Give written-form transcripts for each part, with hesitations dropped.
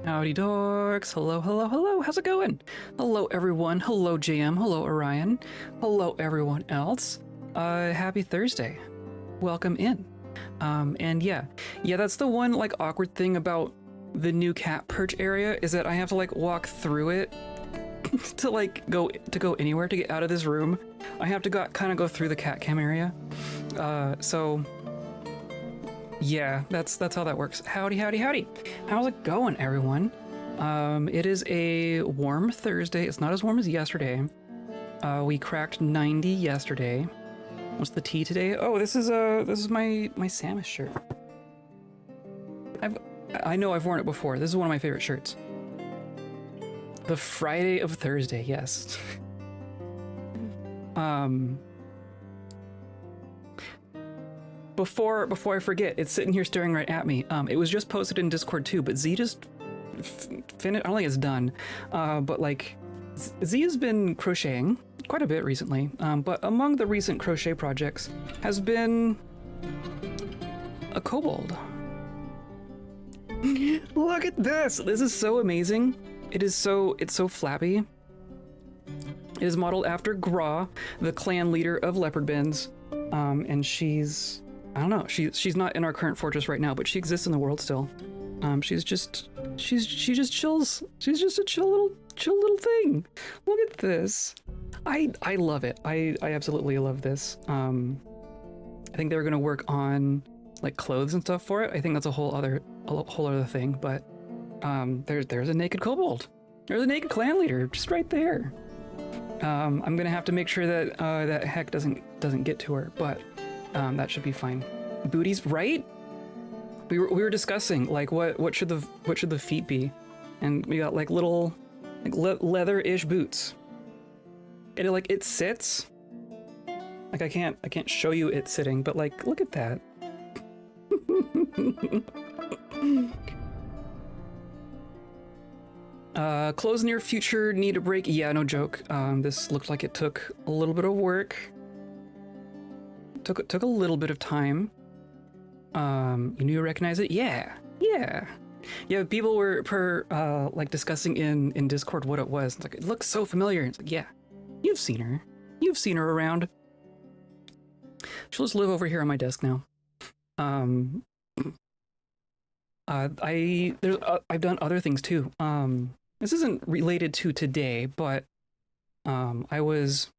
Howdy dorks. Hello, hello, hello. How's it going? Hello everyone. Hello JM. Hello Orion. Hello everyone else. Happy Thursday. Welcome in. And yeah, that's the one like awkward thing about the new cat perch area is that I have to like walk through it to like go anywhere to get out of this room. I have to kind of go through the cat cam area. So yeah, that's how that works. Howdy, howdy, howdy. How's it going, everyone? It is a warm Thursday. It's not as warm as yesterday. We cracked 90 yesterday. What's the tea today? Oh, this is my Samus shirt. I know I've worn it before. This is one of my favorite shirts. The Friday of Thursday, yes. Before I forget, it's sitting here staring right at me. It was just posted in Discord too, but Z just finished. I don't think it's done, but like Z has been crocheting quite a bit recently. But among the recent crochet projects has been a kobold. Look at this! This is so amazing. It's so flappy. It is modeled after Gra, the clan leader of Leopardbends, and she's. I don't know. She's not in our current fortress right now, but she exists in the world still. She just chills. She's just a chill little thing. Look at this. I love it. I absolutely love this. I think they're gonna work on like clothes and stuff for it. I think that's a whole other thing. But there's a naked kobold. There's a naked clan leader just right there. I'm gonna have to make sure that that heck doesn't get to her, but. That should be fine. Booties, right? We were discussing like what should the feet be, and we got like little like leather-ish boots. It sits. Like I can't show you it sitting, but like look at that. Clothes near future need a break. Yeah, no joke. This looked like it took a little bit of work. Took a little bit of time. You knew you recognize it? Yeah. People were like discussing in Discord what it was. It's like it looks so familiar. It's like, yeah, you've seen her. You've seen her around. She'll just live over here on my desk now. I've done other things too. This isn't related to today, but I was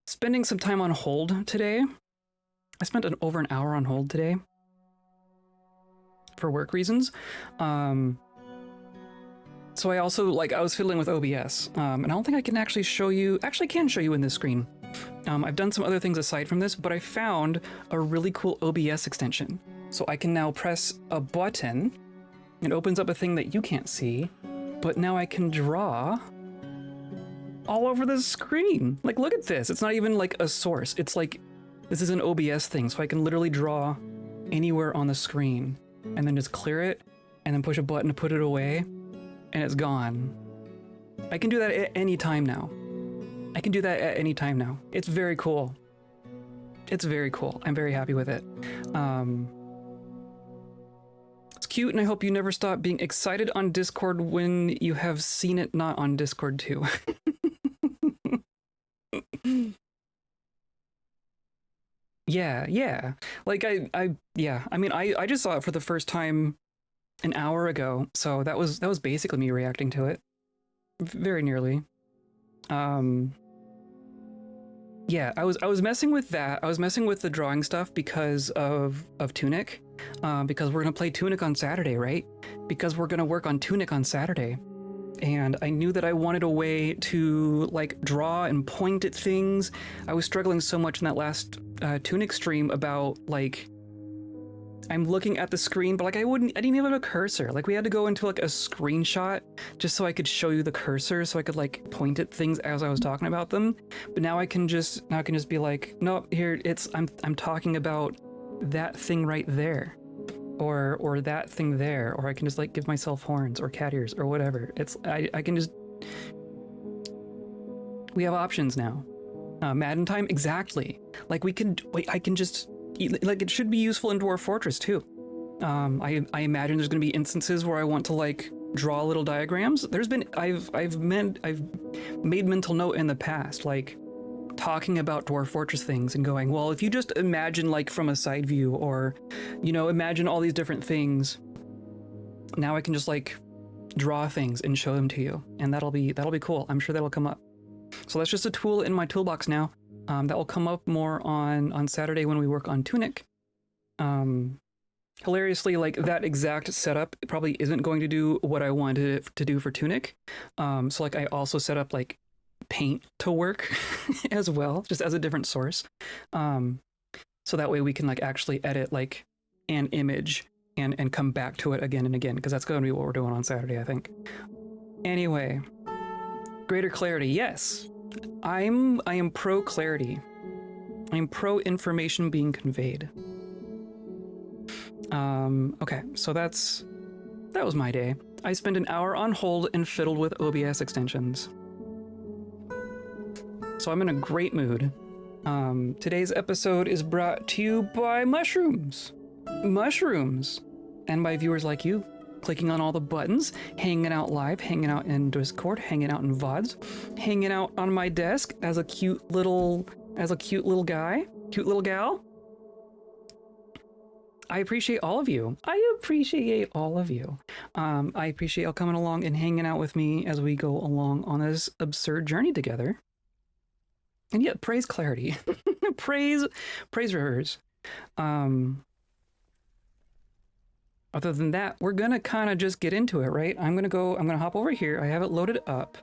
spending some time on hold today. I spent over an hour on hold today for work reasons. So I also I was fiddling with OBS, and I don't think I can actually show you. Actually, I can show you in this screen. I've done some other things aside from this, but I found a really cool OBS extension. So I can now press a button. It opens up a thing that you can't see, but now I can draw all over the screen. Like, look at this. It's not even like a source. It's like, this is an OBS thing. So I can literally draw anywhere on the screen and then just clear it and then push a button to put it away and it's gone. I can do that at any time now. It's very cool. It's very cool. I'm very happy with it. It's cute, and I hope you never stop being excited on Discord when you have seen it not on Discord too. Yeah. Like I mean, I just saw it for the first time an hour ago, so that was basically me reacting to it. Very nearly. Yeah, I was messing with that. I was messing with the drawing stuff because of Tunic. Because we're gonna play Tunic on Saturday, right? Because we're gonna work on Tunic on Saturday. And I knew that I wanted a way to like draw and point at things. I was struggling so much in that last Tunic stream about like I'm looking at the screen, but like I didn't even have a cursor. Like we had to go into like a screenshot just so I could show you the cursor, so I could like point at things as I was talking about them. But now I can just be like, no, here I'm talking about that thing right there. Or that thing there, or I can just like give myself horns or cat ears or whatever. I can just. We have options now. Madden time, exactly. Like I can just like it should be useful in Dwarf Fortress too. I imagine there's going to be instances where I want to like draw little diagrams. I've made mental note in the past, like talking about Dwarf Fortress things and going, well, if you just imagine like from a side view, or, you know, imagine all these different things. Now I can just like draw things and show them to you, and that'll be cool. I'm sure that'll come up. So that's just a tool in my toolbox now. That will come up more on Saturday when we work on Tunic. Hilariously, like that exact setup probably isn't going to do what I wanted it to do for Tunic. So like I also set up like paint to work as well, just as a different source. So that way we can like actually edit like an image and come back to it again and again, because that's going to be what we're doing on Saturday, I think. Anyway, greater clarity. Yes, I am pro clarity. I'm pro information being conveyed. Okay, so that was my day. I spent an hour on hold and fiddled with OBS extensions. So I'm in a great mood. Today's episode is brought to you by mushrooms. Mushrooms. And by viewers like you, clicking on all the buttons, hanging out live, hanging out in Discord, hanging out in VODs, hanging out on my desk as a cute little guy, cute little gal. I appreciate all of you. I appreciate y'all coming along and hanging out with me as we go along on this absurd journey together. And yet, praise clarity. praise Rivers. Other than that, we're gonna kind of just get into it, right? I'm gonna hop over here. I have it loaded up.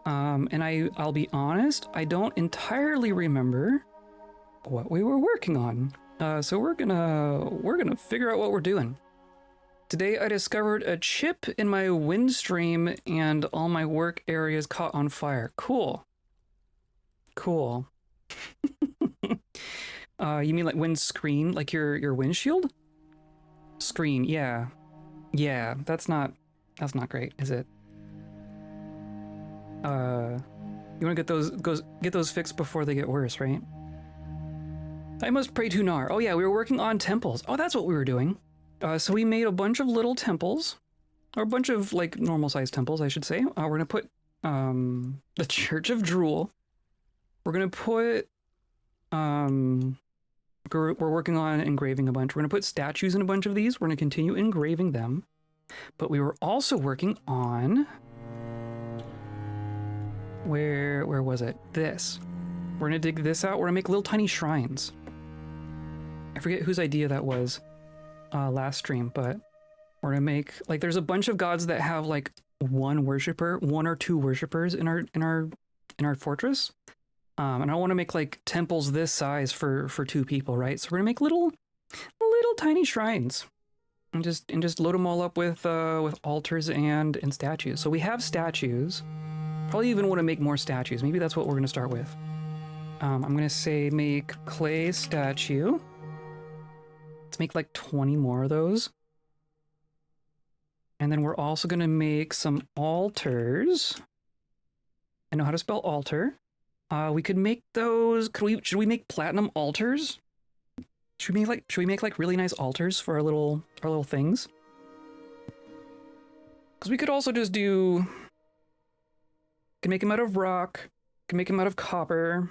And I'll be honest, I don't entirely remember what we were working on. So we're gonna figure out what we're doing. Today I discovered a chip in my wind stream and all my work areas caught on fire. Cool. You mean like wind screen, like your windshield? Screen, yeah. Yeah, that's not great, is it? You wanna get those fixed before they get worse, right? I must pray to Nar. Oh yeah, we were working on temples. Oh, that's what we were doing. So we made a bunch of little temples, or a bunch of like normal sized temples, I should say. We're gonna put the Church of Drool. We're gonna put we're working on engraving a bunch. We're gonna put statues in a bunch of these. We're gonna continue engraving them. But we were also working on where was it? This. We're gonna dig this out. We're gonna make little tiny shrines. I forget whose idea that was last stream, but we're gonna make like there's a bunch of gods that have like one or two worshippers in our fortress. And I want to make like temples this size for two people, right? So we're gonna make little tiny shrines and just load them all up with altars and statues. So we have statues. Probably even want to make more statues. Maybe that's what we're gonna start with. I'm gonna say make clay statue. Let's make like 20 more of those. And then we're also gonna make some altars. I know how to spell altar. We could make those. Should we make platinum altars? Should we make like really nice altars for our little things? Because we could also just do. Can make them out of rock. Can make them out of copper.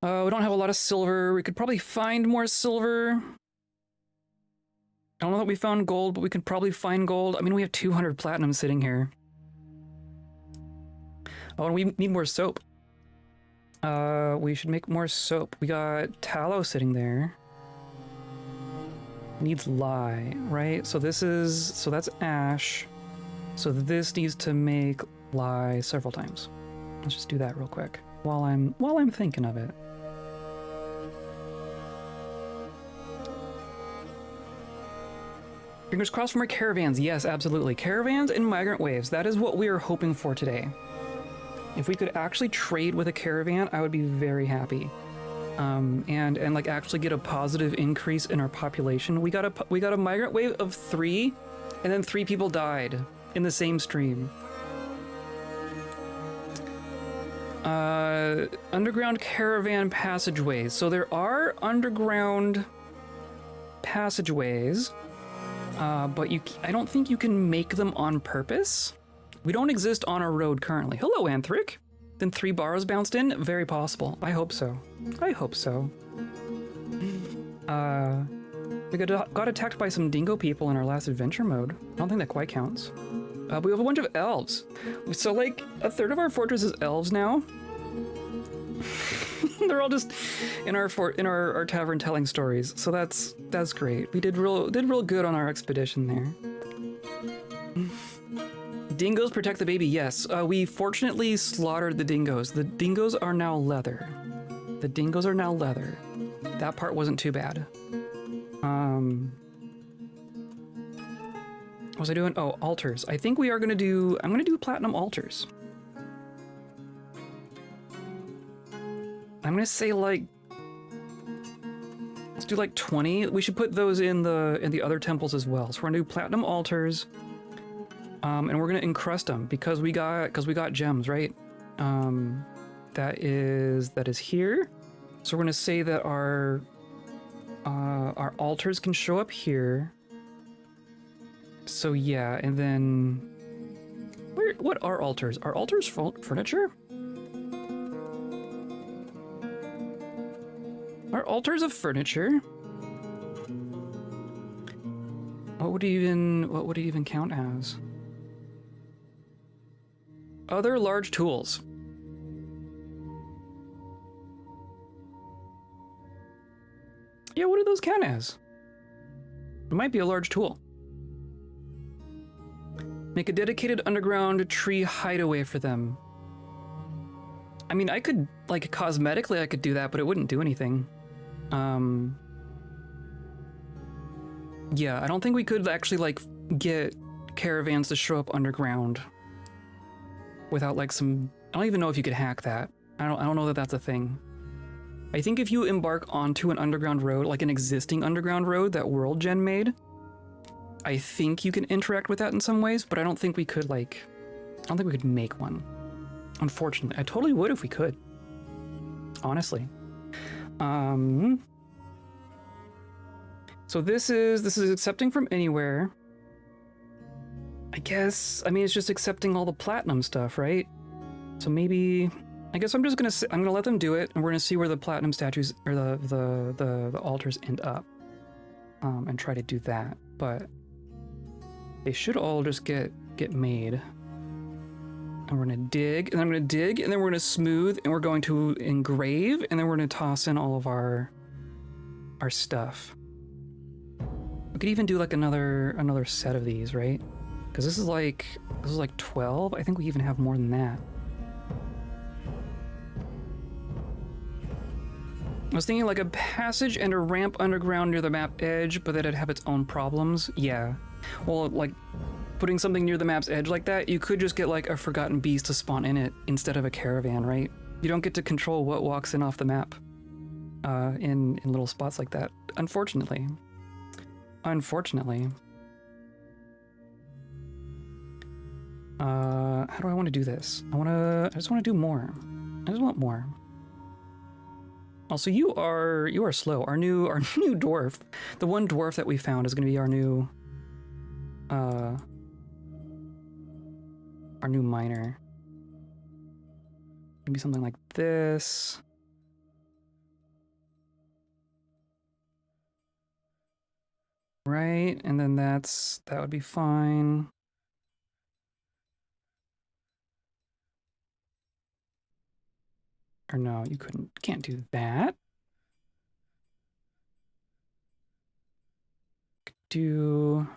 We don't have a lot of silver. We could probably find more silver. I don't know that we found gold, but we could probably find gold. I mean, we have 200 platinum sitting here. Oh, and we need more soap. We should make more soap. We got tallow sitting there. Needs lye, right? So that's ash. So this needs to make lye several times. Let's just do that real quick while I'm thinking of it. Fingers crossed for more caravans. Yes, absolutely. Caravans and migrant waves. That is what we are hoping for today. If we could actually trade with a caravan, I would be very happy. And like actually get a positive increase in our population. We got a migrant wave of 3, and then 3 people died in the same stream. Underground caravan passageways. So there are underground passageways, but I don't think you can make them on purpose. We don't exist on a road currently. Hello, Anthric. Then 3 bars bounced in? Very possible. I hope so. I hope so. We got attacked by some dingo people in our last adventure mode. I don't think that quite counts. We have a bunch of elves. So like a third of our fortress is elves now. They're all just in our our tavern telling stories. So that's great. We did real good on our expedition there. Dingoes protect the baby. Yes, we fortunately slaughtered the dingoes. The dingoes are now leather. The dingoes are now leather. That part wasn't too bad. What was I doing? Oh, altars. I think we are gonna do. I'm gonna do platinum altars. I'm gonna say like, let's do like 20. We should put those in the other temples as well. So we're gonna do platinum altars, and we're gonna encrust them because we got gems, right? That is here. So we're gonna say that our altars can show up here. So yeah, and then what are altars? Are altars furniture? Are altars of furniture? What would it even count as? Other large tools. Yeah, what do those count as? It might be a large tool. Make a dedicated underground tree hideaway for them. I mean, I could, like, cosmetically I could do that, but it wouldn't do anything. Yeah, I don't think we could actually, like, get caravans to show up underground without, like, some... I don't even know if you could hack that. I don't know that that's a thing. I think if you embark onto an underground road, like an existing underground road that World Gen made, I think you can interact with that in some ways, but I don't think we could, like... I don't think we could make one. Unfortunately. I totally would if we could. Honestly. So this is accepting from anywhere. I guess, I mean, it's just accepting all the platinum stuff, right? So maybe... I guess I'm gonna let them do it, and we're gonna see where the platinum statues, or the altars end up. And try to do that, but... They should all just get made. And we're gonna dig, and I'm gonna dig, and then we're gonna smooth, and we're going to engrave, and then we're gonna toss in all of our stuff. We could even do like another set of these, right? Because this is like 12. I think we even have more than that. I was thinking like a passage and a ramp underground near the map edge, but that it'd have its own problems. Yeah. Well, like, putting something near the map's edge like that, you could just get like a forgotten beast to spawn in it instead of a caravan, right? You don't get to control what walks in off the map in little spots like that, unfortunately. Unfortunately. How do I want to do this? I just want to do more. I just want more. Also, you are slow. Our new dwarf, the one dwarf that we found, is going to be our new miner. Maybe something like this. Right, and then that would be fine. Or no, you can't do that. Do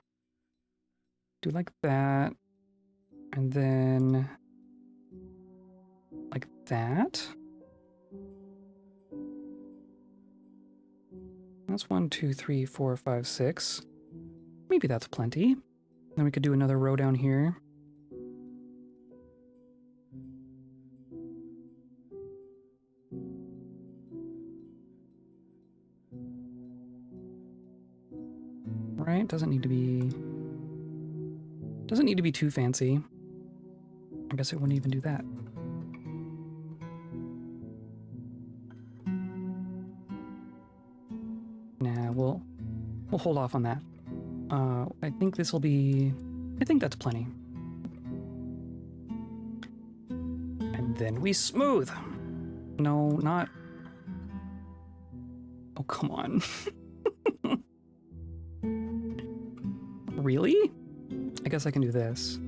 like that, and then like that. That's 1, 2, 3, 4, 5, 6. Maybe that's plenty. Then we could do another row down here. Right? Doesn't need to be too fancy. I guess it wouldn't even do that. Nah, we'll hold off on that. I think this will be... I think that's plenty. And then we smooth. No, not... Oh, come on. Really? I guess I can do this.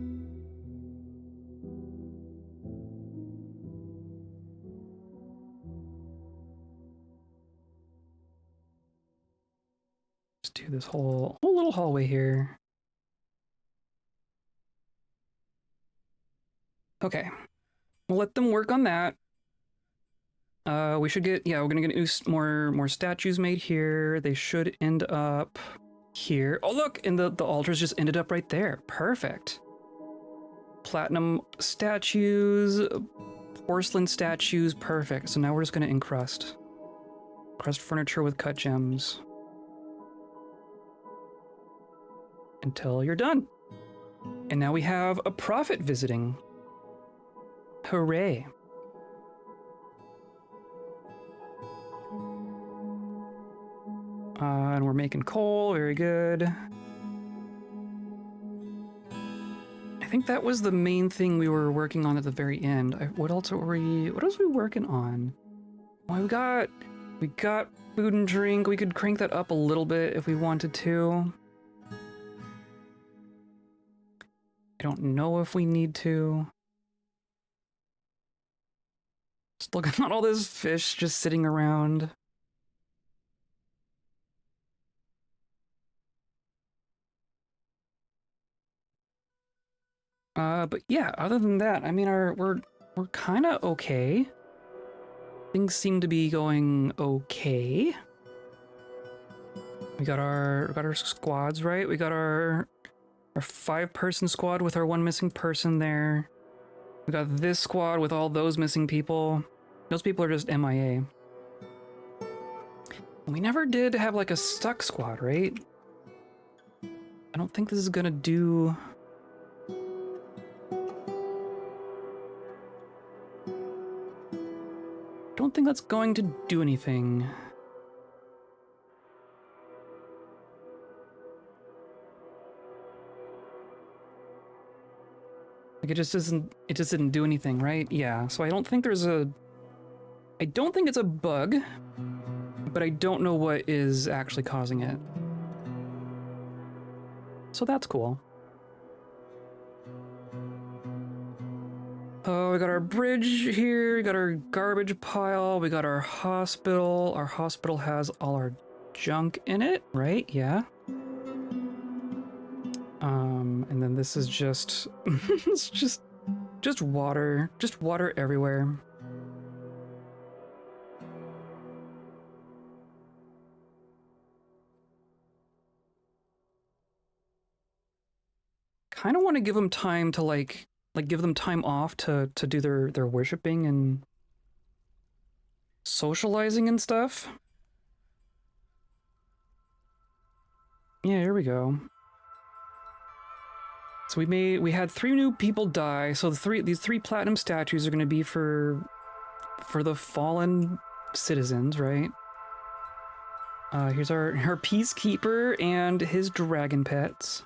Just do this whole little hallway here. Okay. We'll let them work on that. We should get, yeah, we're gonna get more statues made here. They should end up here. Oh, look, and the altars just ended up right there. Perfect. Platinum statues, porcelain statues, perfect. So now we're just gonna encrust. Crust furniture with cut gems. Until you're done. And now we have a prophet visiting. Hooray. And we're making coal, very good. I think that was the main thing we were working on at the very end. What else were we working on? Well, we got food and drink. We could crank that up a little bit if we wanted to. I don't know if we need to. Just looking at all this fish just sitting around. But yeah, other than that, I mean, we're kind of okay. Things seem to be going okay. We got our squads, right? We got our 5-person squad with our 1 missing person there. We got this squad with all those missing people. Those people are just MIA. We never did have like a stuck squad, right? I don't think this is gonna do... Don't think that's going to do anything. Like it just didn't do anything, right? Yeah, so I don't think it's a bug, but I don't know what is actually causing it. So that's cool. Oh, we got our bridge here, we got our garbage pile, we got our hospital. Our hospital has all our junk in it, right? Yeah. And then this is just, it's just water everywhere. Kind of want to give them time to like give them time off to do their worshiping and socializing and stuff. Yeah, here we go. So we had 3 new people die. So these 3 platinum statues are going to be for the fallen citizens, right? Here's our peacekeeper and his dragon pets.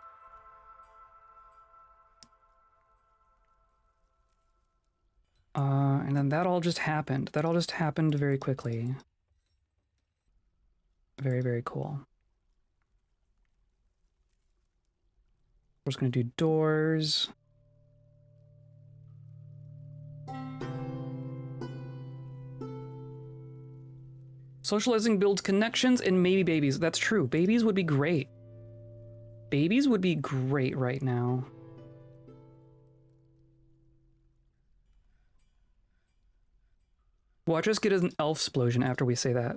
And then that all just happened. That all just happened very quickly. Very, very cool. We're just gonna do doors. Socializing builds connections and maybe babies. That's true. Babies would be great. Babies would be great right now. Watch us get an elf explosion after we say that.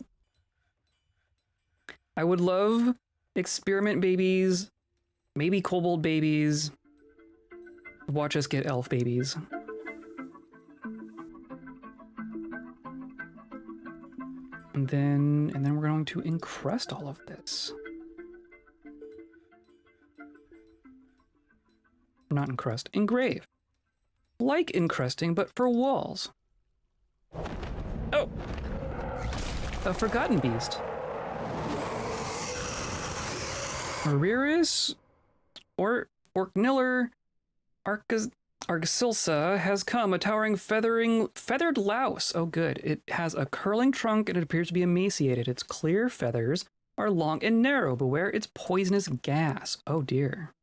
I would love experiment babies, maybe kobold babies. Watch us get elf babies. And then we're going to encrust all of this. Not encrust, engrave. Like encrusting, but for walls. Oh! A forgotten beast. Ariris or Orkniller Argsilsa has come, a towering feathered louse. Oh good. It has a curling trunk and it appears to be emaciated. Its clear feathers are long and narrow. Beware its poisonous gas. Oh dear.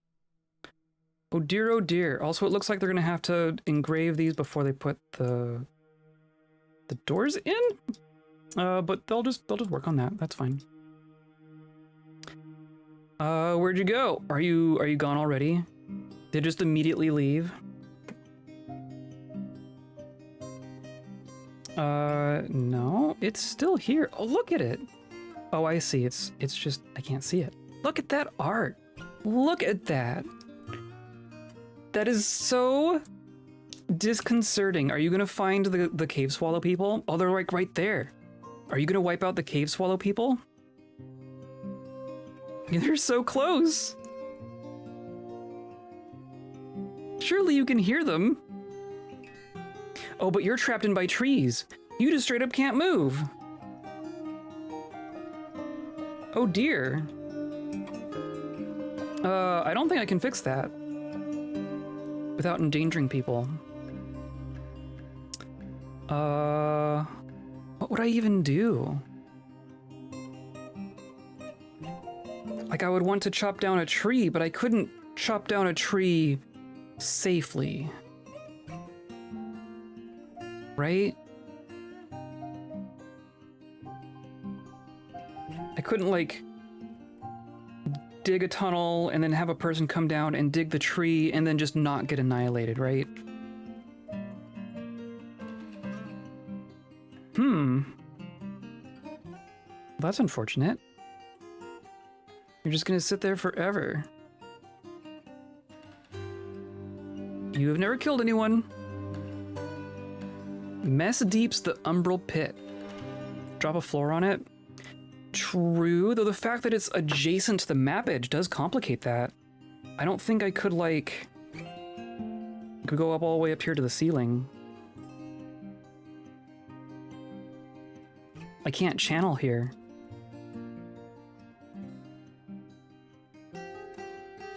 Oh dear, oh dear. Also, it looks like they're gonna have to engrave these before they put the doors in. But they'll just work on that. That's fine. Where'd you go? Are you gone already? Did just immediately leave? No, it's still here. Oh, look at it. Oh, I see. It's just I can't see it. Look at that art. Look at that. That is so disconcerting. Are you gonna find the cave swallow people? Oh, they're like right there. Are you gonna wipe out the cave swallow people? They're so close. Surely you can hear them. Oh, but you're trapped in by trees. You just straight up can't move. Oh dear. I don't think I can fix that without endangering people. What would I even do? Like, I would want to chop down a tree, but I couldn't chop down a tree safely. Right? I couldn't, like, dig a tunnel and then have a person come down and dig the tree and then just not get annihilated, right? That's unfortunate. You're just gonna sit there forever. You have never killed anyone. Mess deeps the umbral pit. Drop a floor on it. True, though the fact that it's adjacent to the map edge does complicate that. I don't think I could, like, could go up all the way up here to the ceiling. I can't channel here.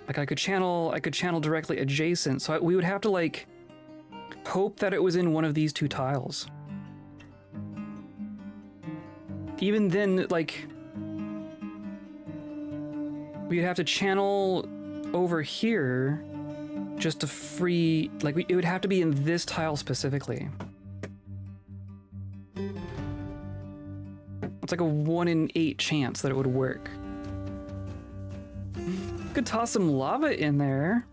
Like, I could channel directly adjacent, so we would have to, like, hope that it was in one of these two tiles. Even then, like, we'd have to channel over here just to free, like, it would have to be in this tile specifically. It's like a 1 in 8 chance that it would work. Could toss some lava in there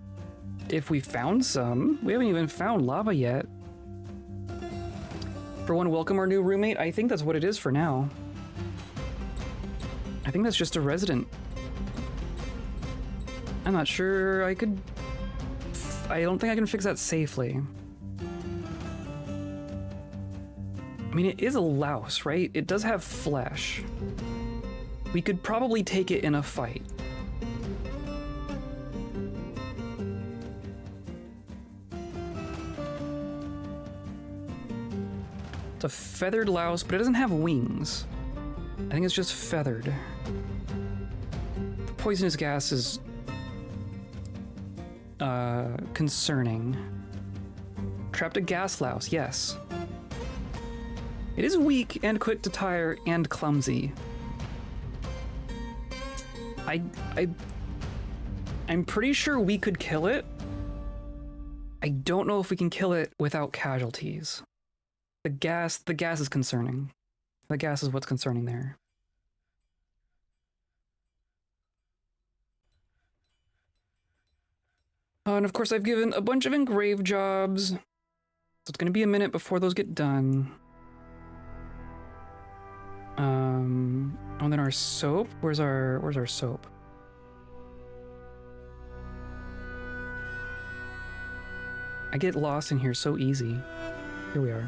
if we found some. We haven't even found lava yet. For one, welcome our new roommate. I think that's what it is for now. I think that's just a resident. I'm not sure I could... I don't think I can fix that safely. I mean, it is a louse, right? It does have flesh. We could probably take it in a fight. It's a feathered louse, but it doesn't have wings. I think it's just feathered. The poisonous gas is concerning. Trapped a gas louse, yes. It is weak and quick to tire and clumsy. I'm pretty sure we could kill it. I don't know if we can kill it without casualties. The gas is concerning. The gas is what's concerning there. And of course I've given a bunch of engrave jobs. So it's gonna be a minute before those get done. And then our soap. Where's our soap? I get lost in here so easy. Here we are.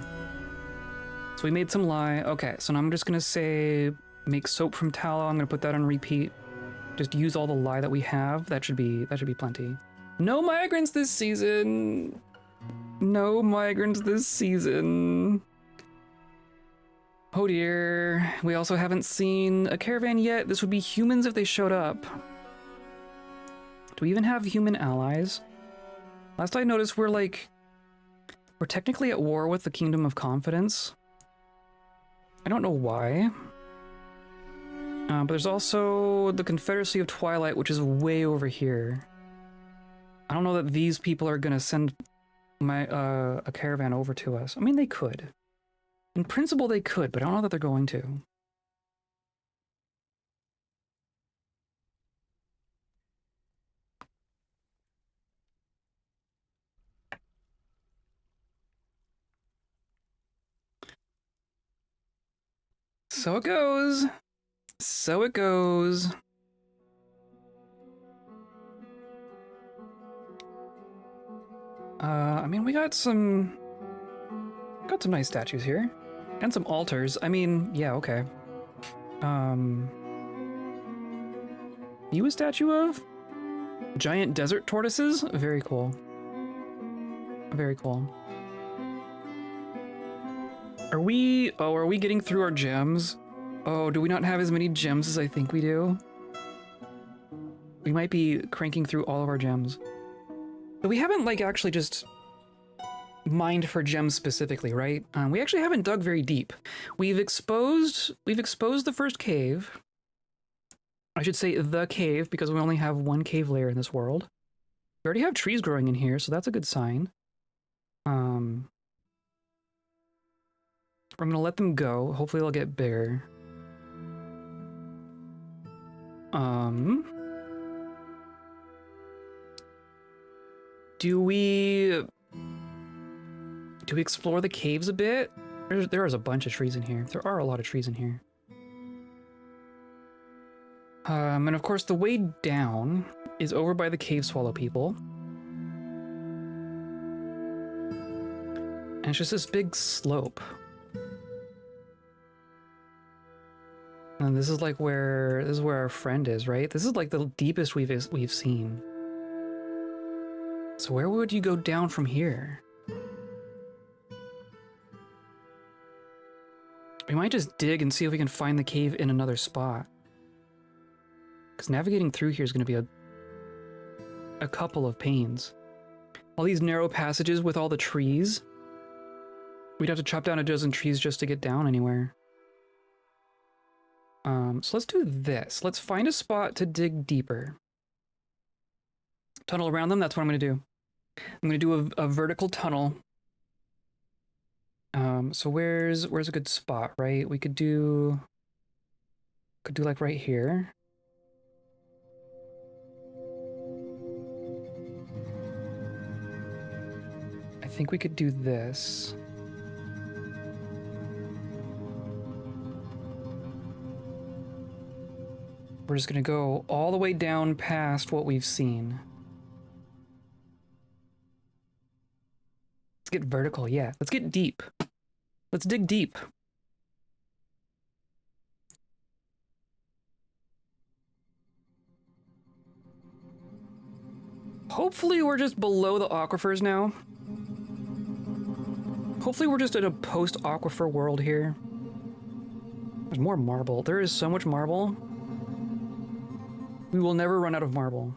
So we made some lye. Okay, so now I'm just gonna say make soap from tallow. I'm gonna put that on repeat. Just use all the lye that we have. That should be plenty. No migrants this season. No migrants this season. Oh dear. We also haven't seen a caravan yet. This would be humans if they showed up. Do we even have human allies? Last I noticed, we're technically at war with the Kingdom of Confidence. I don't know why. But there's also the Confederacy of Twilight, which is way over here. I don't know that these people are gonna send a caravan over to us. I mean, they could. In principle, they could, but I don't know that they're going to. So it goes. So it goes. I mean, we got some nice statues here. And some altars. I mean, yeah, okay. You a statue of? Giant desert tortoises? Very cool. Very cool. Are we getting through our gems? Oh, do we not have as many gems as I think we do? We might be cranking through all of our gems. But we haven't, actually just mined for gems specifically, right? We actually haven't dug very deep. We've exposed the first cave. I should say the cave, because we only have one cave layer in this world. We already have trees growing in here, so that's a good sign. I'm gonna let them go. Hopefully they'll get bigger. Do we explore the caves a bit? There is a bunch of trees in here. There are a lot of trees in here. And of course the way down is over by the cave swallow people. And it's just this big slope. And this is where our friend is, right? This is the deepest we've seen. So where would you go down from here? We might just dig and see if we can find the cave in another spot. Because navigating through here is going to be a couple of pains. All these narrow passages with all the trees. We'd have to chop down a dozen trees just to get down anywhere. So let's do this. Let's find a spot to dig deeper. Tunnel around them, that's what I'm going to do. I'm going to do a vertical tunnel. So where's a good spot, right? We could do right here. I think we could do this. We're just gonna go all the way down past what we've seen. Let's get vertical, yeah. Let's get deep. Let's dig deep. Hopefully we're just below the aquifers now. Hopefully we're just in a post-aquifer world here. There's more marble. There is so much marble. We will never run out of marble.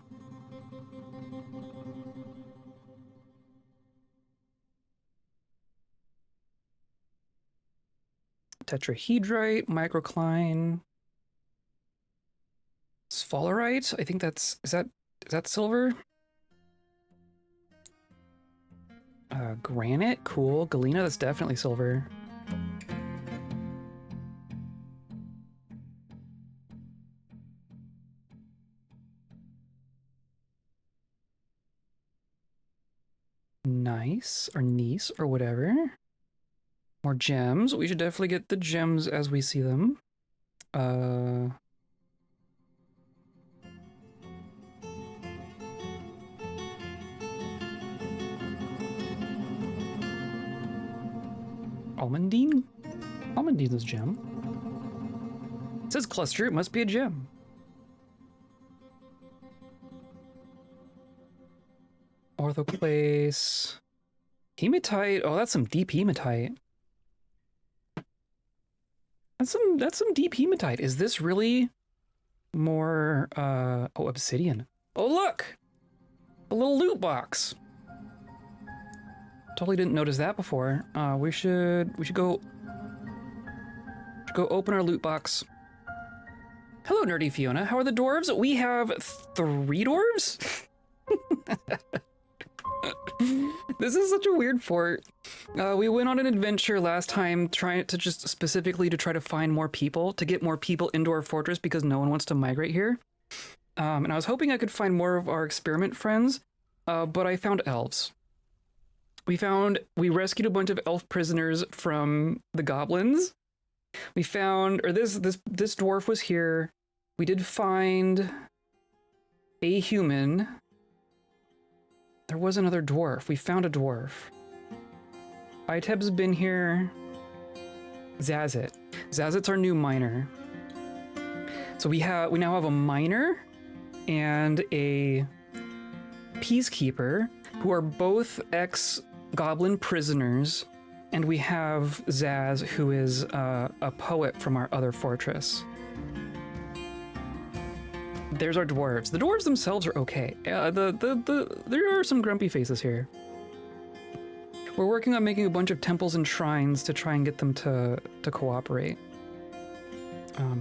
Tetrahedrite, microcline, sphalerite. I think that's is that silver? Granite, cool. Galena, that's definitely silver. Nice, or niece, or whatever. More gems. We should definitely get the gems as we see them. Almandine? Almandine's a gem. It says cluster, it must be a gem. Orthoclase. Hematite. Oh, that's some deep hematite. That's some deep hematite. Is this really more oh, obsidian? Oh, look! A little loot box. Totally didn't notice that before. We should go open our loot box. Hello, Nerdy Fiona. How are the dwarves? We have 3 dwarves? This is such a weird fort. We went on an adventure last time trying to just specifically to try to find more people, to get more people into our fortress because no one wants to migrate here. And I was hoping I could find more of our experiment friends, but I found elves. We rescued a bunch of elf prisoners from the goblins. We found, or this dwarf was here. We did find a human. There was another dwarf. We found a dwarf. Iteb's been here. Zazit. Zazit's our new miner. So we now have a miner and a peacekeeper who are both ex-goblin prisoners. And we have Zaz, who is a poet from our other fortress. There's our dwarves. The dwarves themselves are okay. There are some grumpy faces here. We're working on making a bunch of temples and shrines to try and get them to cooperate.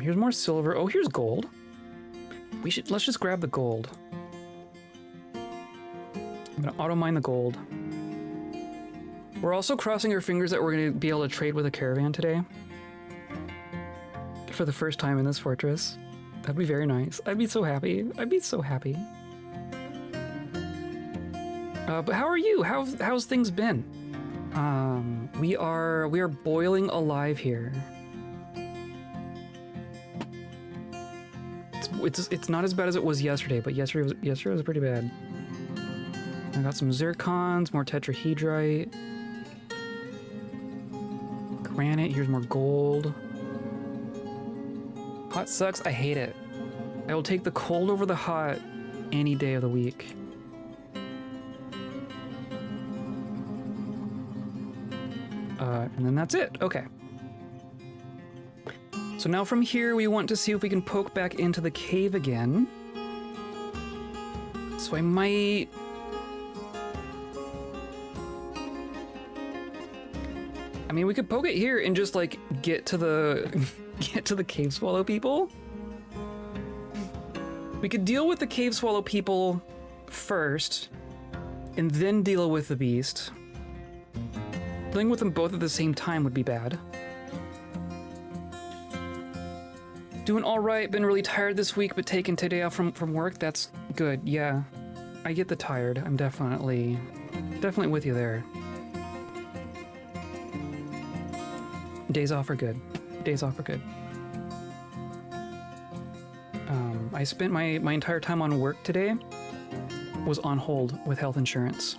Here's more silver. Oh, here's gold. Let's just grab the gold. I'm gonna auto mine the gold. We're also crossing our fingers that we're going to be able to trade with a caravan today. For the first time in this fortress. That'd be very nice. I'd be so happy. I'd be so happy. But how are you? How's things been? We are boiling alive here. It's not as bad as it was yesterday, but yesterday was pretty bad. I got some zircons, more tetrahedrite. Granite, here's more gold. Hot sucks, I hate it. I will take the cold over the hot any day of the week. And then that's it, okay. So now from here, we want to see if we can poke back into the cave again. So I might... I mean, we could poke it here and just like get to the cave swallow people. We could deal with the cave swallow people first, and then deal with the beast. Dealing with them both at the same time would be bad. Doing all right. Been really tired this week, but taking today off from work. That's good. Yeah, I get the tired. I'm definitely with you there. Days off are good. Days off are good. I spent my entire time on work today was on hold with health insurance.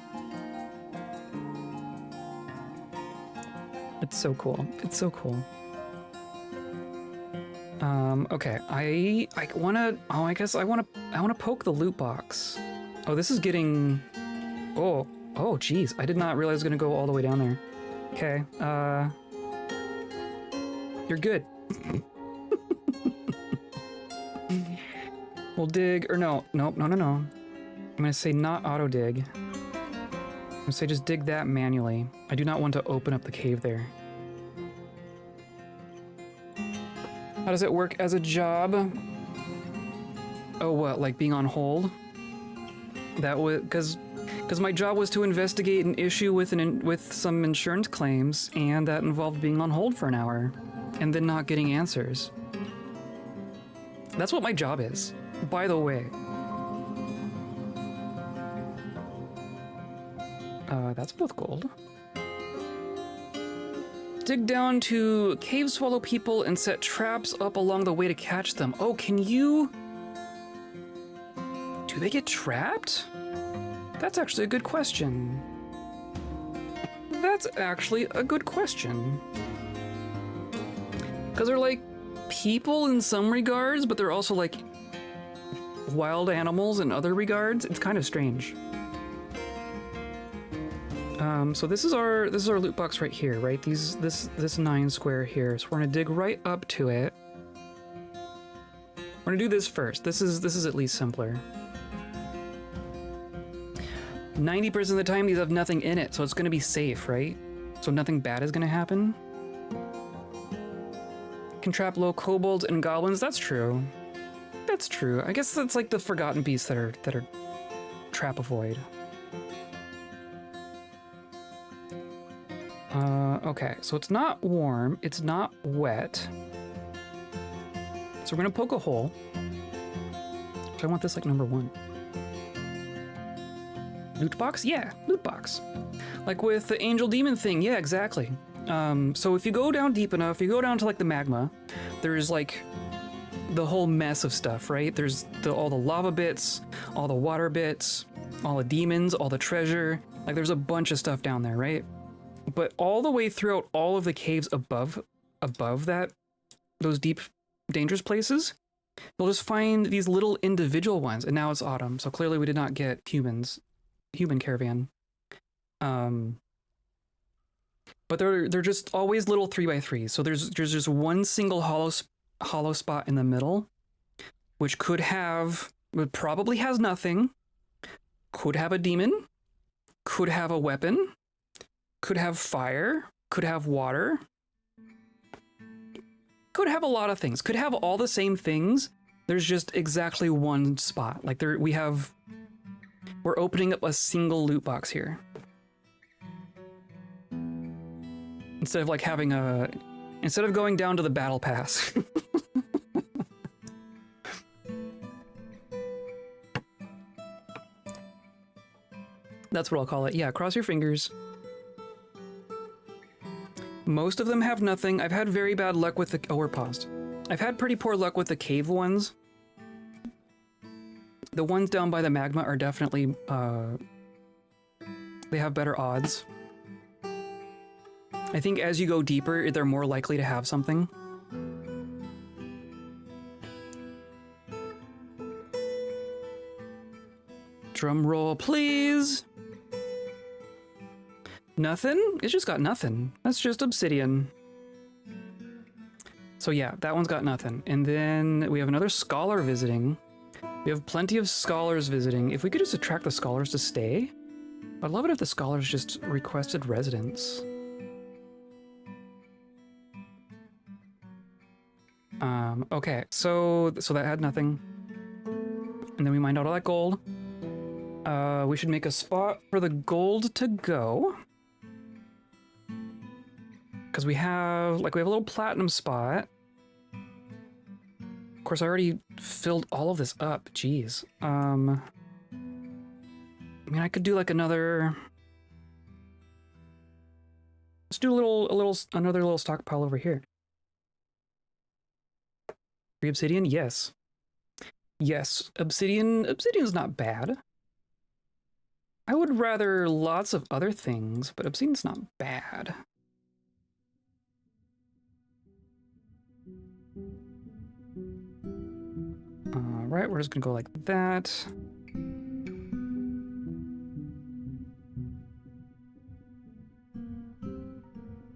It's so cool. It's so cool. Okay. I guess I wanna poke the loot box. Oh, this is getting... Oh, geez. I did not realize it was gonna go all the way down there. Okay, you're good. We'll dig, or no. I'm gonna say not auto dig. I'm gonna say just dig that manually. I do not want to open up the cave there. How does it work as a job? Oh, what, like being on hold? That was, because my job was to investigate an issue with some insurance claims, and that involved being on hold for an hour. And then not getting answers. That's what my job is, by the way. That's both gold. Dig down to cave swallow people and set traps up along the way to catch them. Oh, can you... Do they get trapped? That's actually a good question. That's actually a good question. Because they're like people in some regards, but they're also like wild animals in other regards. It's kind of strange. So this is our loot box right here, right? This 9 square here. So we're gonna dig right up to it. We're gonna do this first. This is at least simpler. 90% of the time, these have nothing in it, so it's gonna be safe, right? So nothing bad is gonna happen. Can trap low kobolds and goblins. That's true. That's true. I guess that's like the forgotten beasts that are trap avoid. Okay, so it's not warm, it's not wet. So we're gonna poke a hole. So I want this like number 1. Loot box? Yeah, loot box. Like with the angel demon thing, yeah, exactly. So if you go down deep enough, you go down to like the magma, there's like the whole mess of stuff, right? There's all the lava bits, all the water bits, all the demons, all the treasure. Like there's a bunch of stuff down there, right? But all the way throughout all of the caves above that, those deep, dangerous places, you'll just find these little individual ones. And now it's autumn, so clearly we did not get human caravan. But they're just always little 3x3s. So there's just one single hollow spot in the middle, which probably has nothing, could have a demon, could have a weapon, could have fire, could have water, could have a lot of things, could have all the same things. There's just exactly one spot. Like we're opening up a single loot box here. Instead of like instead of going down to the battle pass. That's what I'll call it. Yeah, cross your fingers. Most of them have nothing. I've had very bad luck with we're paused. I've had pretty poor luck with the cave ones. The ones down by the magma are definitely, they have better odds. I think as you go deeper, they're more likely to have something. Drum roll, please. Nothing? It's just got nothing. That's just obsidian. So yeah, that one's got nothing. And then we have another scholar visiting. We have plenty of scholars visiting. If we could just attract the scholars to stay, I'd love it if the scholars just requested residence. Okay, so that had nothing. And then we mined out all that gold. We should make a spot for the gold to go. Because we have a little platinum spot. Of course, I already filled all of this up. Jeez. I mean, I could do like another. Let's do another little stockpile over here. 3 obsidian, yes. Yes, obsidian's not bad. I would rather lots of other things, but obsidian's not bad. Alright, we're just gonna go like that.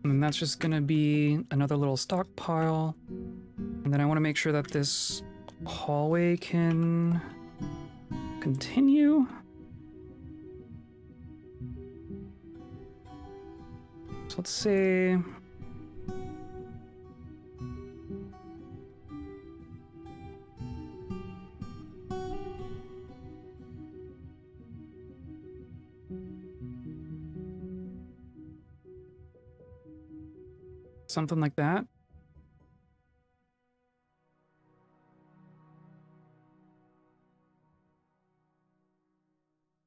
And then that's just gonna be another little stockpile. And then I want to make sure that this hallway can continue. So let's say something like that.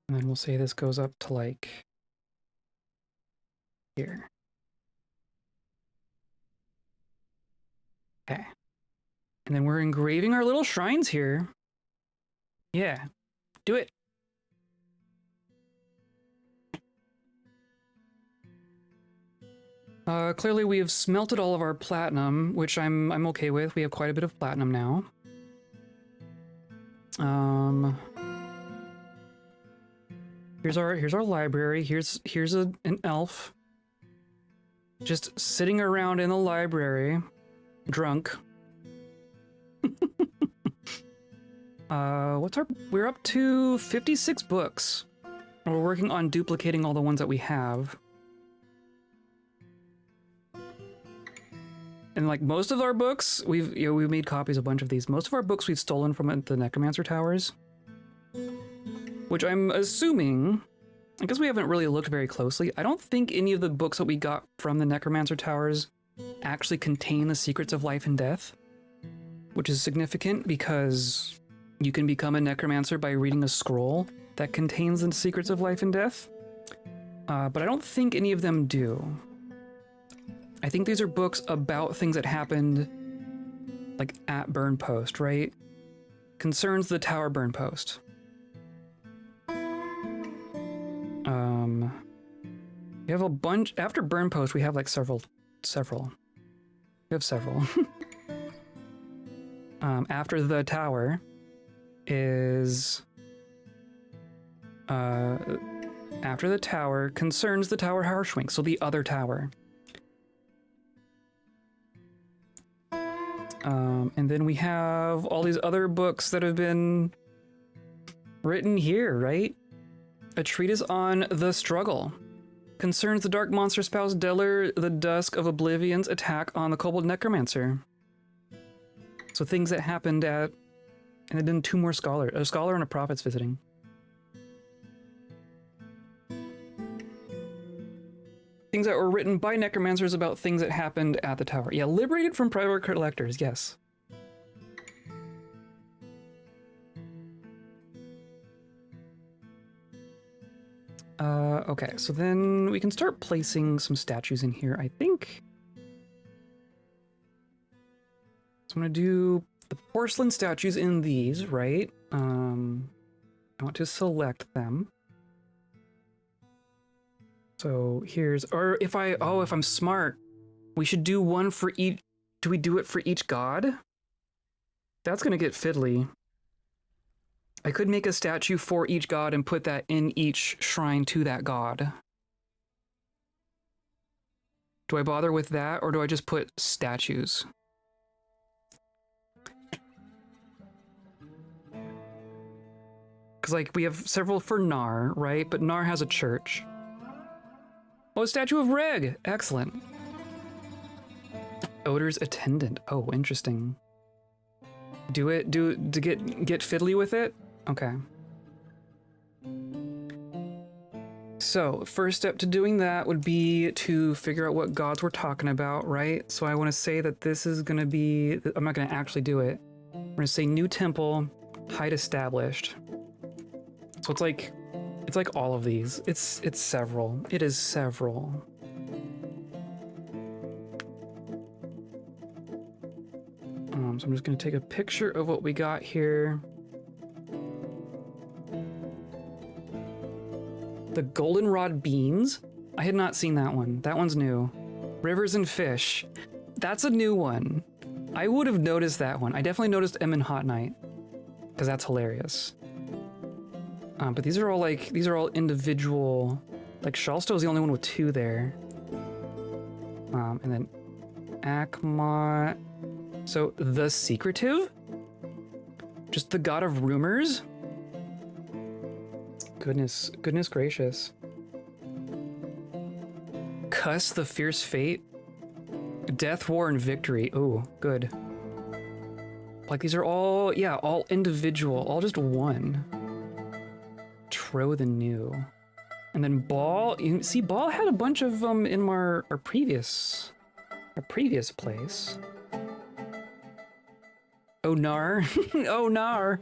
And then we'll say this goes up to like here. Okay. And then we're engraving our little shrines here. Yeah, do it. Clearly we have smelted all of our platinum, which I'm okay with. We have quite a bit of platinum now. Here's our library. Here's an elf just sitting around in the library, drunk. We're up to 56 books. We're working on duplicating all the ones that we have. And like most of our books, we've made copies of a bunch of these. Most of our books we've stolen from the necromancer towers, which I'm assuming, I guess we haven't really looked very closely. I don't think any of the books that we got from the necromancer towers actually contain the secrets of life and death, which is significant because you can become a necromancer by reading a scroll that contains the secrets of life and death. But I don't think any of them do. I think these are books about things that happened like at Burn Post, right? Concerns the tower Burn Post. We have a bunch after Burn Post. We have like several. We have several. After the tower is after the tower concerns the tower Harshwink, so the other tower. And then we have all these other books that have been written here, right? A treatise on the struggle. Concerns the dark monster spouse Deller, the Dusk of Oblivion's attack on the kobold necromancer. So things that happened at... And then two more scholars. A scholar and a prophet's visiting. Things that were written by necromancers about things that happened at the tower. Yeah, liberated from private collectors, yes. Okay, so then we can start placing some statues in here, I think. So I'm gonna do the porcelain statues in these, right? I want to select them. So here's, or if I'm smart, we should do one for each. Do we do it for each god? That's gonna get fiddly. I could make a statue for each god and put that in each shrine to that god. Do I bother with that, or do I just put statues? Because, like, we have several for Nar, right? But Nar has a church. Oh, a statue of Reg! Excellent. Odor's attendant. Oh, interesting. Do it? To get fiddly with it? Okay. So, first step to doing that would be to figure out what gods we're talking about, right? So I want to say that this is going to be... I'm not going to actually do it. I'm going to say new temple, height established. So it's like all of these. It's several. It is several. So I'm just going to take a picture of what we got here. The goldenrod beans. I had not seen that one. That one's new. Rivers and fish. That's a new one. I would have noticed that one. I definitely noticed M in Hot Night because that's hilarious. But these are all individual. Like Shalstow's the only one with two there. And then Akmat. So the secretive? Just the god of rumors? Goodness gracious. Cuss the fierce fate. Death, war, and victory. Oh, good. Like these are all, yeah, all individual, all just one. Tro the new. And then Ball, you see Ball had a bunch of them in our previous place. Oh, Nar. Oh, Nar.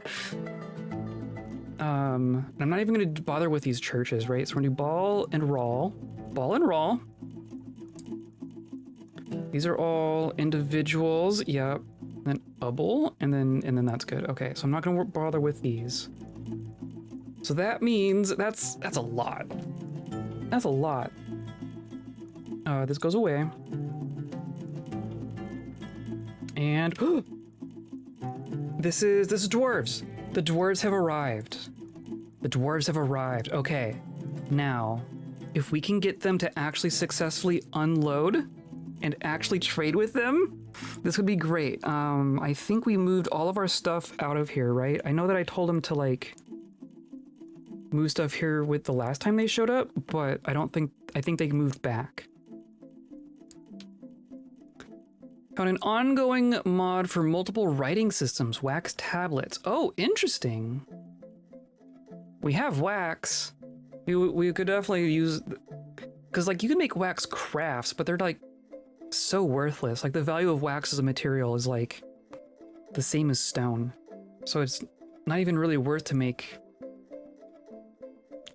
I'm not even going to bother with these churches, right? So we're going to do Ball and Rawl. Ball and Rawl. These are all individuals. Yep. And then Ubble, and then that's good. Okay, so I'm not going to bother with these. So that means that's a lot. That's a lot. This goes away. And this is dwarves. The dwarves have arrived. The dwarves have arrived. Okay. Now, if we can get them to actually successfully unload and actually trade with them, this would be great. I think we moved all of our stuff out of here, right? I know that I told them to like move stuff here with the last time they showed up, but I think they moved back. Found an ongoing mod for multiple writing systems, wax tablets. Oh, interesting. We have wax. We could definitely use, because like you can make wax crafts, but they're like so worthless. Like the value of wax as a material is like the same as stone. So it's not even really worth to make.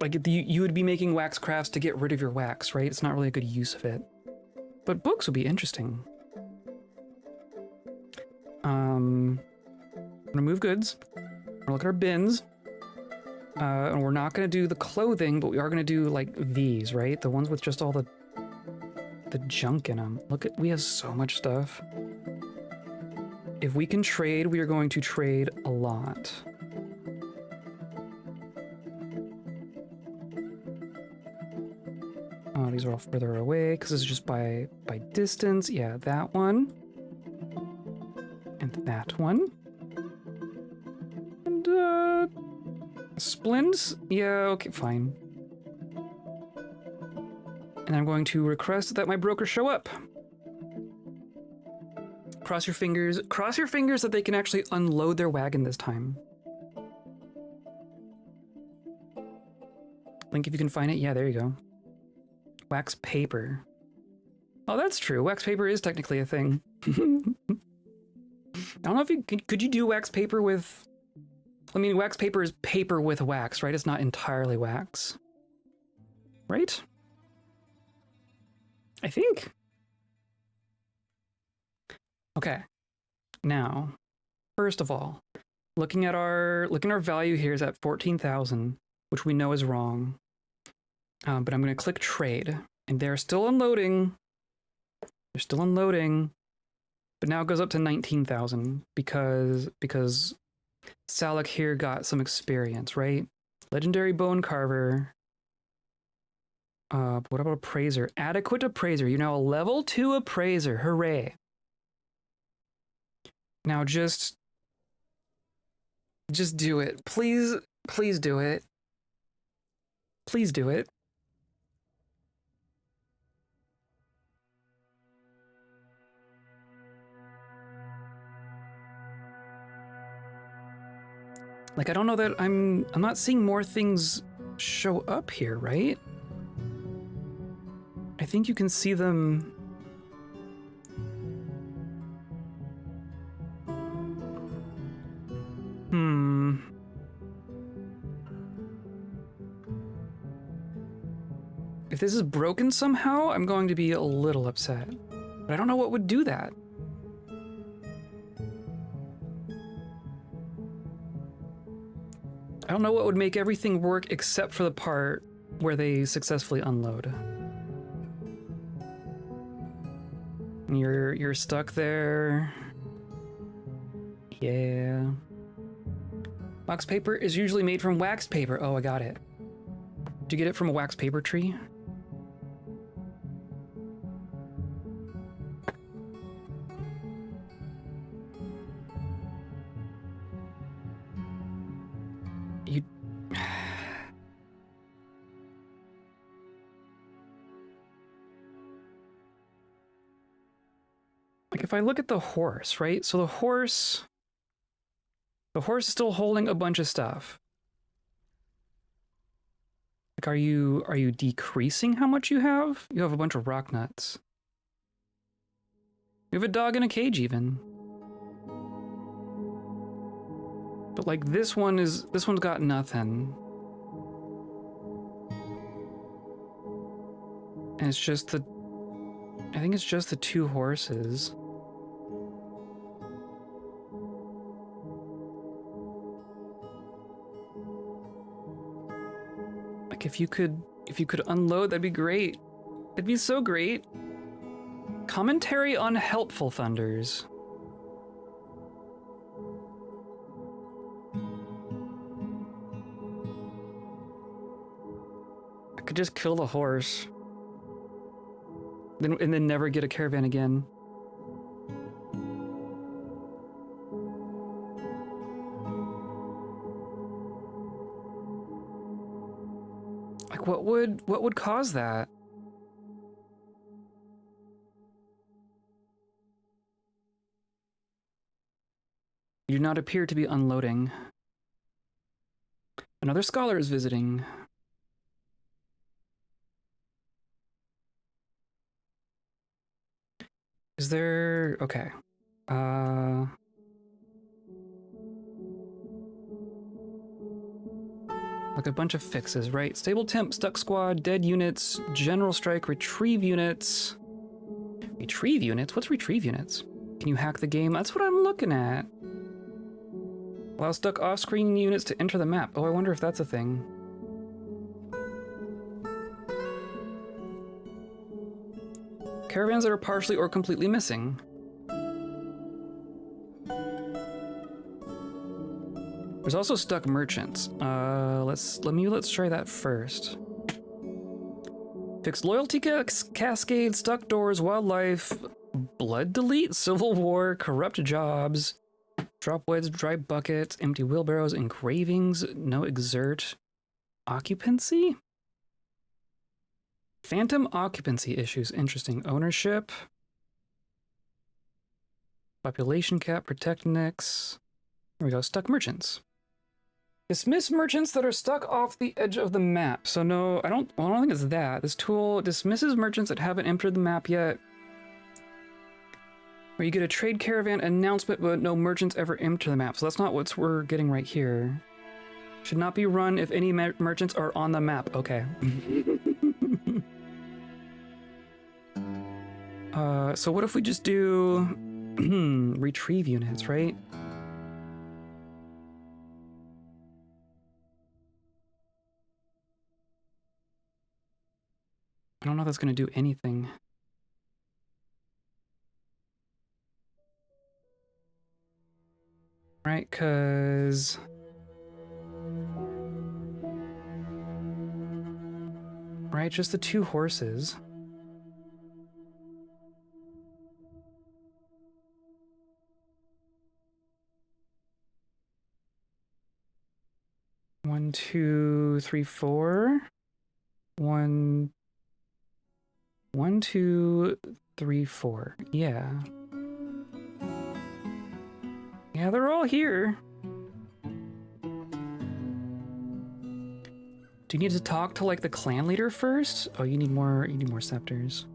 Like you would be making wax crafts to get rid of your wax, right? It's not really a good use of it. But books would be interesting. I'm gonna move goods. We're gonna look at our bins. And we're not gonna do the clothing, but we are gonna do like these, right? The ones with just all the junk in them. Look at, we have so much stuff. If we can trade, we are going to trade a lot. Oh, these are all further away because this is just by distance. Yeah, that one. And that one. And, splints? Yeah, okay, fine. And I'm going to request that my broker show up. Cross your fingers that they can actually unload their wagon this time. Link, if you can find it. Yeah, there you go. Wax paper. Oh, that's true. Wax paper is technically a thing. I don't know if you could you do wax paper with, I mean, wax paper is paper with wax, right? It's not entirely wax. Right? I think. Okay. Now, first of all, looking at our value here is at 14,000, which we know is wrong. But I'm going to click trade, and they're still unloading. They're still unloading, but now it goes up to 19,000 because Salak here got some experience, right? Legendary bone carver. What about appraiser? Adequate appraiser. You're now a level 2 appraiser. Hooray! Now just do it, please. Please do it. Please do it. Like, I don't know that I'm not seeing more things show up here, right? I think you can see them. If this is broken somehow, I'm going to be a little upset. But I don't know what would do that. I don't know what would make everything work except for the part where they successfully unload. And you're stuck there. Yeah. Wax paper is usually made from waxed paper. Oh, I got it. Did you get it from a wax paper tree? Like if I look at the horse, right? So the horse is still holding a bunch of stuff. Like, are you decreasing how much you have? You have a bunch of rock nuts. You have a dog in a cage even. But like this one's got nothing. And it's just I think it's just the 2 horses. Like if you could unload, that'd be great. It'd be so great. Commentary on Helpful Thunders. I could just kill the horse. And then never get a caravan again. Like, what would cause that? You do not appear to be unloading. Another scholar is visiting. Is there... Okay. Like a bunch of fixes, right? Stable temp, stuck squad, dead units, general strike, retrieve units. Retrieve units? What's retrieve units? Can you hack the game? That's what I'm looking at. Allow stuck off-screen units to enter the map. Oh, I wonder if that's a thing. Caravans that are partially or completely missing. There's also stuck merchants. Let's try that first. Fix loyalty cascade, stuck doors, wildlife, blood delete, civil war, corrupt jobs, drop weds, dry buckets, empty wheelbarrows, engravings, no exert, occupancy? Phantom occupancy issues, interesting. Ownership, population cap, protect nicks. There we go, stuck merchants. Dismiss merchants that are stuck off the edge of the map. So no, I don't think it's that. This tool dismisses merchants that haven't entered the map yet. Where you get a trade caravan announcement, but no merchants ever enter the map. So that's not what we're getting right here. Should not be run if any merchants are on the map. Okay. So what if we just do retrieve units, right? I don't know if that's going to do anything. Right, because... Right, just the 2 horses. One, 2, 3, 4. 1, 2, 3, 4. Yeah. Yeah, they're all here. Do you need to talk to like the clan leader first? Oh, you need more scepters.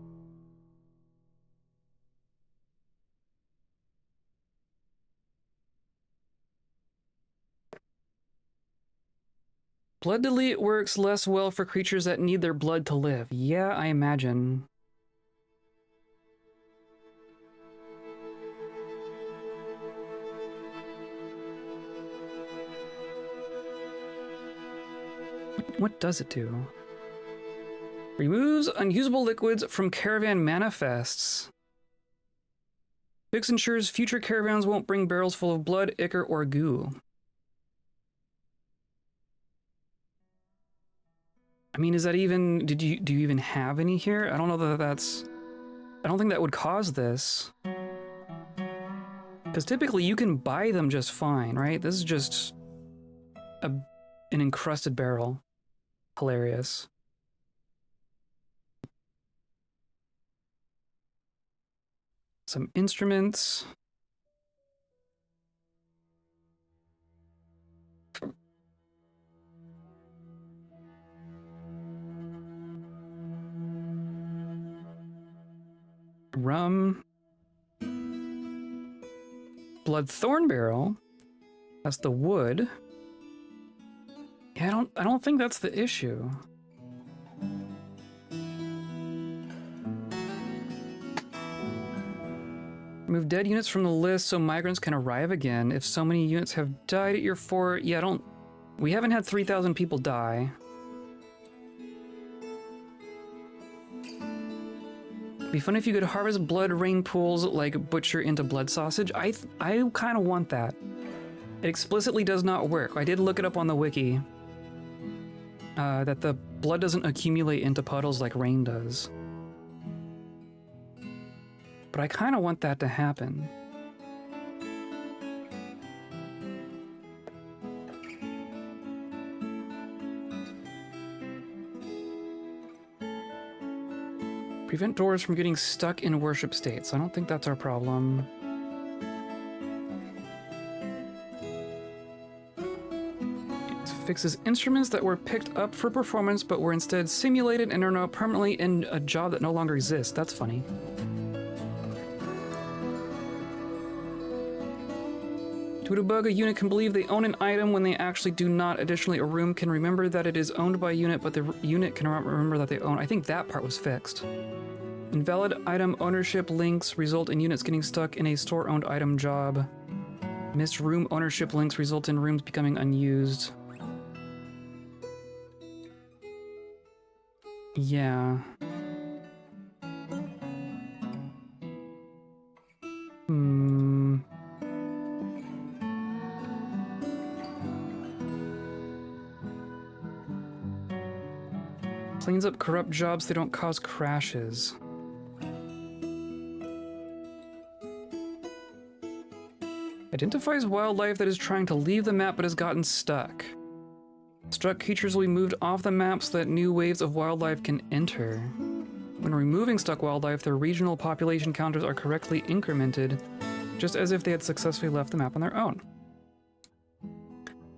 Blood delete works less well for creatures that need their blood to live. Yeah, I imagine. What does it do? Removes unusable liquids from caravan manifests. Fix ensures future caravans won't bring barrels full of blood, ichor, or goo. I mean, is that even... do you even have any here? I don't know that that's... I don't think that would cause this. Because typically you can buy them just fine, right? This is just an encrusted barrel. Hilarious. Some instruments. Rum. Bloodthorn barrel. That's the wood. Yeah, I don't think that's the issue. Remove dead units from the list so migrants can arrive again. If so many units have died at your fort, yeah, we haven't had 3,000 people die. It'd be fun if you could harvest blood rain pools like butcher into blood sausage. I kind of want that. It explicitly does not work. I did look it up on the wiki. That the blood doesn't accumulate into puddles like rain does. But I kind of want that to happen. Prevent doors from getting stuck in worship states. I don't think that's our problem. It fixes instruments that were picked up for performance but were instead simulated and are now permanently in a job that no longer exists. That's funny. To debug, a unit can believe they own an item when they actually do not. Additionally, a room can remember that it is owned by a unit, but the unit cannot remember that they own. I think that part was fixed. Invalid item ownership links result in units getting stuck in a store-owned item job. Missed room ownership links result in rooms becoming unused. Yeah. Cleans up corrupt jobs so they don't cause crashes. Identifies wildlife that is trying to leave the map but has gotten stuck. Struck creatures will be moved off the map so that new waves of wildlife can enter. When removing stuck wildlife, their regional population counters are correctly incremented, just as if they had successfully left the map on their own.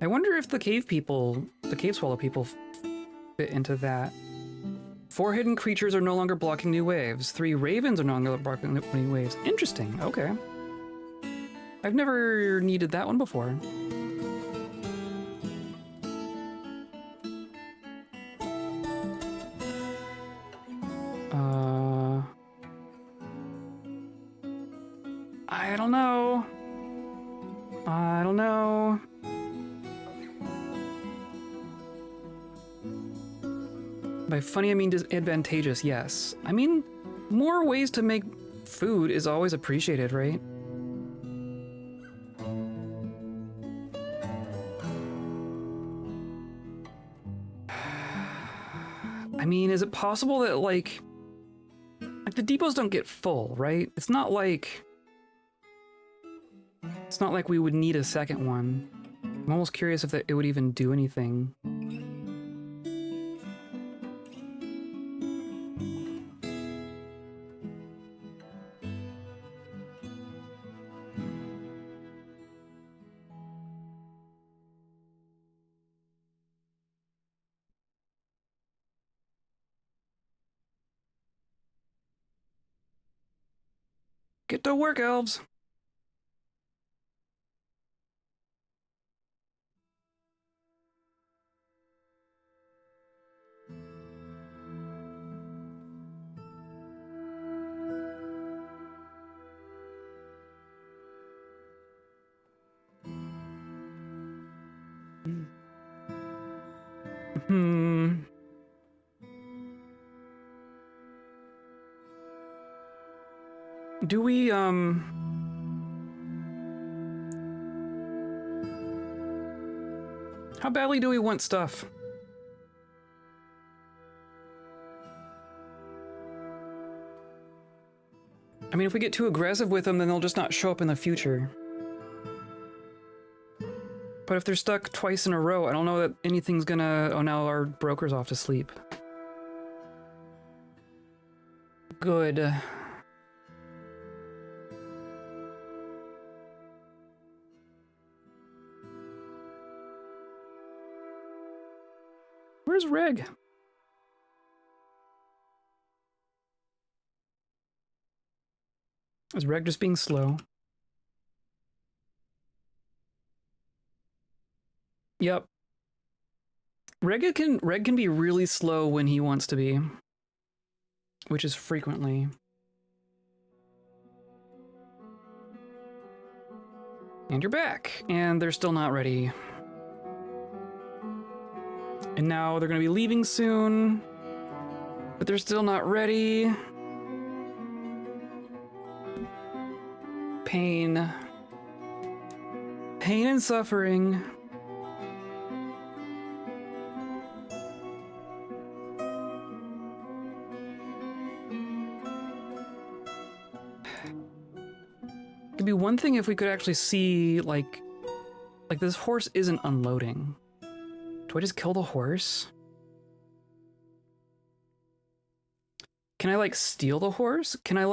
I wonder if the cave swallow people fit into that. 4 hidden creatures are no longer blocking new waves. 3 ravens are no longer blocking new waves. Interesting, okay. I've never needed that one before. I don't know. I don't know. By funny, I mean disadvantageous, yes. I mean, more ways to make food is always appreciated, right? I mean, is it possible that, like the depots don't get full, right? It's not like we would need a second one. I'm almost curious if it would even do anything. Get to work, elves! Do we, how badly do we want stuff? I mean, if we get too aggressive with them, then they'll just not show up in the future. But if they're stuck twice in a row, I don't know that anything's gonna... Oh, now our broker's off to sleep. Good. Where's Reg? Is Reg just being slow? Yep. Reg can be really slow when he wants to be, which is frequently. And you're back, and they're still not ready. And now they're gonna be leaving soon, but they're still not ready. Pain. Pain and suffering. It'd be one thing if we could actually see, like this horse isn't unloading. Do I just kill the horse? Can I like steal the horse? Can I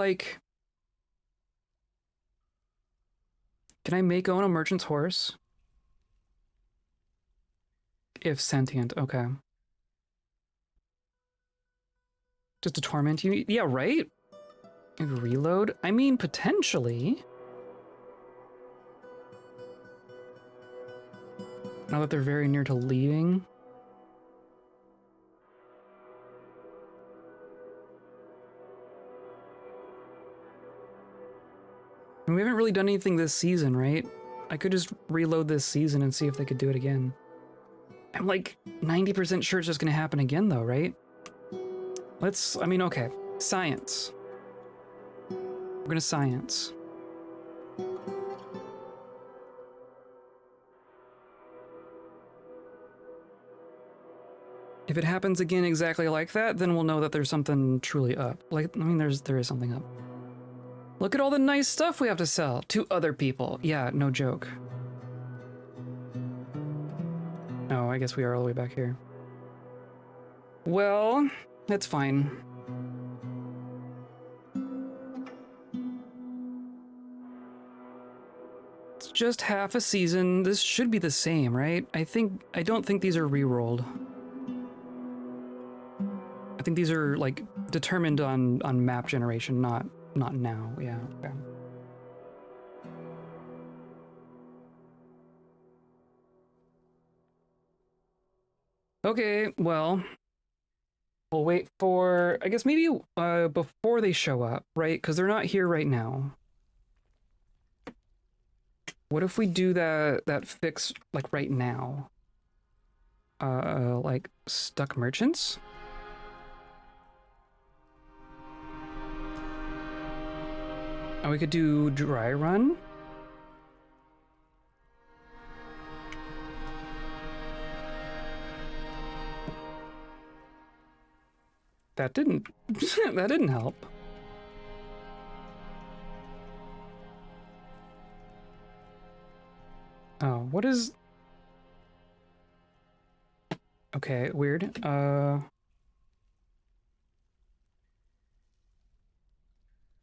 make own a merchant's horse? If sentient, okay. Just to torment you? Yeah, right? Reload? I mean, potentially. Now that they're very near to leaving. And we haven't really done anything this season, right? I could just reload this season and see if they could do it again. I'm like 90% sure it's just gonna happen again though, right? I mean, okay. Science. We're gonna science. If it happens again exactly like that, then we'll know that there's something truly up. Like, I mean, there is something up. Look at all the nice stuff we have to sell to other people. Yeah, no joke. Oh, I guess we are all the way back here. Well, that's fine. It's just half a season. This should be the same, right? I don't think these are re-rolled. I think these are like determined on map generation, not now. Yeah, okay. Okay, well, we'll wait for, I guess maybe before they show up, right? Because they're not here right now. What if we do that fix like right now? Like stuck merchants? And we could do dry run. That didn't that didn't help. Oh, what is... Okay, weird.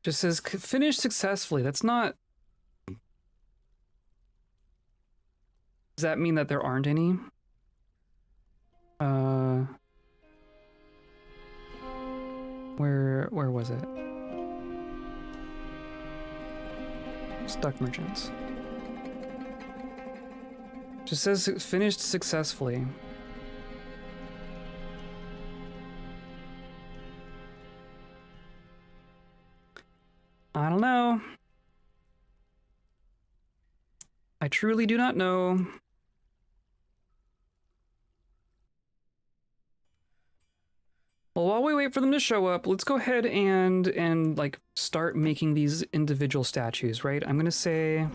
Just says finished successfully. That's not... Does that mean that there aren't any? Where was it? Stuck merchants. Just says finished successfully. I don't know. I truly do not know. Well, while we wait for them to show up, let's go ahead and like start making these individual statues, right? I'm gonna say...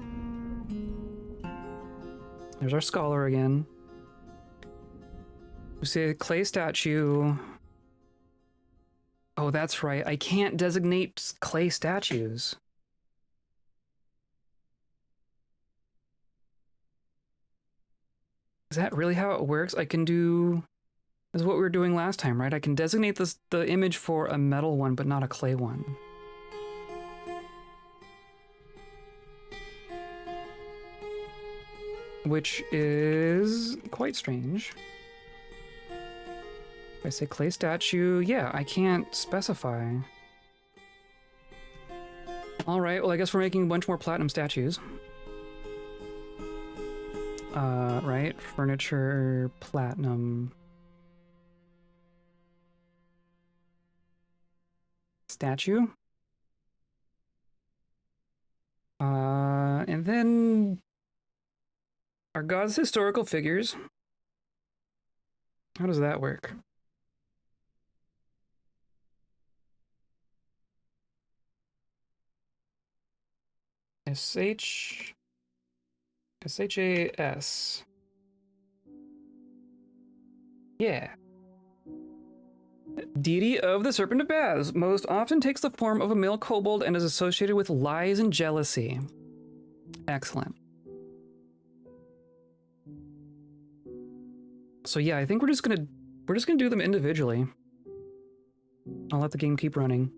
There's our scholar again. We say clay statue. Oh, that's right. I can't designate clay statues. Is that really how it works? I can do... This is what we were doing last time, right? I can designate the image for a metal one, but not a clay one. Which is quite strange. If I say clay statue, yeah, I can't specify. All right, well, I guess we're making a bunch more platinum statues. Right, furniture, platinum. Statue. And then our gods' historical figures. How does that work? S-H-A-S. Yeah. Deity of the Serpent of Baths most often takes the form of a male kobold and is associated with lies and jealousy. Excellent. So yeah, I think we're just gonna do them individually. I'll let the game keep running.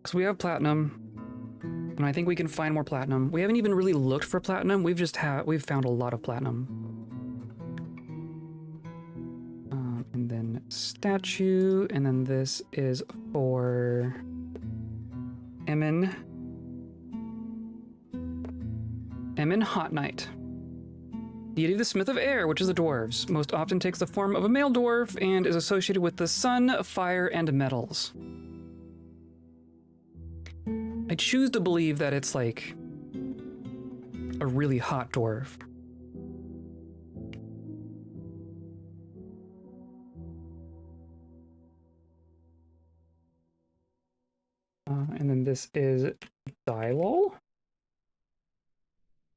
So we have platinum, and I think we can find more platinum. We haven't even really looked for platinum. We've found a lot of platinum. And then statue, and then this is for Emin Hot Knight. Deity of the Smith of Air, which is the dwarves. Most often takes the form of a male dwarf and is associated with the sun, fire, and metals. I choose to believe that it's like a really hot dwarf. And then this is Dylol,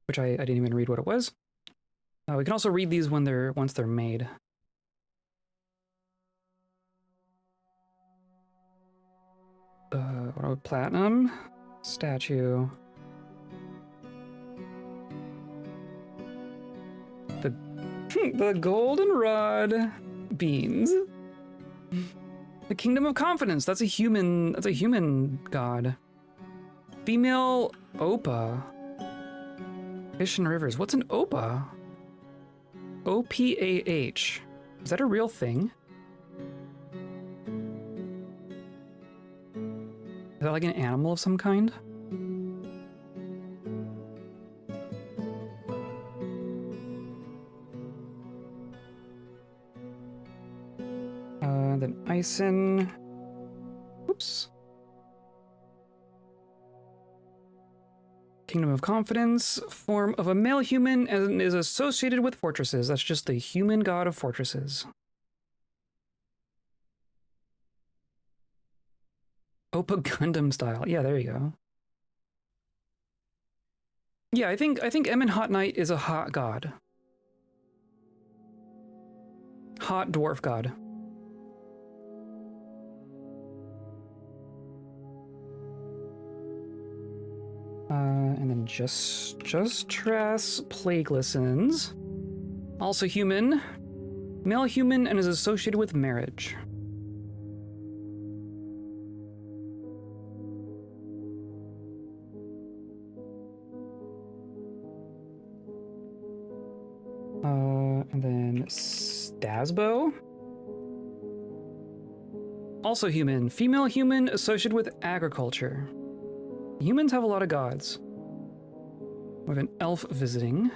which I didn't even read what it was. We can also read these once they're made. What about platinum? Statue. The goldenrod beans. The Kingdom of Confidence. That's a human god. Female Opa. Fish and Rivers. What's an Opa? OPAH. Is that a real thing? Is that like an animal of some kind? Then Ison. Oops. Kingdom of Confidence, form of a male human, and is associated with fortresses. That's just the human god of fortresses. Opa Gundam style. Yeah, there you go. Yeah, I think Emin Hot Knight is a hot god. Hot dwarf god. And then just Trass Plague Listens. Also human. Male human and is associated with marriage. And then Stasbo. Also human. Female human associated with agriculture. Humans have a lot of gods. We have an elf visiting.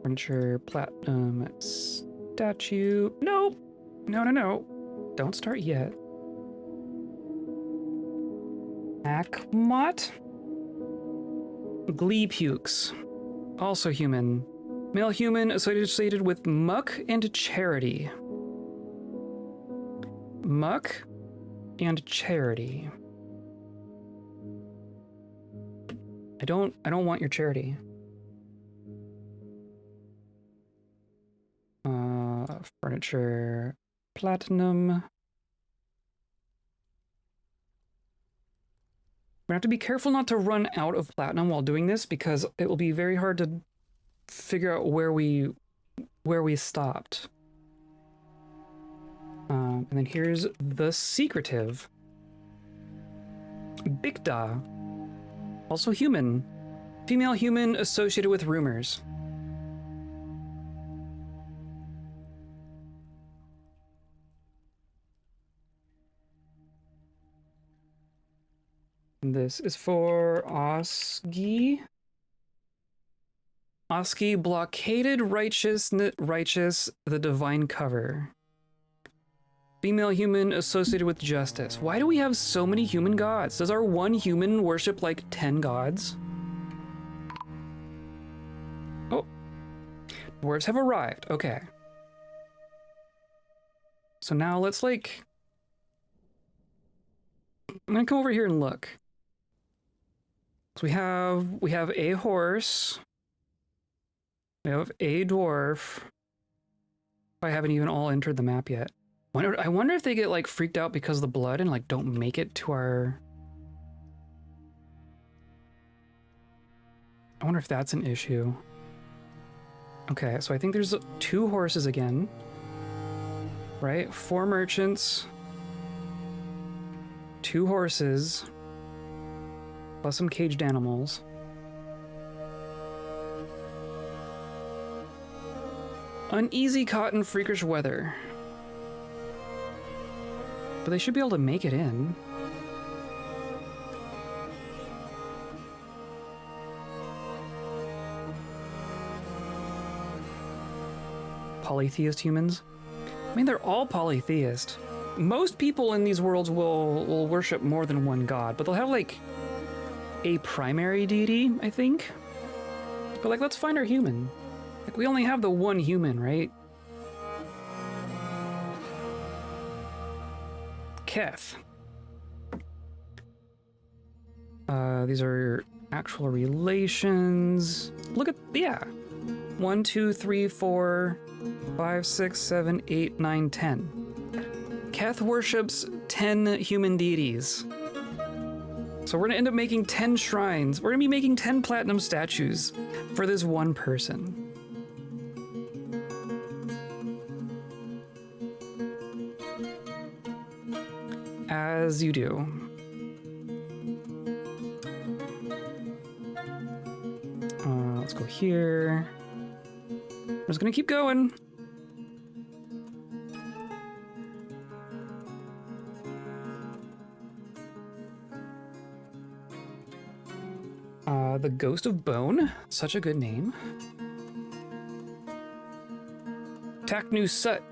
Furniture, platinum, statue. Nope. No. Don't start yet. Akmot. Glee pukes. Also human. Male human associated with muck and charity. Muck and charity. I don't want your charity. Furniture, platinum. We're gonna have to be careful not to run out of platinum while doing this, because it will be very hard to figure out where we stopped. And then here's the secretive. Bikda. Also human. Female human associated with rumors. And this is for Oski. Oski, blockaded righteous, the divine cover. Female human associated with justice. Why do we have so many human gods? Does our one human worship like 10 gods? Oh. Dwarves have arrived. Okay. So now let's I'm gonna come over here and look. So we have a horse. We have a dwarf. I haven't even all entered the map yet. I wonder if they get like freaked out because of the blood and like don't make it to our... I wonder if that's an issue. Okay, so I think there's 2 horses again. Right? 4 merchants. 2 horses. Plus some caged animals. Uneasy cotton, freakish weather. But they should be able to make it in. Polytheist humans? I mean, they're all polytheist. Most people in these worlds will worship more than one god, but they'll have, like, a primary deity, I think. But, like, let's find our human. Like, we only have the one human, right? Keth. These are actual relations. Look at, yeah. 1, 2, 3, 4, 5, 6, 7, 8, 9, 10. Keth worships 10 human deities. So we're gonna end up making 10 shrines. We're gonna be making 10 platinum statues for this one person. As you do. Let's go here. I'm just gonna keep going. The Ghost of Bone, such a good name. Taknu Sut.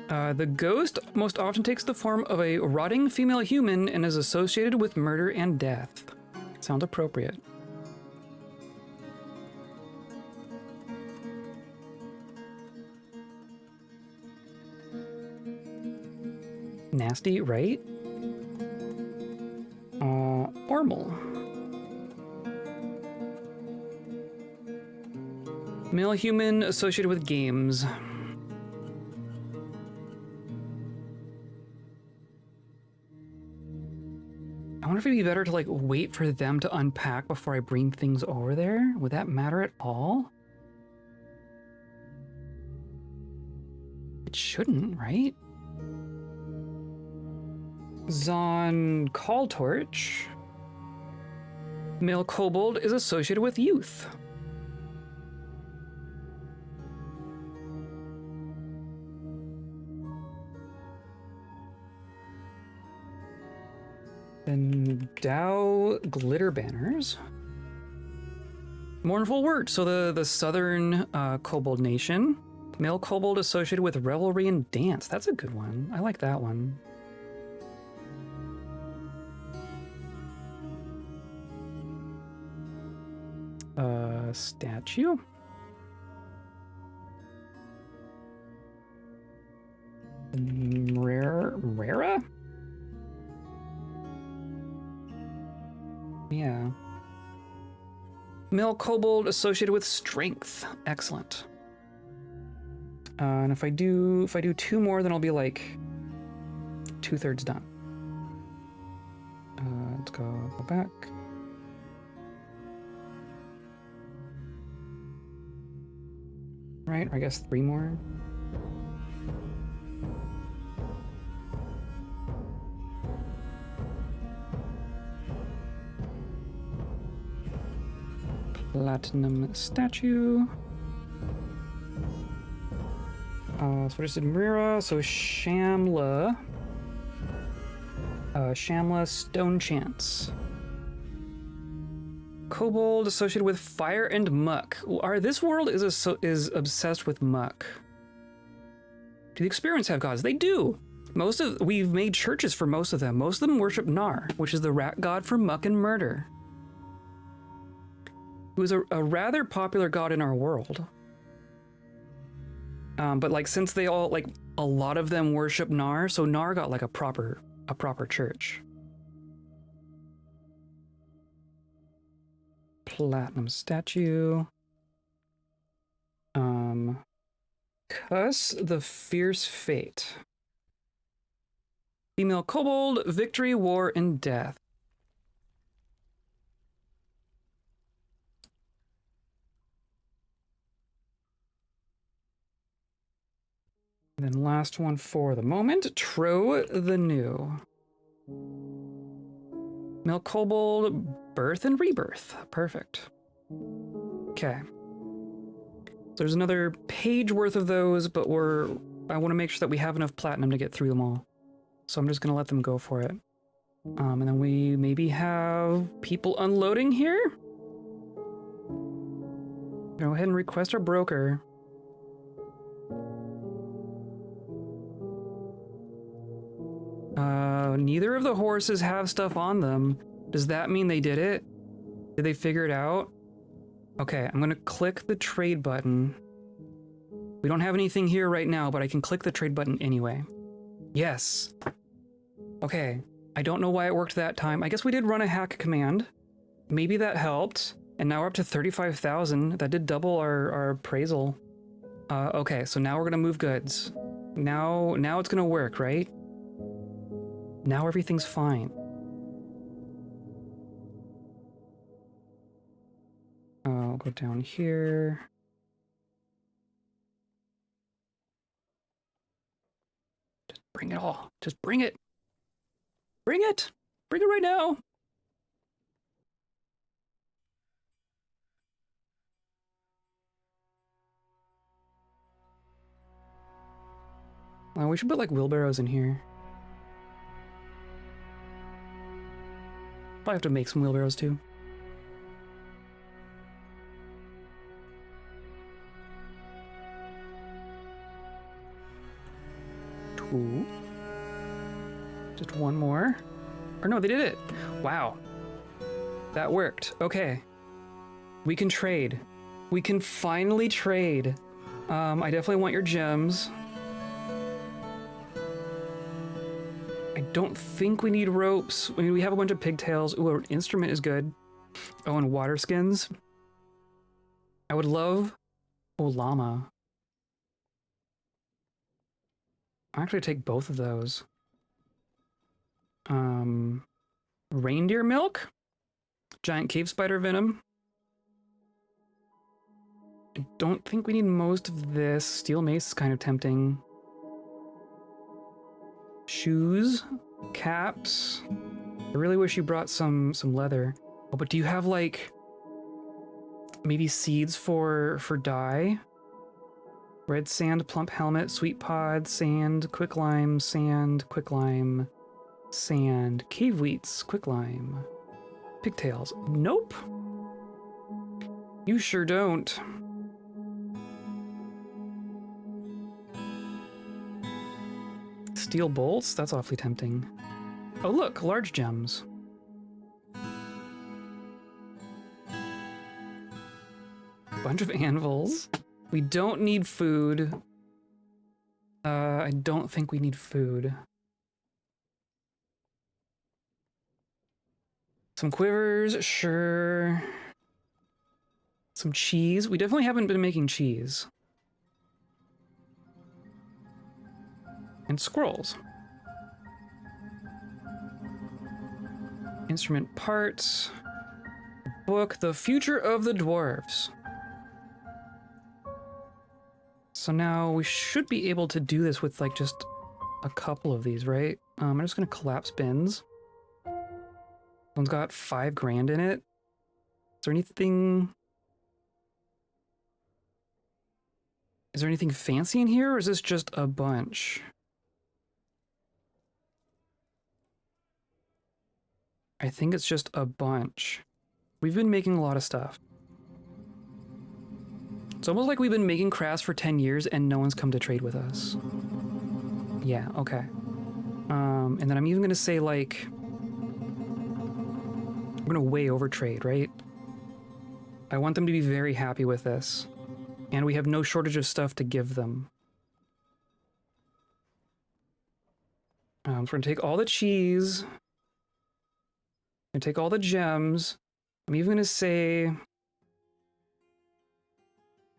The ghost most often takes the form of a rotting female human and is associated with murder and death. Sounds appropriate. Nasty, right? Ormal. Male human associated with games. I wonder if it'd be better to, like, wait for them to unpack before I bring things over there. Would that matter at all? It shouldn't, right? Zon Call Torch. Male kobold is associated with youth. Then Dow glitter banners. Mournful word. So the southern kobold nation. Male kobold associated with revelry and dance. That's a good one. I like that one. Statue. Rara? Yeah. Male kobold associated with strength. Excellent. And if I do 2 more, then I'll be like 2/3 done. Let's go back. Right, or I guess 3 more. Platinum statue. So we just did Mira, so Shamla. Shamla Stone Chance. Kobold associated with fire and muck. This world is obsessed with muck. Do the experiments have gods? They do. We've made churches for most of them. Most of them worship Nar, which is the rat god for muck and murder. Who is a rather popular god in our world. But like, since they all, like, a lot of them worship Nar, so Nar got like a proper church. Platinum statue. Cuss the Fierce Fate. Female kobold, victory, war, and death. And then last one for the moment, Tro the New. Milk Kobold, Birth and Rebirth. Perfect. Okay. There's another page worth of those, but I want to make sure that we have enough platinum to get through them all. So I'm just going to let them go for it. And then we maybe have people unloading here? Go ahead and request our broker. Neither of the horses have stuff on them. Does that mean they did it? Did they figure it out? Okay, I'm gonna click the trade button. We don't have anything here right now, but I can click the trade button anyway. Yes. Okay, I don't know why it worked that time. I guess we did run a hack command. Maybe that helped. And now we're up to 35,000. That did double our appraisal. Okay, so now we're gonna move goods. Now it's gonna work, right? Now everything's fine. I'll go down here. Just bring it all. Just bring it. Bring it. Bring it right now. We should put like wheelbarrows in here. Probably have to make some wheelbarrows too. Two. Just one more. Or no, they did it. Wow. That worked. Okay. We can trade. We can finally trade. I definitely want your gems. I don't think we need ropes. I mean, we have a bunch of pigtails. Ooh, an instrument is good. Oh, and water skins. I would love... Oh, llama. I'll actually take both of those. Reindeer milk? Giant cave spider venom? I don't think we need most of this. Steel mace is kind of tempting. Shoes, caps. I really wish you brought some leather. Oh, but do you have like maybe seeds for dye? Red sand, plump helmet, sweet pod, sand, quicklime, sand, quicklime, sand, cave wheats, quicklime, pigtails. Nope. You sure don't. Steel bolts? That's awfully tempting. Oh look, large gems. Bunch of anvils. We don't need food. I don't think we need food. Some quivers, sure. Some cheese. We definitely haven't been making cheese. And scrolls. Instrument parts. Book, The Future of the Dwarves. So now we should be able to do this with like just a couple of these, right? I'm just gonna collapse bins. One's got 5 grand in it. Is there anything... Is there anything fancy in here, or is this just a bunch? I think it's just a bunch. We've been making a lot of stuff. It's almost like we've been making crafts for 10 years and no one's come to trade with us. Yeah, okay. And then I'm even gonna say like... We're gonna way over trade, right? I want them to be very happy with this. And we have no shortage of stuff to give them. So we're gonna take all the cheese. Gonna take all the gems. I'm even gonna say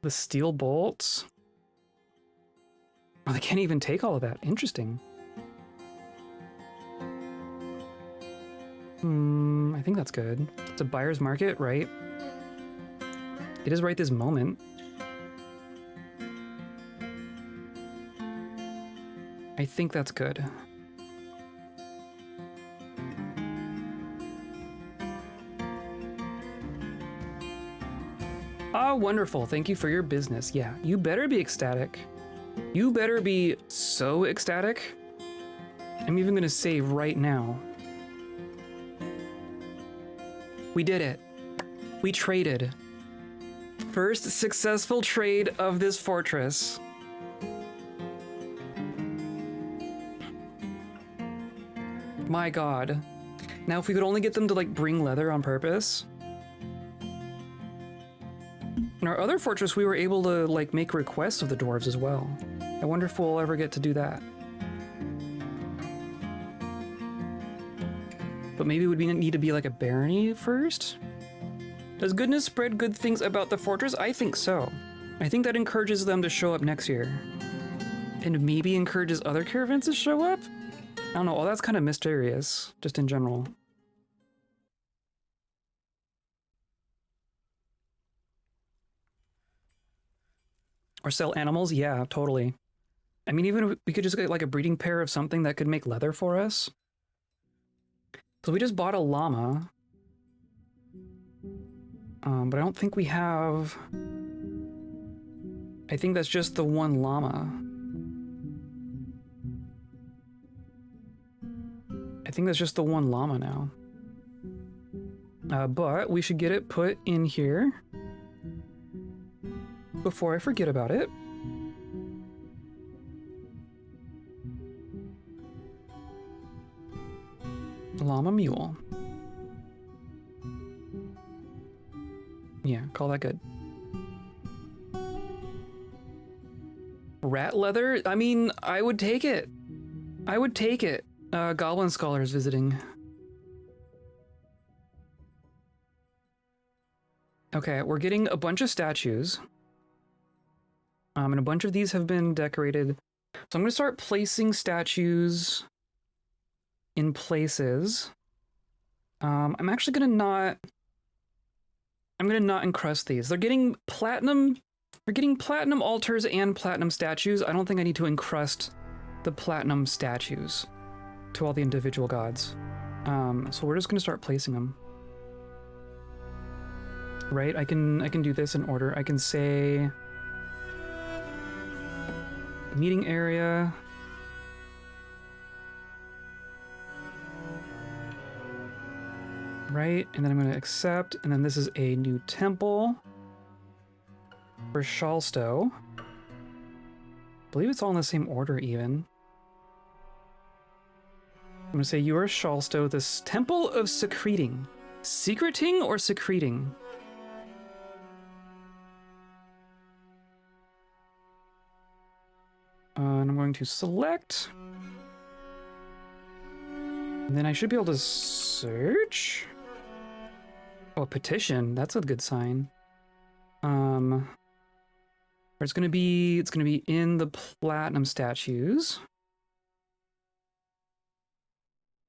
the steel bolts. Oh, they can't even take all of that. Interesting. I think that's good. It's a buyer's market, right? It is right this moment. I think that's good. Ah, wonderful. Thank you for your business. Yeah, you better be ecstatic. You better be so ecstatic. I'm even gonna say right now. We did it. We traded. First successful trade of this fortress. My god. Now if we could only get them to like bring leather on purpose. In our other fortress we were able to like make requests of the dwarves as well. I wonder if we'll ever get to do that. But maybe would we need to be like a barony first? Does goodness spread good things about the fortress? I think so. I think that encourages them to show up next year. And maybe encourages other caravans to show up? I don't know, all that's kind of mysterious, just in general. Or sell animals? Yeah, totally. I mean, even if we could just get like a breeding pair of something that could make leather for us. So we just bought a llama. But I don't think we have... I think that's just the one llama. I think that's just the one llama now. But we should get it put in here before I forget about it. Llama mule. Yeah, call that good. Rat leather? I mean, I would take it. I would take it. Goblin scholars visiting. Okay, we're getting a bunch of statues. And a bunch of these have been decorated. So I'm gonna start placing statues in places. I'm actually gonna not... I'm gonna not encrust these. They're getting platinum. They're getting platinum altars and platinum statues. I don't think I need to encrust the platinum statues to all the individual gods. So we're just gonna start placing them. Right? I can do this in order. I can say meeting area. Right, and then I'm going to accept, and then this is a new temple for Shalstow. I believe it's all in the same order even. I'm going to say you are Shalstow, this temple of secreting. Secreting or secreting? And I'm going to select. And then I should be able to search. Oh, a petition. That's a good sign. It's gonna be in the platinum statues.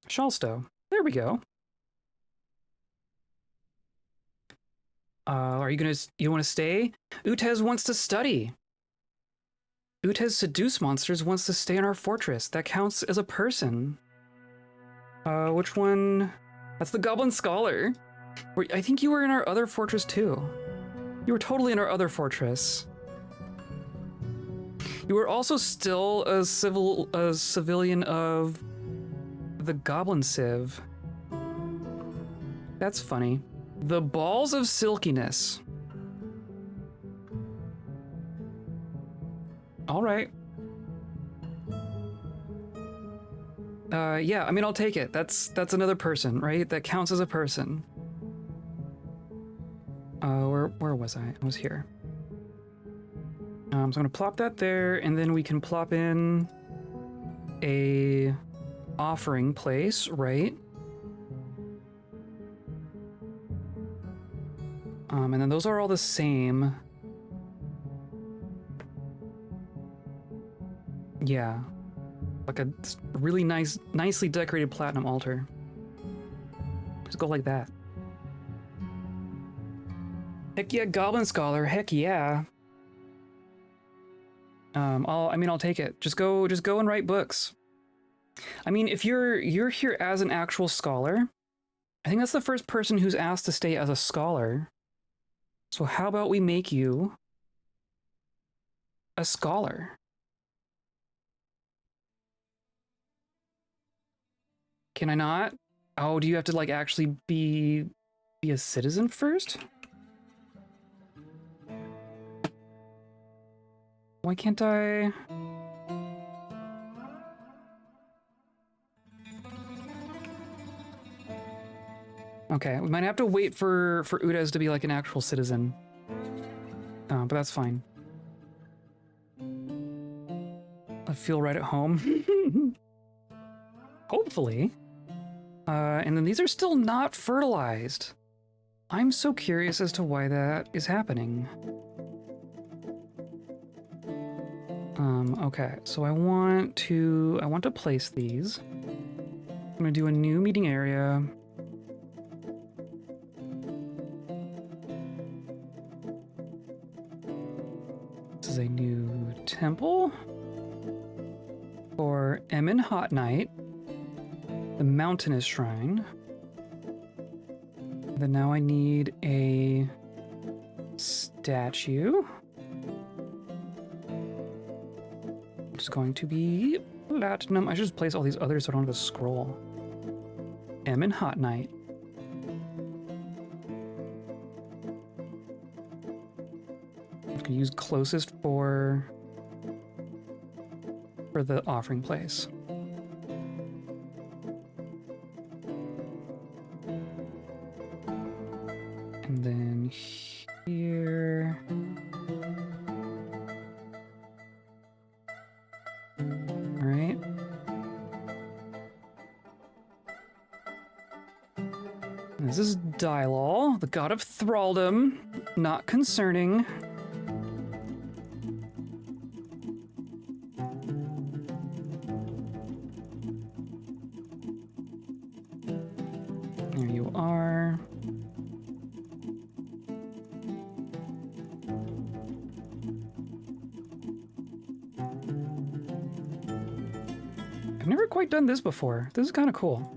Shalstow. There we go. Are you want to stay? Utez wants to study. Utez seduce monsters wants to stay in our fortress. That counts as a person. Which one? That's the Goblin Scholar. I think you were in our other fortress too. You were totally in our other fortress. You were also still a civilian of the Goblin Civ. That's funny. The Balls of Silkiness. All right. Yeah, I mean, I'll take it. That's another person, right? That counts as a person. Where was I? I was here. So I'm gonna plop that there, and then we can plop in a offering place, right? And then those are all the same. Yeah. Like a really nicely decorated platinum altar. Just go like that. Heck yeah, Goblin Scholar, heck yeah. I'll take it. Just go and write books. I mean, if you're here as an actual scholar, I think that's the first person who's asked to stay as a scholar. So how about we make you a scholar? Can I not? Oh, do you have to like actually be a citizen first? Why can't I? Okay, we might have to wait for Udez to be like an actual citizen. But that's fine. I feel right at home. Hopefully. And then these are still not fertilized. I'm so curious as to why that is happening. Okay, so I want to place these. I'm gonna do a new meeting area. This is a new temple for Emin Hot Knight, the Mountainous Shrine. Then now I need a statue. Which is going to be platinum. I should just place all these others so I don't have to scroll. Emin Hot Knight. I'm gonna use closest for the offering place. And then here. All right. This is Dylal, the god of thraldom. Not concerning. There you are. I've never quite done this before. This is kind of cool.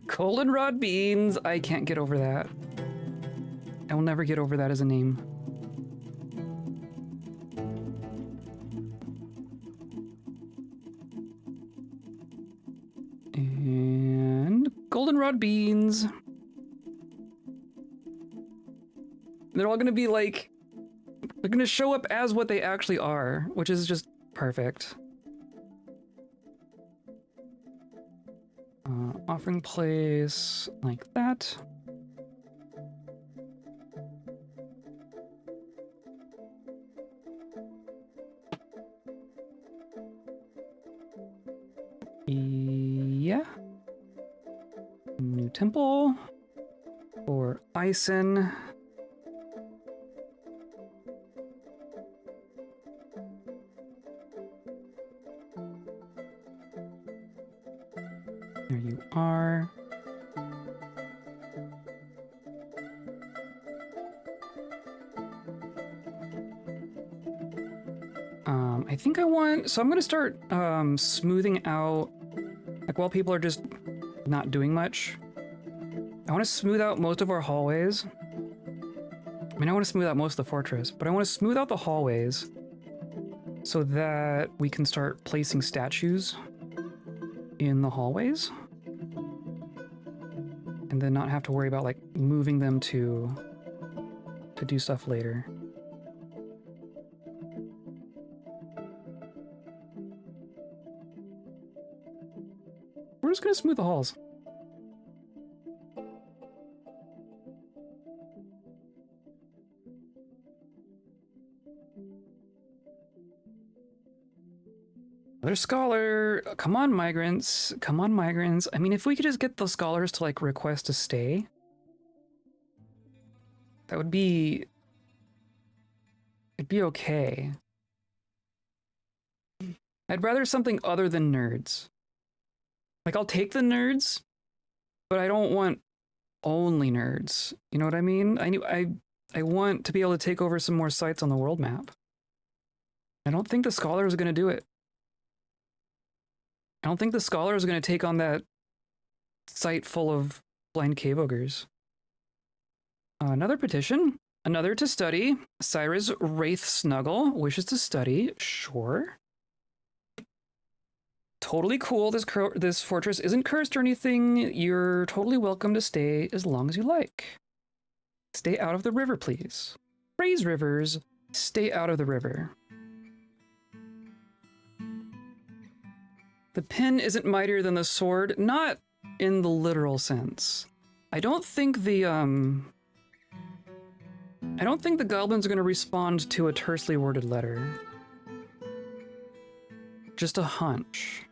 Goldenrod beans. I can't get over that. I will never get over that as a name. And goldenrod beans. They're all gonna be like, they're gonna show up as what they actually are, which is just perfect. Offering place like that. Yeah. New temple for Ison. There you are. I think I want, so I'm going to start smoothing out, like while people are just not doing much. I want to smooth out most of our hallways. I mean, I want to smooth out most of the fortress, but I want to smooth out the hallways so that we can start placing statues in the hallways. And then not have to worry about like moving them to do stuff later. We're just gonna smooth the halls. Another scholar. Come on, migrants. Come on, migrants. I mean, if we could just get the scholars to like request to stay, that would be, it'd be okay. I'd rather something other than nerds. Like, I'll take the nerds, but I don't want only nerds. You know what I mean? I want to be able to take over some more sites on the world map. I don't think the scholar is going to do it. I don't think the scholar is going to take on that site full of blind cave ogres. Another petition. Another to study. Cyrus Wraith Snuggle wishes to study. Sure. Totally cool. This fortress isn't cursed or anything. You're totally welcome to stay as long as you like. Stay out of the river, please. Praise rivers. Stay out of the river. The pin isn't mightier than the sword. Not in the literal sense. I don't think the goblins are going to respond to a tersely worded letter. Just a hunch.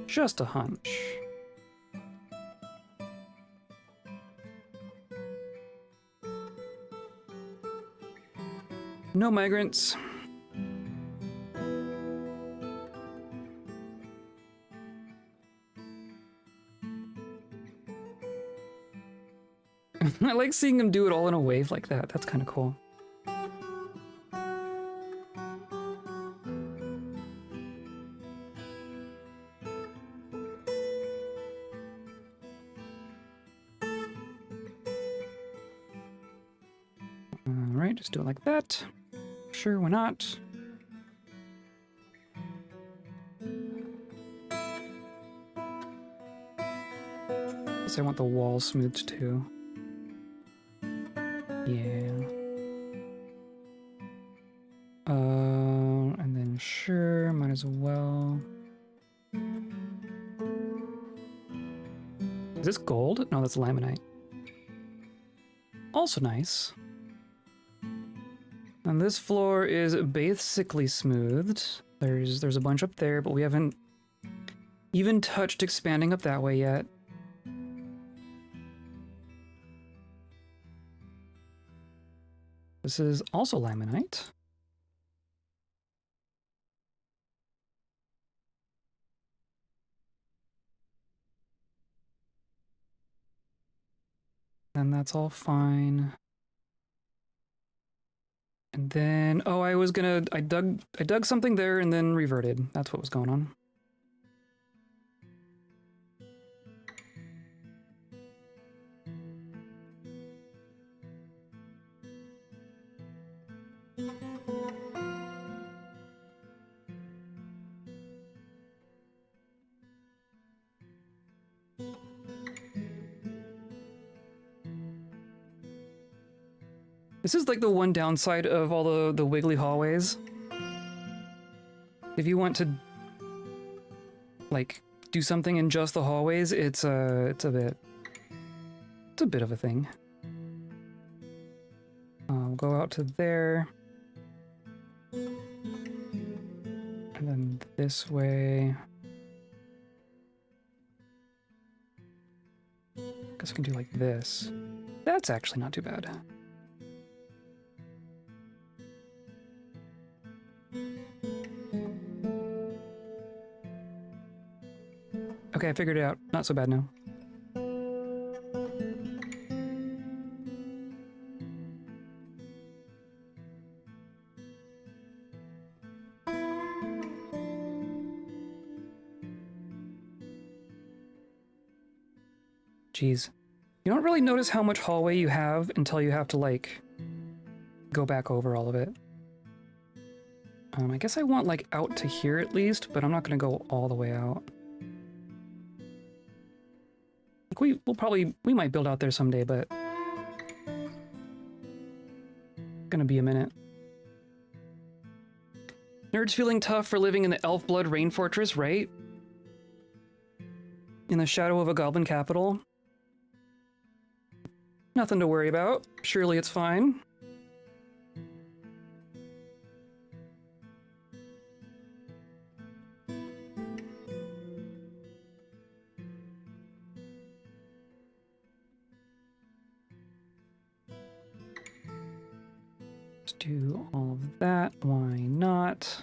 Just a hunch. No migrants. I like seeing him do it all in a wave like that. That's kind of cool. Alright, just do it like that. Sure, why not? Guess I want the wall smoothed too. Yeah. And then sure, might as well. Is this gold? No, that's limonite. Also nice. And this floor is basically smoothed. There's a bunch up there, but we haven't even touched expanding up that way yet. This is also limonite. And that's all fine. And then, oh, I dug something there and then reverted. That's what was going on. This is like the one downside of all the wiggly hallways. If you want to like do something in just the hallways, it's a bit of a thing. I'll go out to there. And then this way. Guess I can do like this. That's actually not too bad. Okay, I figured it out. Not so bad now. Jeez. You don't really notice how much hallway you have until you have to, like, go back over all of it. I guess I want, like, out to here at least, but I'm not going to go all the way out. Like, we might build out there someday, but gonna be a minute. Nerds feeling tough for living in the elf blood rain fortress, right? In the shadow of a goblin capital. Nothing to worry about. Surely it's fine. Let's do all of that. Why not?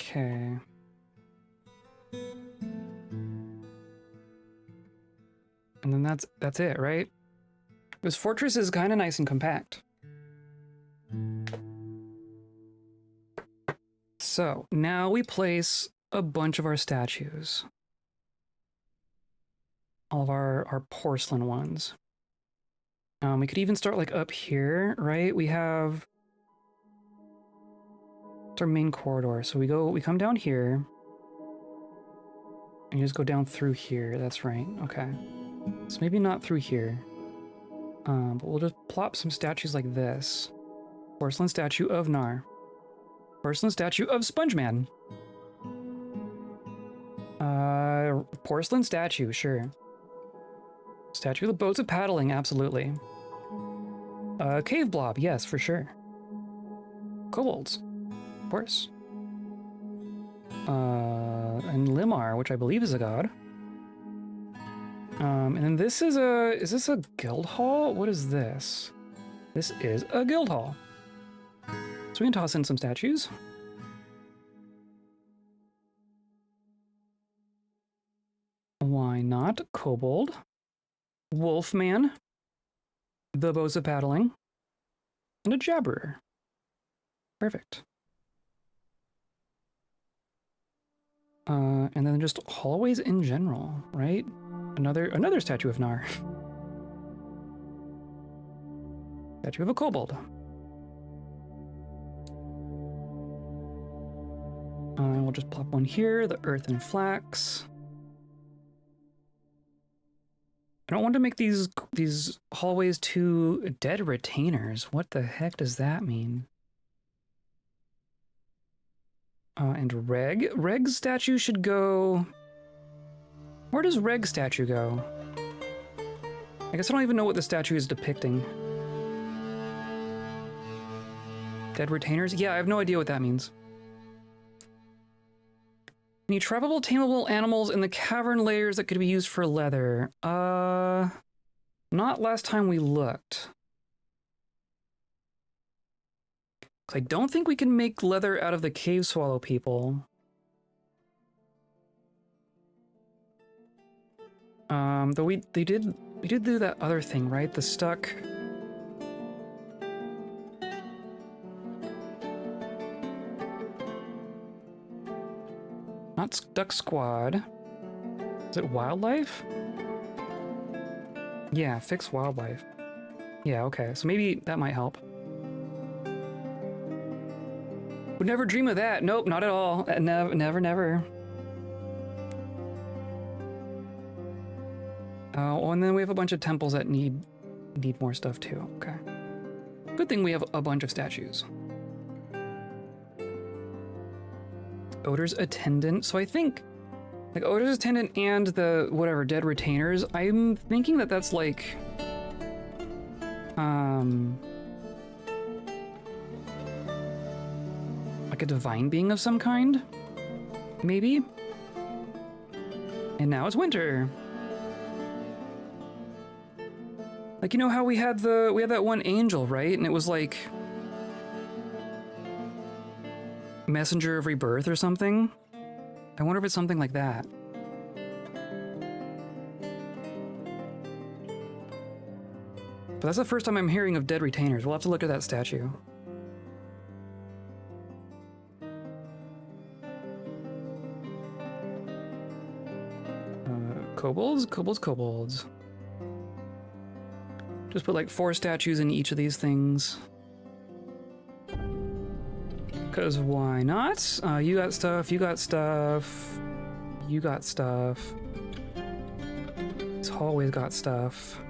Okay. And then that's it, right? This fortress is kind of nice and compact. So now we place a bunch of our statues. All of our porcelain ones. We could even start like up here, right? We have it's our main corridor. So we come down here. And you just go down through here. That's right. Okay. So maybe not through here. But we'll just plop some statues like this. Porcelain statue of Nar. Porcelain statue of Spongeman. Porcelain statue, sure. Statue of the boats of paddling, absolutely. Cave blob, yes, for sure. Kobolds, of course. And Limar, which I believe is a god. And then this is this a guild hall? What is this? This is a guild hall. So we can toss in some statues. Why not? Kobold. Wolfman. The bows of paddling. And a jabberer. Perfect. And then just hallways in general, right? Another statue of Nar. Statue of a kobold. And we'll just plop one here, the earth and flax. I don't want to make these hallways too dead retainers. What the heck does that mean? And Reg's statue should go... Where does Reg's statue go? I guess I don't even know what the statue is depicting. Dead retainers? Yeah, I have no idea what that means. Any trappable, tameable animals in the cavern layers that could be used for leather? Not last time we looked. 'Cause I don't think we can make leather out of the cave swallow people. Though we did do that other thing, right? The stuck. Not Stuck Squad. Is it wildlife? Yeah, fix wildlife. Yeah, okay. So maybe that might help. Would never dream of that. Nope, not at all. Never. Oh, and then we have a bunch of temples that need more stuff too. Okay. Good thing we have a bunch of statues. Odor's attendant. So I think like Odor's attendant and the whatever dead retainers, I'm thinking that that's like a divine being of some kind, maybe. And now it's winter. Like, you know how we had that one angel, right? And it was like messenger of rebirth or something. I wonder if it's something like that. But that's the first time I'm hearing of dead retainers. We'll have to look at that statue. Kobolds. Just put like 4 statues in each of these things. Because why not? You got stuff, you got stuff, you got stuff. This hallway's got stuff.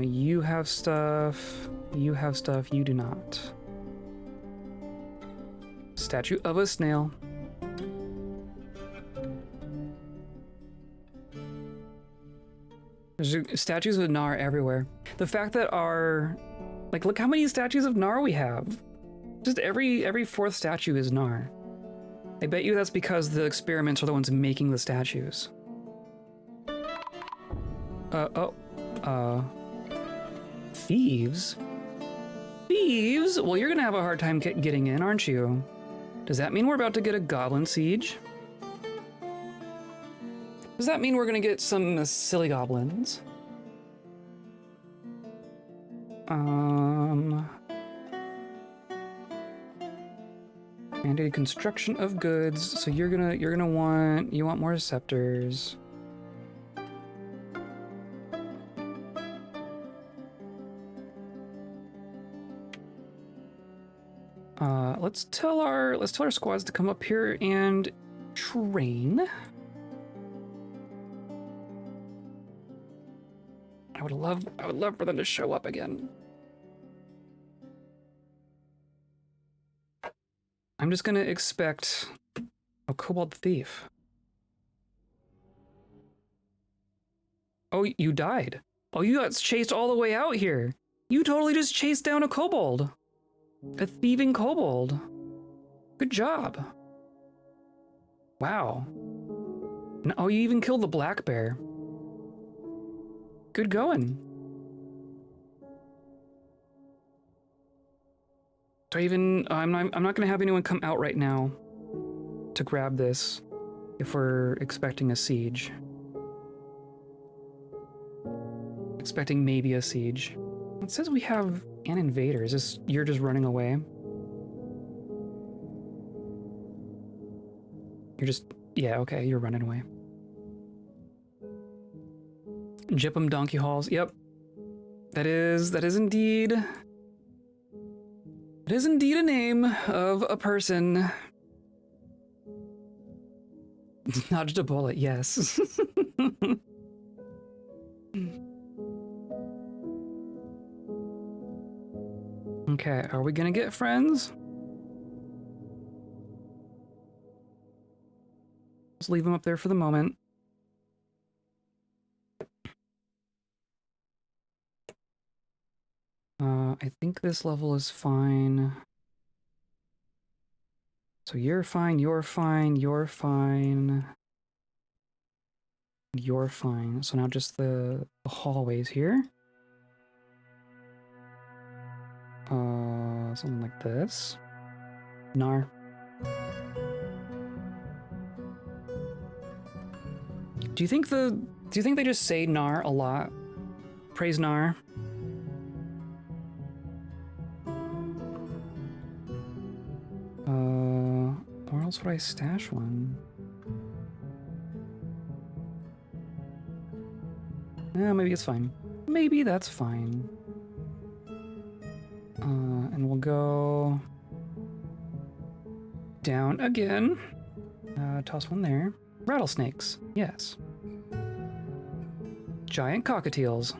You have stuff, you have stuff, you do not. Statue of a snail. There's statues of Nar everywhere. The fact that like, look how many statues of Nar we have. Just every 4th statue is Nar. I bet you that's because the experiments are the ones making the statues. Thieves? Thieves? Well, you're gonna have a hard time getting in, aren't you? Does that mean we're about to get a goblin siege? Does that mean we're gonna get some silly goblins? Mandated construction of goods. So you want more scepters. Let's tell our squads to come up here and train. I would love for them to show up again. I'm just gonna expect a kobold thief. Oh, you died. Oh, you got chased all the way out here. You totally just chased down a kobold. A thieving kobold. Good job. Wow. And, oh, you even killed the black bear. Good going. I'm not gonna have anyone come out right now to grab this if we're expecting a siege. Expecting maybe a siege. It says we have an invader. Is this, you're just running away? You're just, yeah, okay, you're running away. Jippum Donkey Halls, yep. That is indeed a name of a person. Dodged a bullet, yes. Okay, are we gonna get friends? Just leave them up there for the moment. I think this level is fine. So you're fine, you're fine, you're fine. You're fine. So now just the hallways here. Something like this. Nar. Do you think they just say Nar a lot? Praise Nar. Where else would I stash one? Yeah, maybe it's fine. Maybe that's fine. And we'll go down again. Toss one there. Rattlesnakes, yes. Giant cockatiels.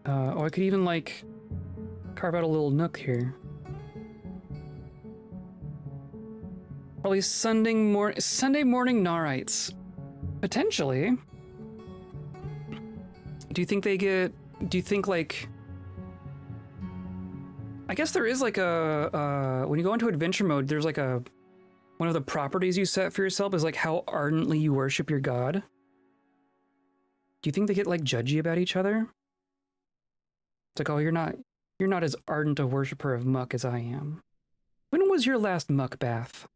Oh, I could even, like, carve out a little nook here. Probably Sunday morning Narites. Potentially. Do you think, like... I guess there is, like, when you go into adventure mode, there's, like, one of the properties you set for yourself is, like, how ardently you worship your god. Do you think they get, like, judgy about each other? It's like, oh, you're not as ardent a worshiper of muck as I am. When was your last muck bath?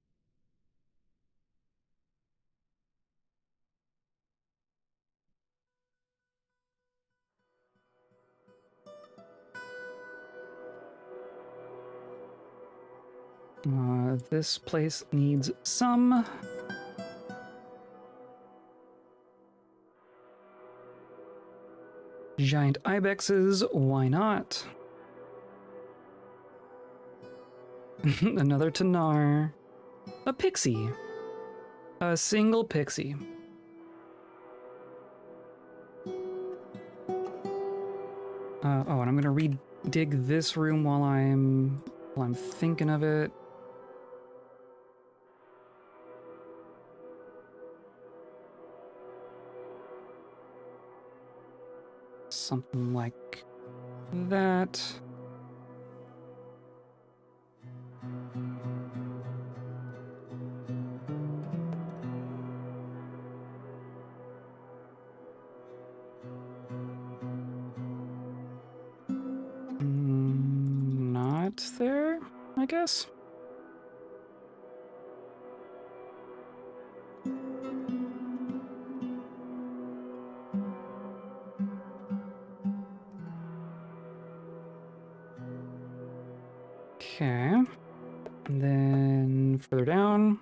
This place needs some... giant ibexes, why not? Another Tanar. A pixie. A single pixie. Oh, and I'm gonna dig this room while I'm thinking of it. Something like that. that there, I guess. Okay. And then further down.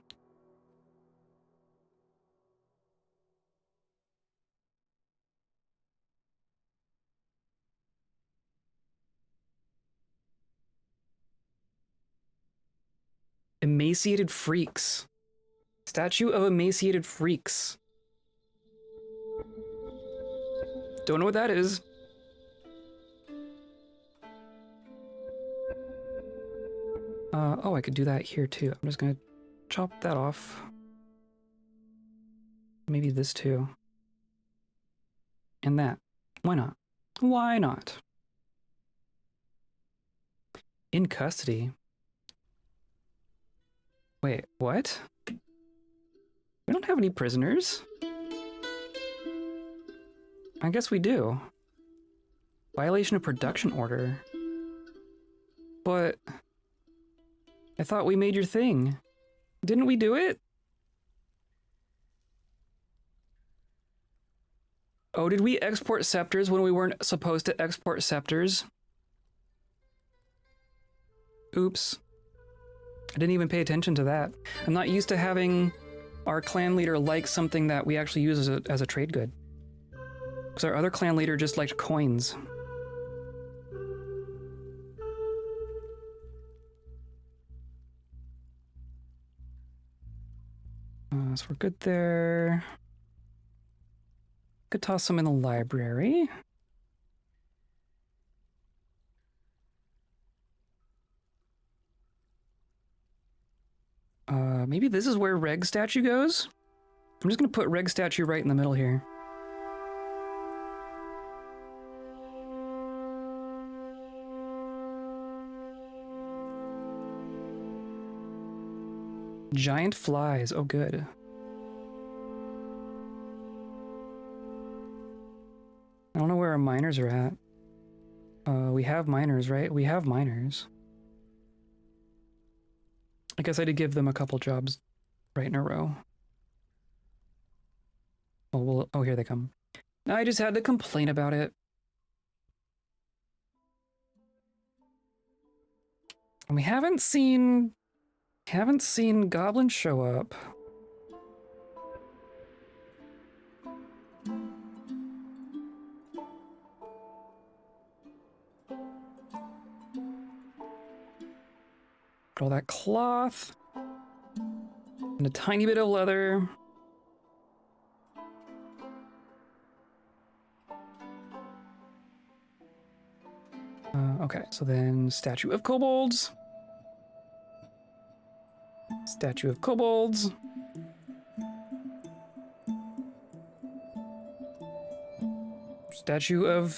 Emaciated freaks. Statue of emaciated freaks. Don't know what that is. Oh, I could do that here too. I'm just gonna chop that off. Maybe this too. And that. Why not? Why not? In custody. Wait, what? We don't have any prisoners. I guess we do. Violation of production order. But I thought we made your thing. Didn't we do it? Oh, did we export scepters when we weren't supposed to export scepters? Oops. I didn't even pay attention to that. I'm not used to having our clan leader like something that we actually use as a trade good. Because our other clan leader just liked coins. So we're good there. Could toss some in the library. Maybe this is where Reg statue goes? I'm just gonna put Reg statue right in the middle here. Giant flies, oh good. I don't know where our miners are at. We have miners, right? We have miners. I guess I did give them a couple jobs right in a row. Oh, well, oh, here they come. I just had to complain about it. And we haven't seen goblins show up. All that cloth and a tiny bit of leather. Okay, so then statue of kobolds. Statue of kobolds. Statue of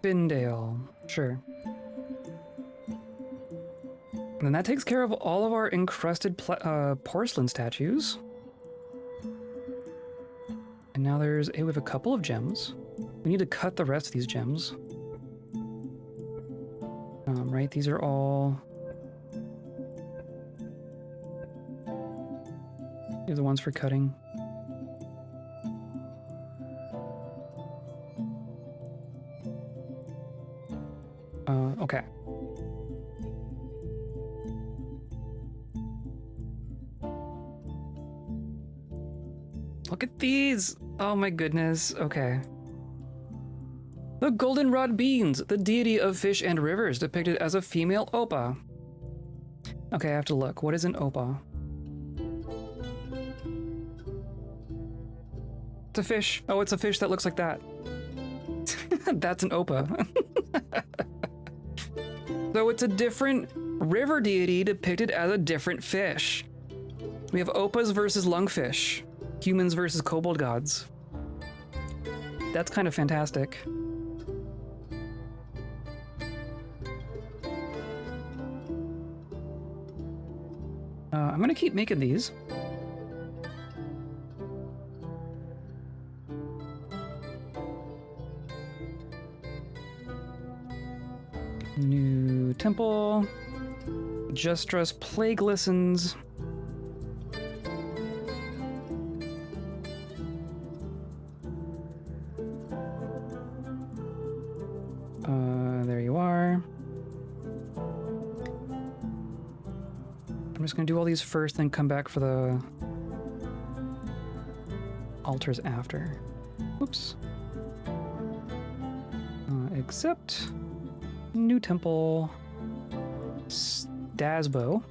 Findale. Sure. And then that takes care of all of our encrusted porcelain statues. And now we have a couple of gems. We need to cut the rest of these gems. Right, these are all... These are the ones for cutting. Okay. Look at these! Oh my goodness, okay. The goldenrod beans, the deity of fish and rivers, depicted as a female opa. Okay, I have to look. What is an opa? It's a fish. Oh, it's a fish that looks like that. That's an opa. So it's a different river deity depicted as a different fish. We have opas versus lungfish. Humans versus kobold gods. That's kind of fantastic. I'm gonna keep making these. New temple. Justra's plague listens. There you are. I'm just gonna do all these first, then come back for the altars after. Whoops. Except new temple, Stasbo.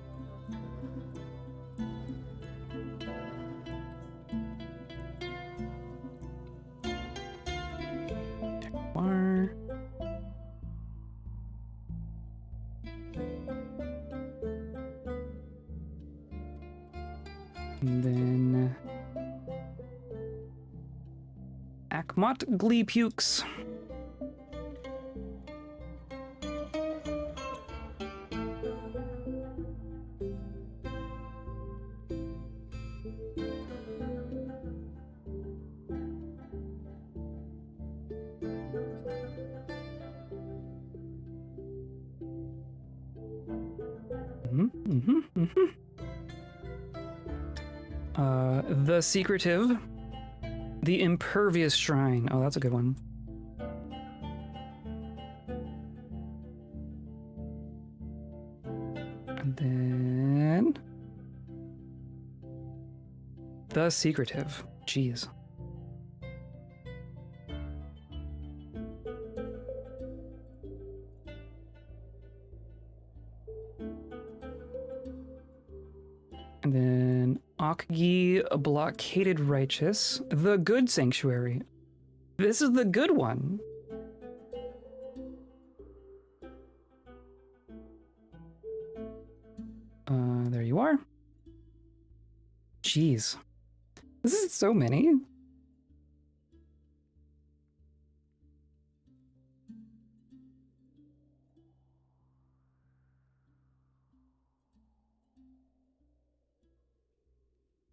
Are. And then Akmot Glee Pukes. The Secretive. The Impervious Shrine. Oh, that's a good one. And then... The Secretive. Jeez. And then Akgi Blockaded Righteous, the Good Sanctuary. This is the good one. There you are. Jeez. This is so many.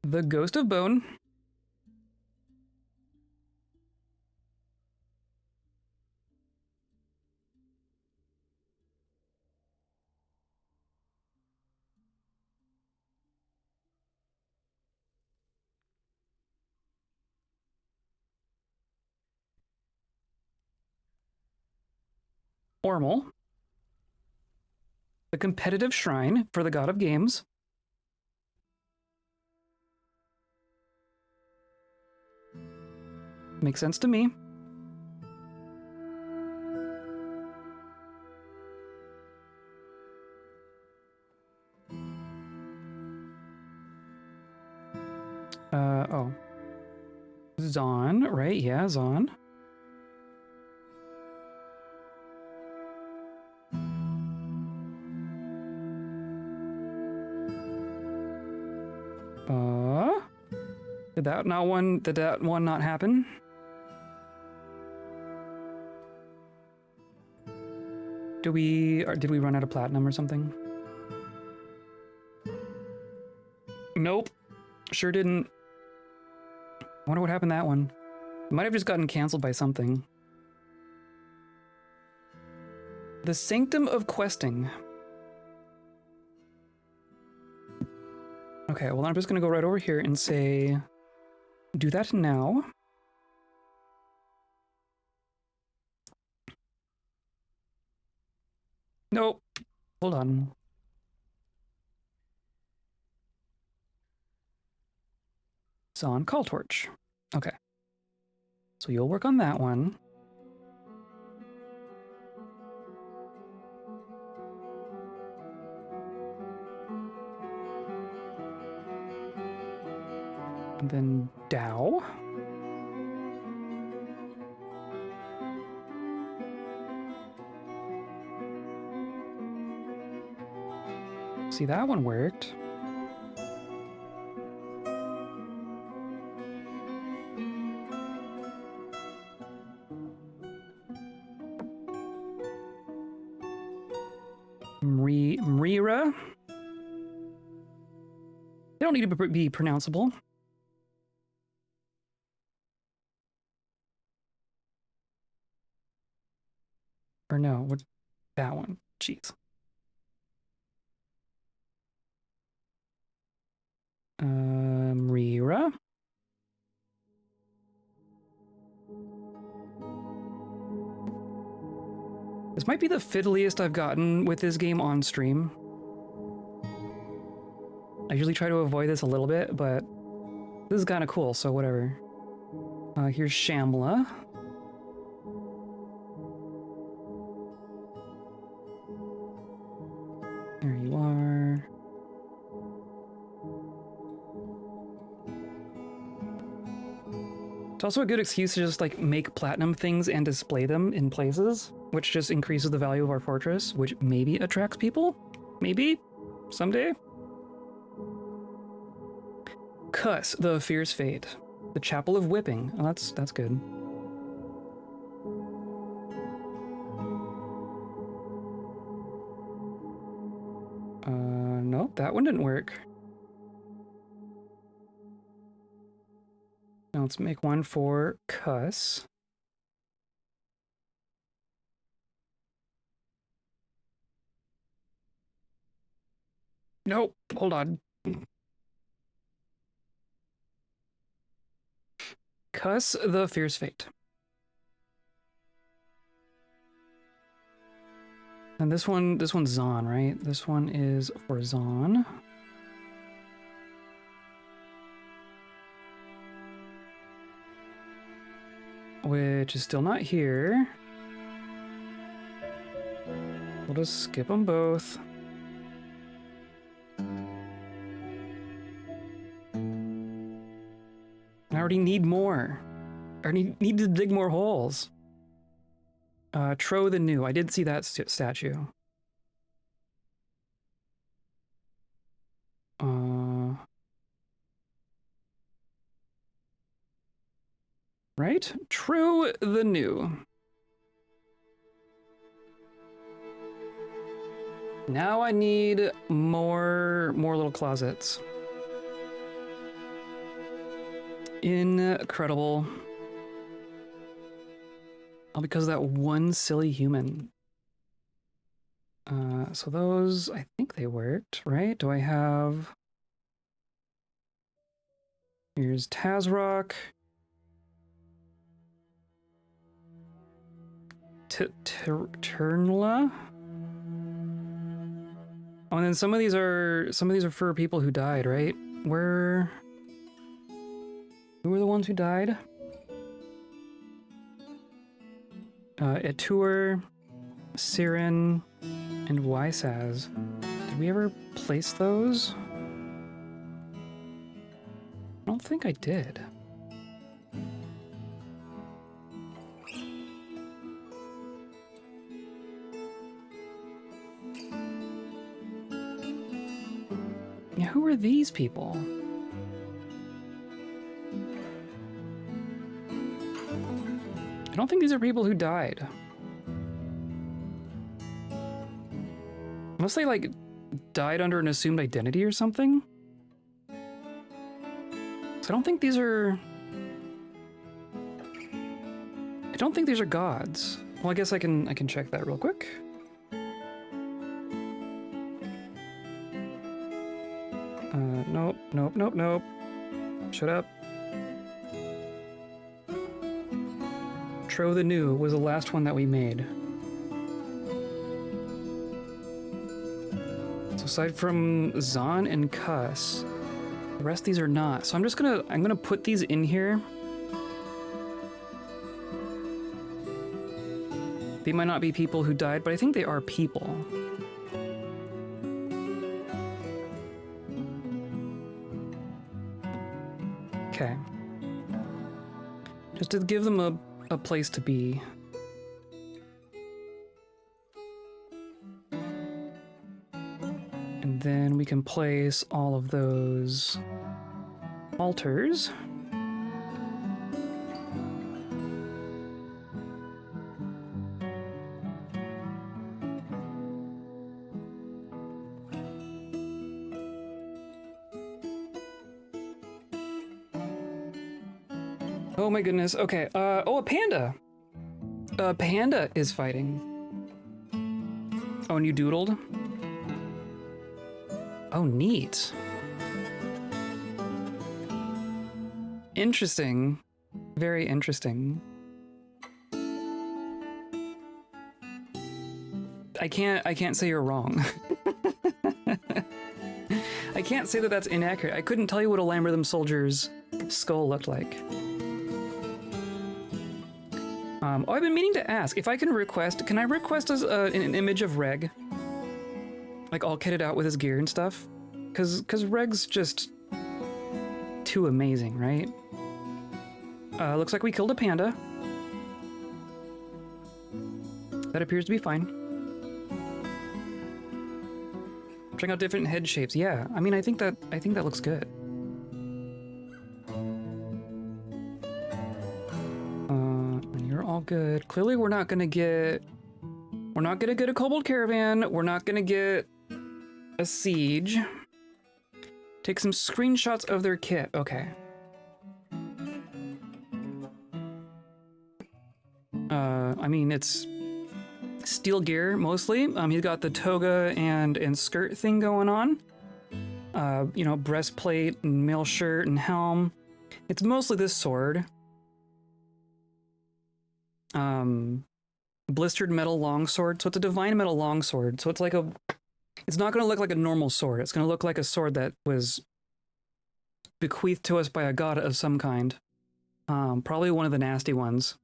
The Ghost of Bone. Ormal. The Competitive Shrine for the God of Games. Makes sense to me. Oh. Zon, right? Yeah, Zon. Did that one not happen? Did we run out of platinum or something? Nope. Sure didn't. I wonder what happened to that one. It might have just gotten canceled by something. The Sanctum of Questing. Okay, well I'm just gonna go right over here and say, do that now. Nope. Hold on. It's on Call Torch. Okay. So you'll work on that one. And then Dow. See, that one worked. Mrira. They don't need to be pronounceable. Or no, what? That one. Jeez. Rira. This might be the fiddliest I've gotten with this game on stream. I usually try to avoid this a little bit, but this is kind of cool, so whatever. Here's Shamla. There you are. It's also a good excuse to just like make platinum things and display them in places, which just increases the value of our fortress, which maybe attracts people? Maybe? Someday? Cuss, the Fierce Fate. The Chapel of Whipping. Oh, that's good. Nope, that one didn't work. Now let's make one for Cuss. Nope, hold on. Cuss, the Fierce Fate. And this one's Zon, right? This one is for Zon. Which is still not here. We'll just skip them both. I already need more. I already need to dig more holes. Tro the New. I did see that statue. Right? Tro the New. Now I need more little closets. Incredible. All because of that one silly human. So those, I think they worked, right? Do I have... Here's Tazrock. Turnla? Oh, and then some of these are for people who died, right? Who were the ones who died? Etur, Siren, and Wysaz. Did we ever place those? I don't think I did. Yeah, who are these people? I don't think these are people who died. Unless they, like, died under an assumed identity or something? So I don't think these are... I don't think these are gods. Well, I guess I can check that real quick. Nope. Shut up. Tro the New was the last one that we made. So aside from Zon and Cuss, the rest of these are not. So I'm gonna put these in here. They might not be people who died, but I think they are people. Okay. Just to give them a place to be. And then we can place all of those altars. Oh my goodness. Okay. Oh, a panda. A panda is fighting. Oh, and you doodled? Oh, neat. Interesting. Very interesting. I can't say you're wrong. I can't say that that's inaccurate. I couldn't tell you what a Lambertham soldier's skull looked like. Oh, I've been meaning to ask if I can request. Can I request an image of Reg, like all kitted out with his gear and stuff? Cause Reg's just too amazing, right? Looks like we killed a panda. That appears to be fine. Trying out different head shapes. Yeah, I mean, I think that looks good. And you're all good. Clearly, we're not gonna get a kobold caravan. We're not gonna get a siege. Take some screenshots of their kit. Okay. I mean, it's steel gear mostly. He's got the toga and skirt thing going on. You know, breastplate and mail shirt and helm. It's mostly this sword. Blistered metal longsword. So it's a divine metal longsword. So it's like it's not going to look like a normal sword. It's going to look like a sword that was bequeathed to us by a god of some kind. Probably one of the nasty ones.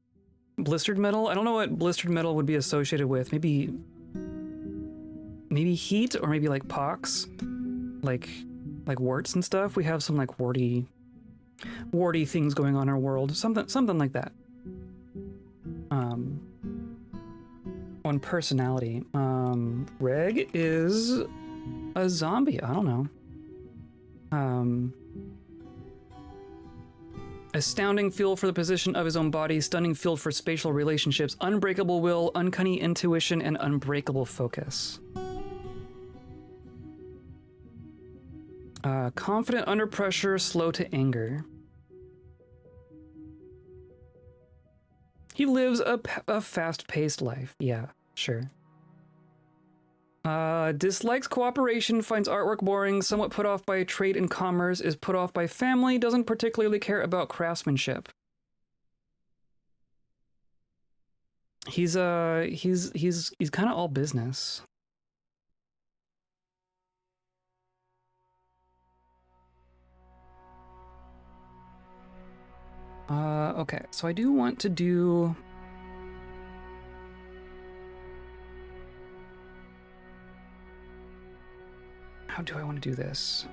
Blistered metal? I don't know what blistered metal would be associated with. Maybe heat, or maybe like pox, like warts and stuff. We have some like warty things going on in our world. Something like that. On personality, Reg is a zombie. I don't know. Astounding feel for the position of his own body, stunning feel for spatial relationships, unbreakable will, uncanny intuition, and unbreakable focus. Confident under pressure, slow to anger. He lives a fast-paced life. Yeah, sure. Dislikes cooperation, finds artwork boring, somewhat put off by trade and commerce, is put off by family, doesn't particularly care about craftsmanship. He's kind of all business. Okay, so I do want to do... How do I want to do this?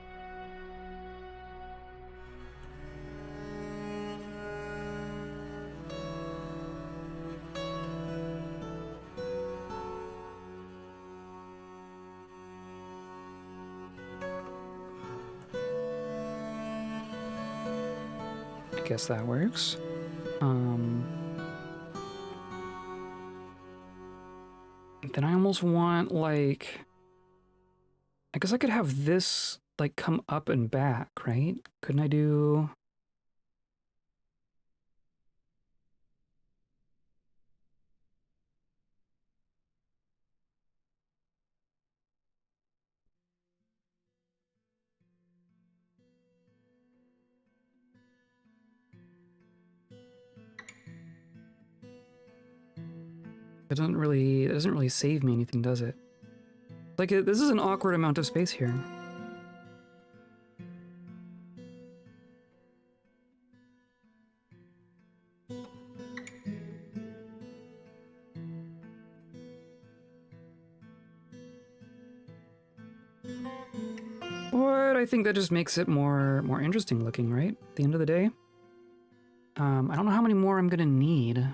I guess that works. Then I almost want, like... I guess I could have this, like, come up and back, right? Couldn't I do... It doesn't really save me anything, does it? Like, this is an awkward amount of space here. But I think that just makes it more interesting looking, right? At the end of the day. I don't know how many more I'm gonna need.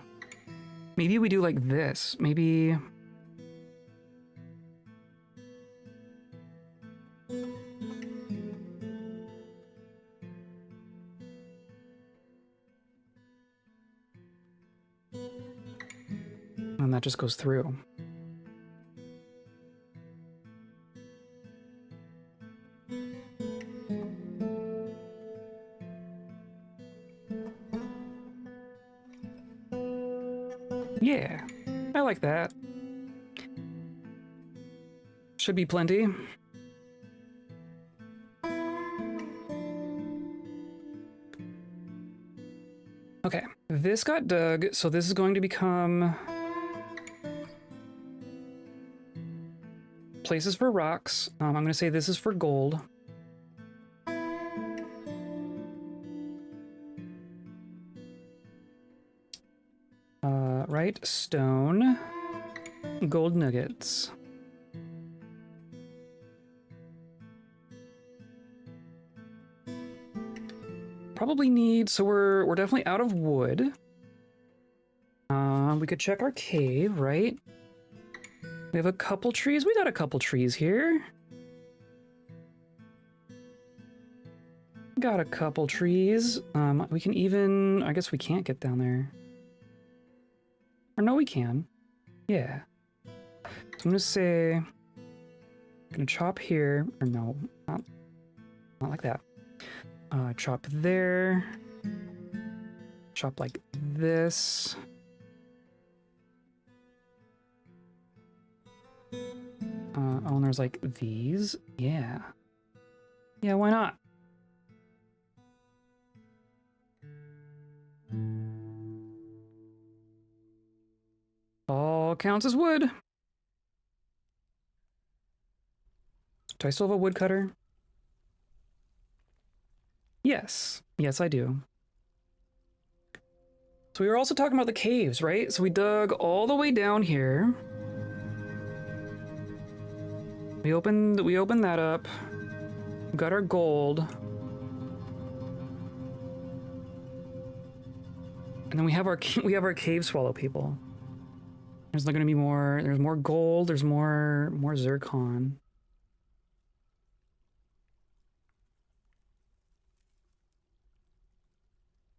Maybe we do like this. Maybe... And that just goes through. Yeah, I like that. Should be plenty. this got dug, so this is going to become places for rocks. I'm going to say this is for gold. Right, stone, gold nuggets. Probably need, so we're definitely out of wood. We could check our cave, right? We have a couple trees. We got a couple trees here. Got a couple trees. We can even, I guess we can't get down there. Or no, we can. Yeah. So I'm gonna say, I'm gonna chop here, or no, not like that. Chop there. Chop like this. Oh, and there's like these. Yeah. Yeah, why not? All counts as wood. Do I still have a woodcutter? Yes. Yes, I do. So we were also talking about the caves, right? So we dug all the way down here. We opened that up. We got our gold. And then we have our cave swallow people. There's going to be more, there's more gold, there's more zircon.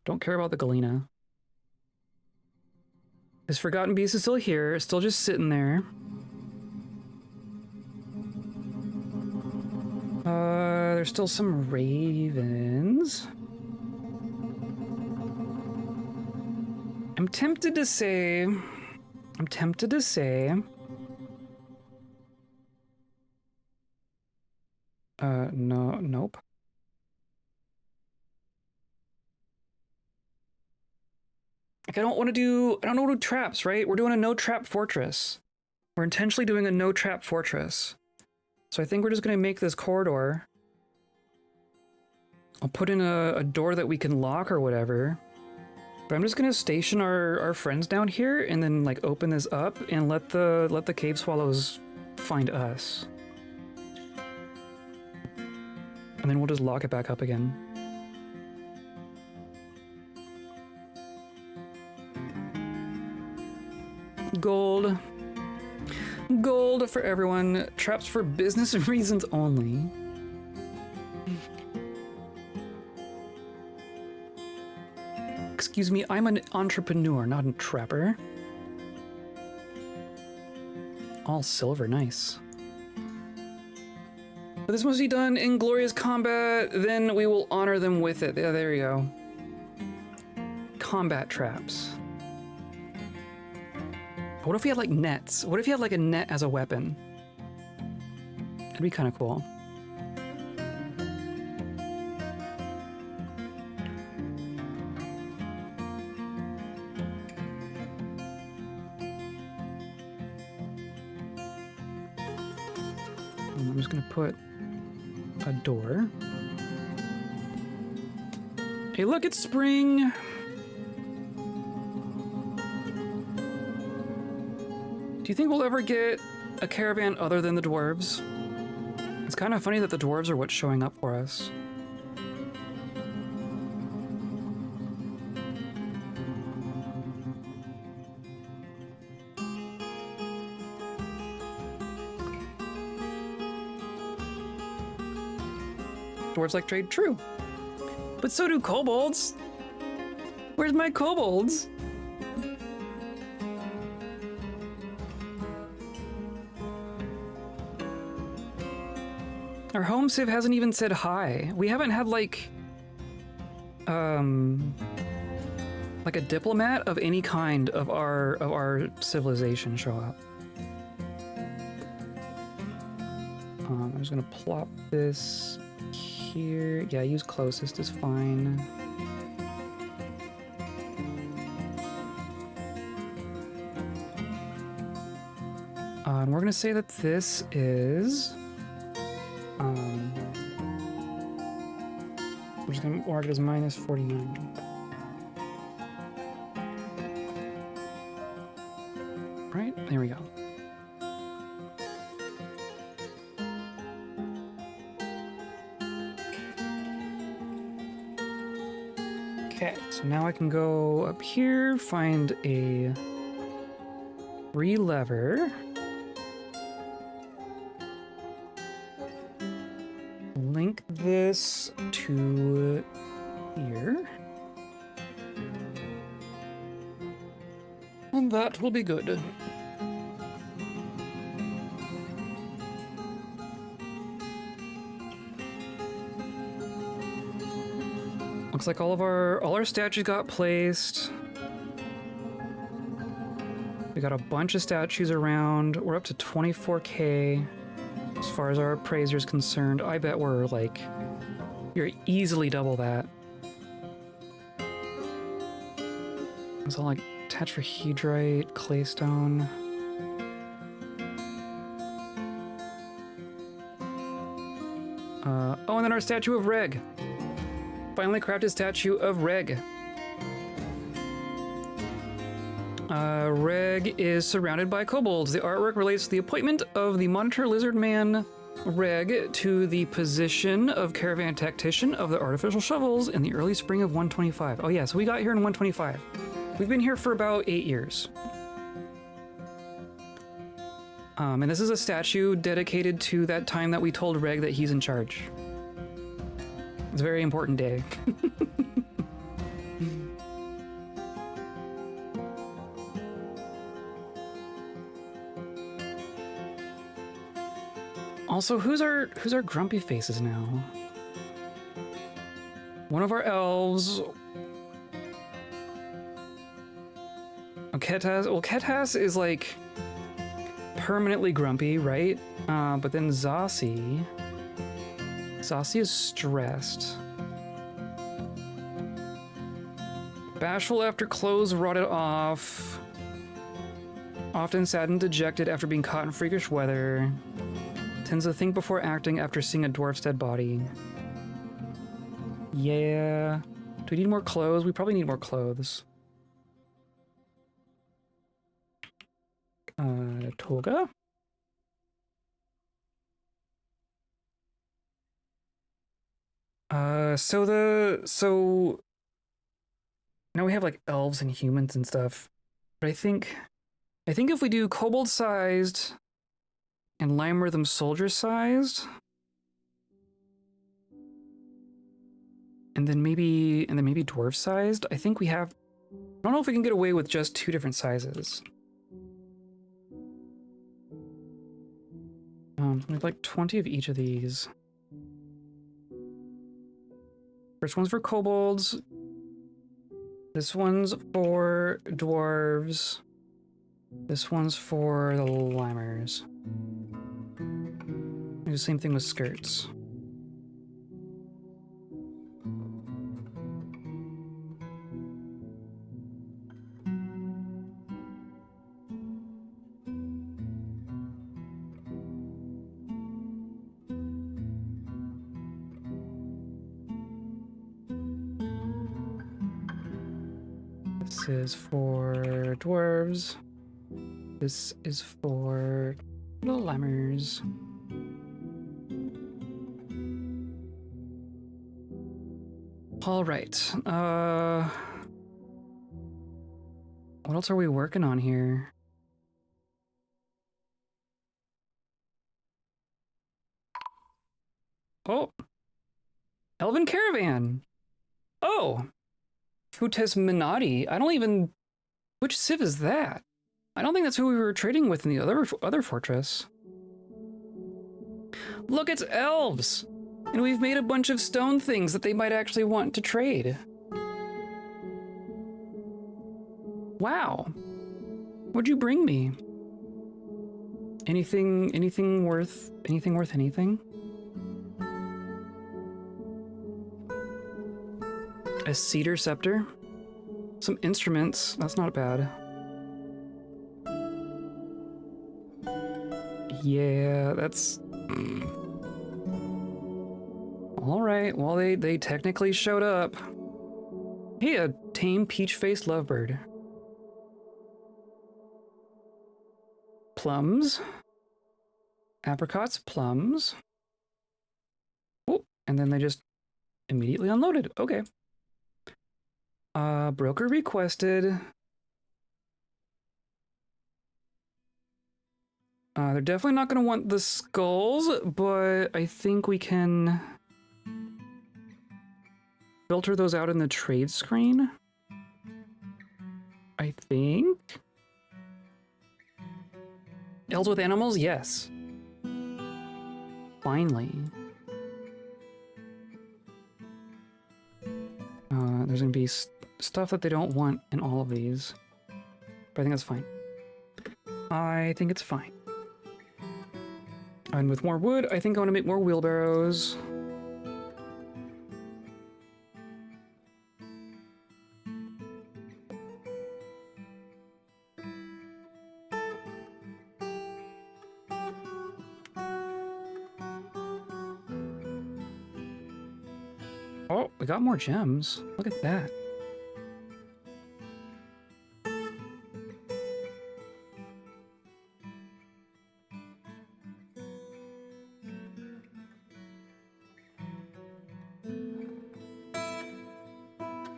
Don't care about the galena. This forgotten beast is still here, it's still just sitting there. There's still some ravens. I'm tempted to say, no, nope. Like, I don't want to do traps, right? We're doing a no trap fortress. We're intentionally doing a no trap fortress. So I think we're just going to make this corridor. I'll put in a door that we can lock or whatever. But I'm just going to station our friends down here and then like open this up and let the cave swallows find us. And then we'll just lock it back up again. Gold. Gold for everyone. Traps for business reasons only. Excuse me, I'm an entrepreneur, not a trapper. All silver, nice. But this must be done in glorious combat, then we will honor them with it. Yeah, there you go. Combat traps. What if we had like nets? What if you had like a net as a weapon? That'd be kind of cool. I'm just gonna put a door. Hey, look, it's spring. Do you think we'll ever get a caravan other than the dwarves? It's kind of funny that the dwarves are what's showing up for us. Dwarves like trade, true. But so do kobolds. Where's my kobolds? Our home civ hasn't even said hi. We haven't had like a diplomat of any kind of our civilization show up. I'm just gonna plop this here. Yeah, use closest is fine. And we're gonna say that this is, we're just gonna mark it as minus 49. Right, there we go. Okay, so now I can go up here, find a relever. Link this to here. And that will be good. Looks like all our statues got placed. We got a bunch of statues around. We're up to 24K as far as our appraiser is concerned. I bet we're like, you're easily double that. It's all like tetrahedrite, claystone. Oh, and then our statue of Reg. Finally crafted statue of Reg. Reg is surrounded by kobolds. The artwork relates to the appointment of the Monitor Lizard Man Reg to the position of caravan tactician of the artificial shovels in the early spring of 125. Oh yeah, so we got here in 125. We've been here for about 8 years. And this is a statue dedicated to that time that we told Reg that he's in charge. It's a very important day. Also, who's our grumpy faces now? One of our elves. Ketas. Well, Ketas is like permanently grumpy, right? But then Zasi is stressed. Bashful after clothes rotted off. Often sad and dejected after being caught in freakish weather. Tends to think before acting after seeing a dwarf's dead body. Yeah. Do we need more clothes? We probably need more clothes. Toga? So now we have like elves and humans and stuff. But I think if we do kobold sized and lime rhythm soldier sized, and then maybe dwarf sized, I think we have, I don't know if we can get away with just 2 different sizes. We have like 20 of each of these. First one's for kobolds. This one's for dwarves. This one's for the limers. Do the same thing with skirts. This is for dwarves. This is for the limers. All right. What else are we working on here? Oh, elven caravan. Oh, Futes Minati. I don't even. Which civ is that? I don't think that's who we were trading with in the other fortress. Look, it's elves! And we've made a bunch of stone things that they might actually want to trade. Wow. What'd you bring me? Anything worth anything? A cedar scepter? Some instruments, that's not bad. Yeah, that's... All right, well, they technically showed up. Hey, a tame peach-faced lovebird. Plums. Apricots, plums. Oh, and then they just immediately unloaded. Okay. Broker requested. They're definitely not going to want the skulls, but I think we can filter those out in the trade screen. I think. Elves with animals? Yes. Finally. There's going to be stuff that they don't want in all of these. But I think that's fine. I think it's fine. And with more wood, I think I want to make more wheelbarrows. Oh, we got more gems. Look at that.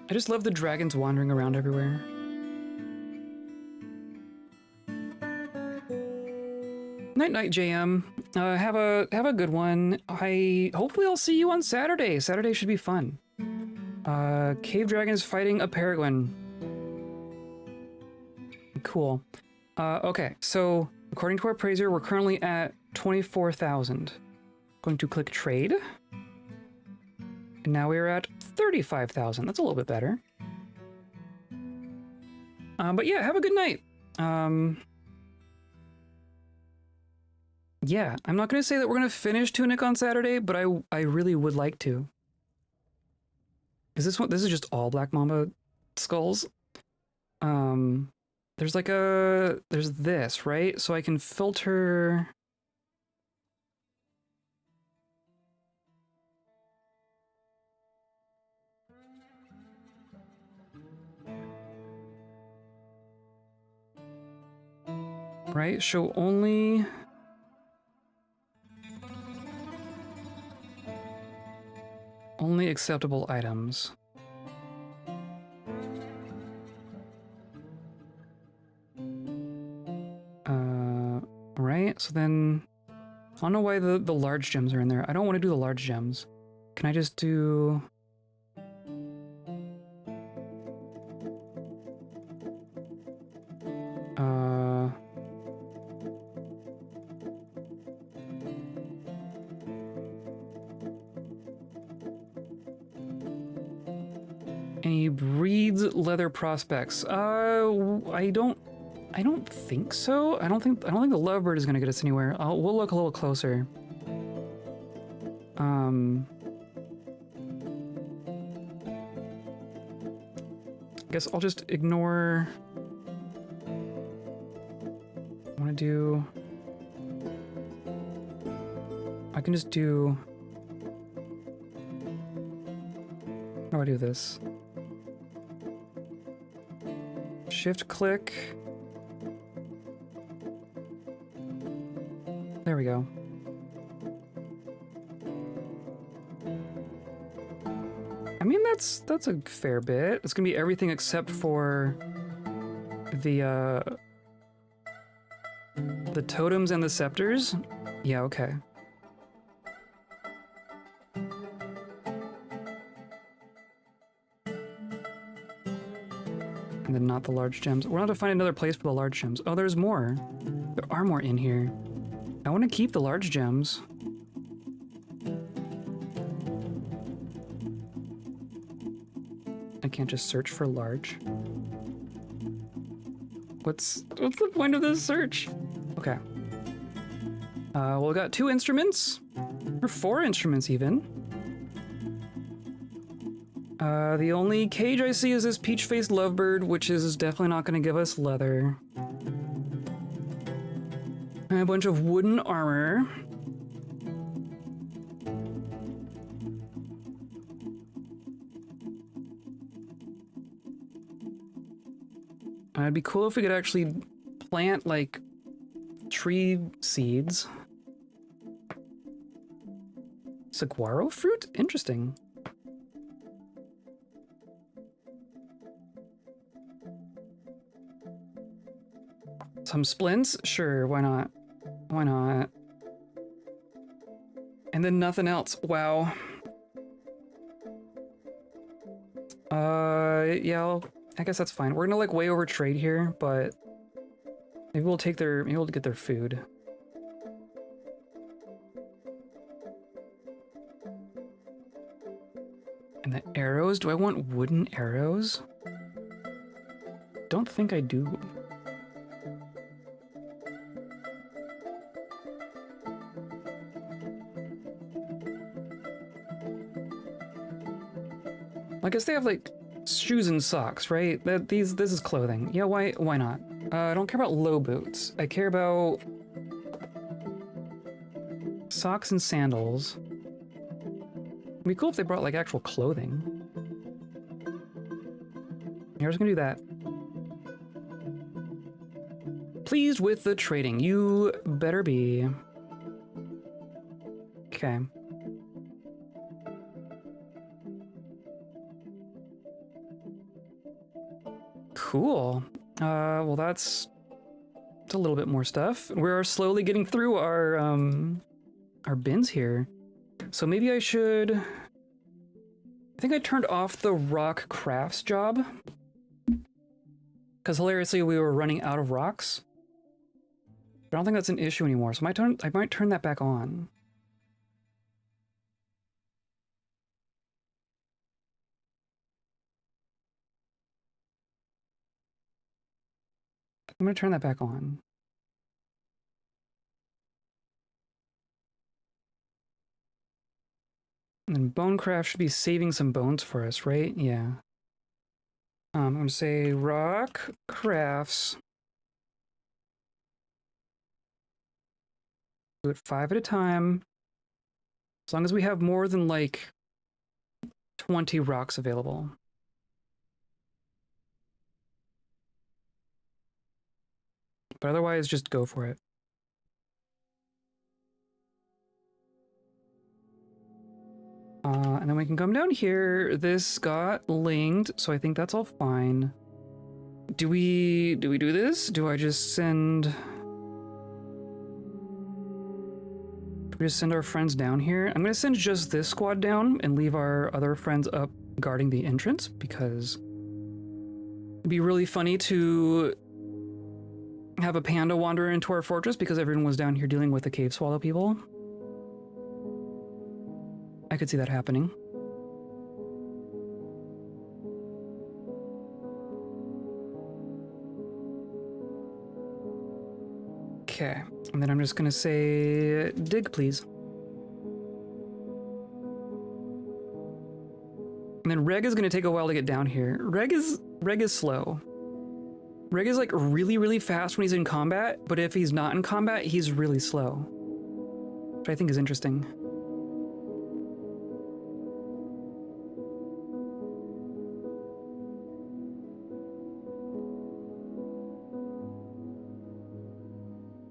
I just love the dragons wandering around everywhere. Night night, JM. Have a good one. Hopefully I'll see you on Saturday. Saturday should be fun. Cave dragons fighting a peregrine. Cool. Okay, so according to our appraiser, we're currently at 24,000. Going to click trade. And now we're at 35,000. That's a little bit better. But yeah, have a good night. Yeah, I'm not going to say that we're going to finish Tunic on Saturday, but I really would like to. Is this one? This is just all Black Mamba skulls. There's like there's this, right? So I can filter. Right? Show only. Only acceptable items. Right? So then, I don't know why the large gems are in there. I don't want to do the large gems. Can I just do... Any breeds leather prospects? I don't think so. I don't think the lovebird is gonna get us anywhere. We'll look a little closer. I guess I'll just ignore. I want to do. I can just do. How do I do this? Shift click. There we go. I mean, that's a fair bit. It's gonna be everything except for the totems and the scepters. Yeah, okay. And then not the large gems. We're gonna have to find another place for the large gems. Oh, there's more. There are more in here. I want to keep the large gems. I can't just search for large. What's the point of this search? Okay. Well, we got 2 instruments. Or 4 instruments even. The only cage I see is this peach-faced lovebird, which is definitely not going to give us leather. A bunch of wooden armor. It'd be cool if we could actually plant, like, tree seeds. Saguaro fruit? Interesting. Some splints? Sure, why not? Why not? And then nothing else. Wow. Yeah, I guess that's fine. We're gonna like way over trade here, but maybe we'll take their, maybe we'll get their food. And the arrows, do I want wooden arrows? Don't think I do. I guess they have like shoes and socks, right? This is clothing. Yeah, why not? I don't care about low boots. I care about socks and sandals. It'd be cool if they brought like actual clothing. Yeah, we're just gonna do that. Pleased with the trading. You better be. Okay. Cool. Well, that's a little bit more stuff. We're slowly getting through our bins here. So maybe I should... I think I turned off the rock crafts job. Because hilariously, we were running out of rocks. But I don't think that's an issue anymore, so I might turn that back on. I'm gonna turn that back on. And then Bonecraft should be saving some bones for us, right? Yeah. I'm gonna say rock crafts. Do it 5 at a time. As long as we have more than like 20 rocks available. But otherwise, just go for it. And then we can come down here. This got linked, so I think that's all fine. Do we do this? Do I just send... Do we just send our friends down here? I'm gonna send just this squad down and leave our other friends up guarding the entrance, because it'd be really funny to have a panda wander into our fortress because everyone was down here dealing with the cave swallow people. I could see that happening. Okay, and then I'm just gonna say, dig please. And then Reg is gonna take a while to get down here. Reg is slow. Reg is like really, really fast when he's in combat, but if he's not in combat, he's really slow. Which I think is interesting.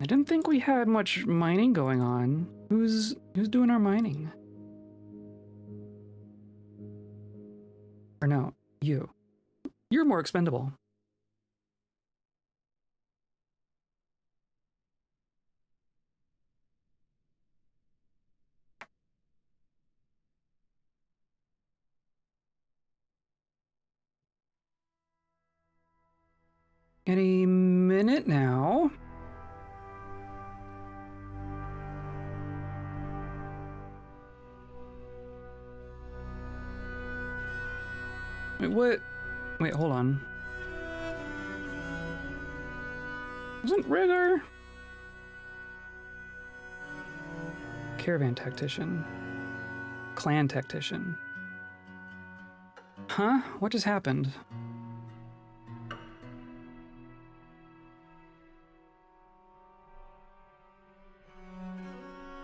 I didn't think we had much mining going on. Who's doing our mining? Or no, you. You're more expendable. Any minute now. Wait, what? Wait, hold on. Isn't Rigger? Caravan tactician. Clan tactician. Huh? What just happened?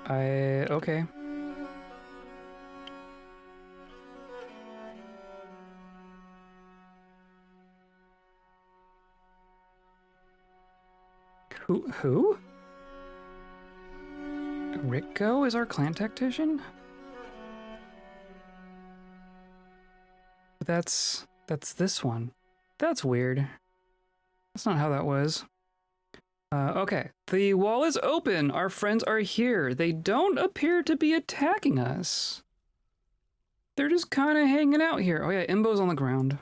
Okay. Who? Rico is our clan tactician? That's this one. That's weird. That's not how that was. Okay. The wall is open. Our friends are here. They don't appear to be attacking us. They're just kind of hanging out here. Oh yeah, Imbo's on the ground.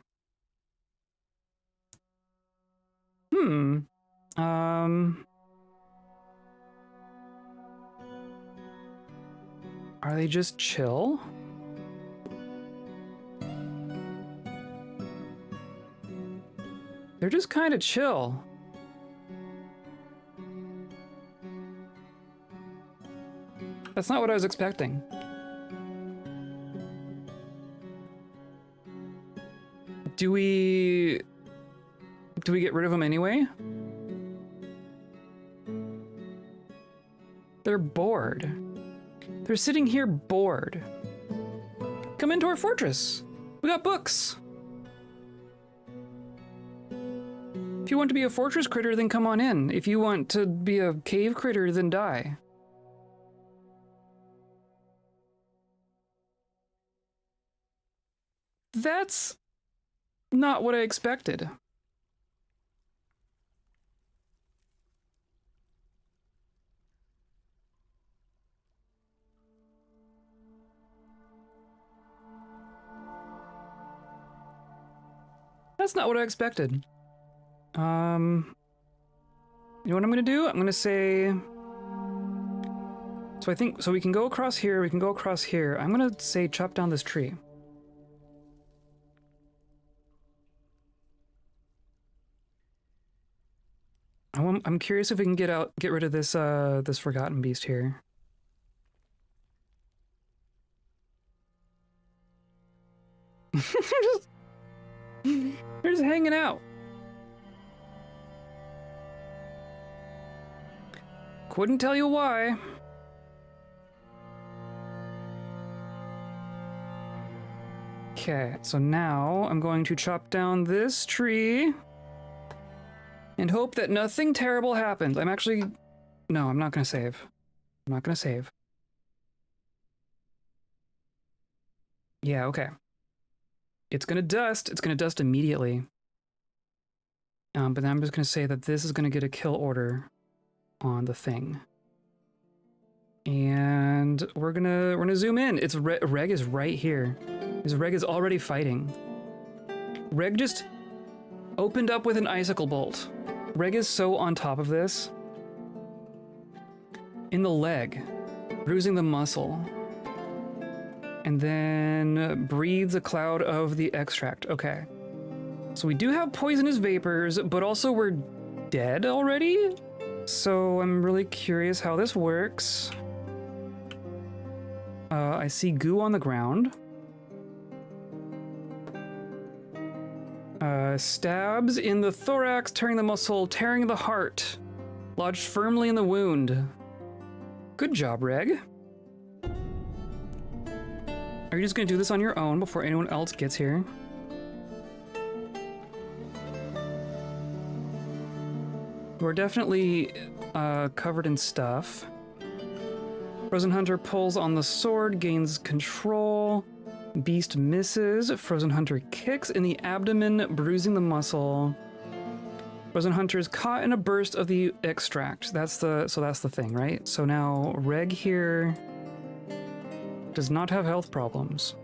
Are they just chill? They're just kind of chill. That's not what I was expecting. Do we get rid of them anyway? They're bored. They're sitting here bored. Come into our fortress. We got books. If you want to be a fortress critter, then come on in. If you want to be a cave critter, then die. That's not what I expected. That's not what I expected. You know what I'm gonna do? I'm gonna say... So we can go across here, we can go across here. I'm gonna say chop down this tree. I'm curious if we can get rid of this this forgotten beast here. They're just hanging out. Couldn't tell you why. Okay, so now I'm going to chop down this tree and hope that nothing terrible happens. No, I'm not gonna save. I'm not gonna save. Yeah, okay. It's gonna dust immediately. But then I'm just gonna say that this is gonna get a kill order on the thing. And we're gonna zoom in. It's Reg is right here. Reg is already fighting. Reg just opened up with an icicle bolt. Reg is so on top of this. In the leg, bruising the muscle. And then breathes a cloud of the extract. Okay. So we do have poisonous vapors, but also we're dead already? So I'm really curious how this works. I see goo on the ground. Stabs in the thorax, tearing the muscle, tearing the heart. Lodged firmly in the wound. Good job, Reg. Are you just gonna do this on your own before anyone else gets here? We're definitely covered in stuff. Frozen Hunter pulls on the sword, gains control. Beast misses. Frozen Hunter kicks in the abdomen, bruising the muscle. Frozen Hunter is caught in a burst of the extract. That's the thing, right? So now Reg here does not have health problems.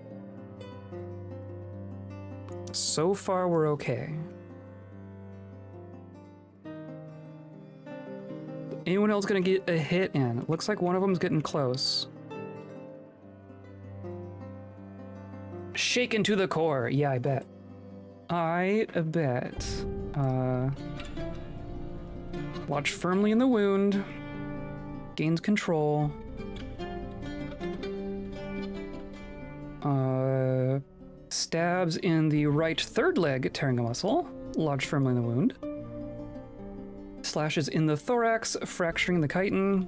So far we're okay. Anyone else gonna get a hit in? Looks like one of them's getting close. Shaken to the core. Yeah, I bet. I bet. Lodged firmly in the wound. Gains control. Stabs in the right third leg, tearing a muscle. Lodged firmly in the wound. Slashes in the thorax, fracturing the chitin.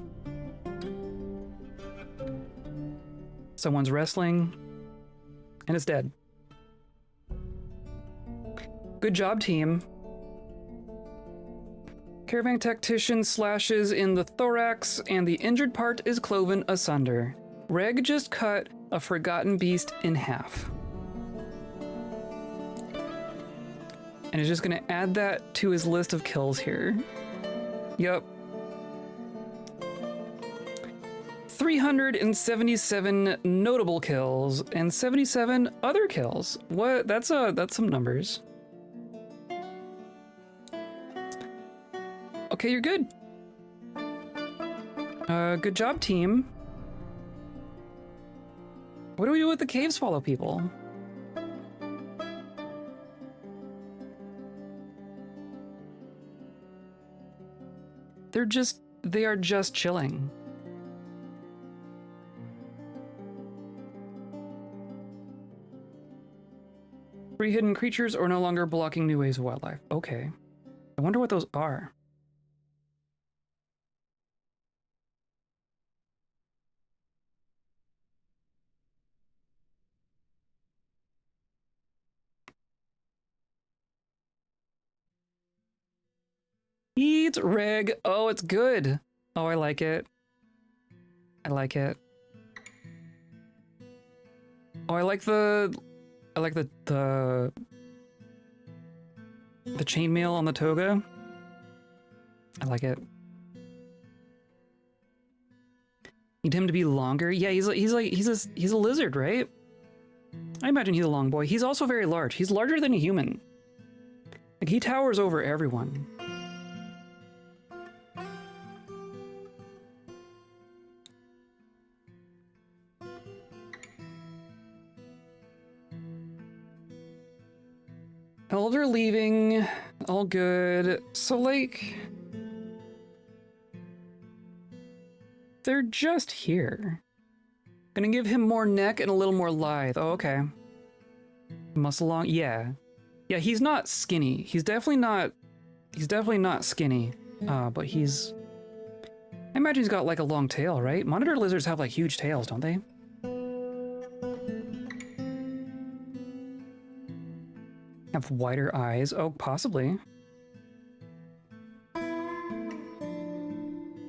Someone's wrestling, and it's dead. Good job, team. Caravan tactician slashes in the thorax, and the injured part is cloven asunder. Reg just cut a forgotten beast in half. And is just gonna add that to his list of kills here. Yup. 377 notable kills and 77 other kills. What? That's some numbers. Okay, you're good. Good job, team. What do we do with the cave swallow people? They are just chilling. Three hidden creatures are no longer blocking new ways of wildlife. Okay. I wonder what those are. Eat reg. Oh, it's good. Oh, I like it. I like it. Oh, I like the chainmail on the toga. I like it. Need him to be longer. Yeah, he's a lizard, right? I imagine he's a long boy. He's also very large. He's larger than a human. Like, he towers over everyone. Elder leaving, all good. So, like, they're just here. Gonna give him more neck and a little more lithe. Oh, okay. Muscle long, yeah. Yeah, he's not skinny. He's definitely not skinny. But he's, I imagine he's got like a long tail, right? Monitor lizards have like huge tails, don't they? Have wider eyes. Oh, possibly.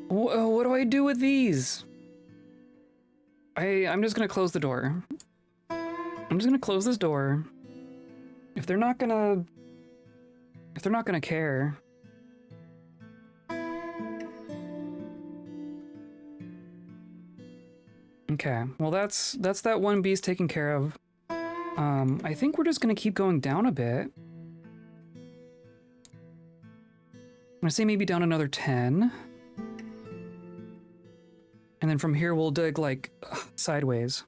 What do I do with these? I'm just gonna close the door. I'm just gonna close this door. If they're not gonna care. Okay, well that's that one beast taken care of. I think we're just gonna keep going down a bit. I'm gonna say maybe down another 10. And then from here we'll dig like sideways.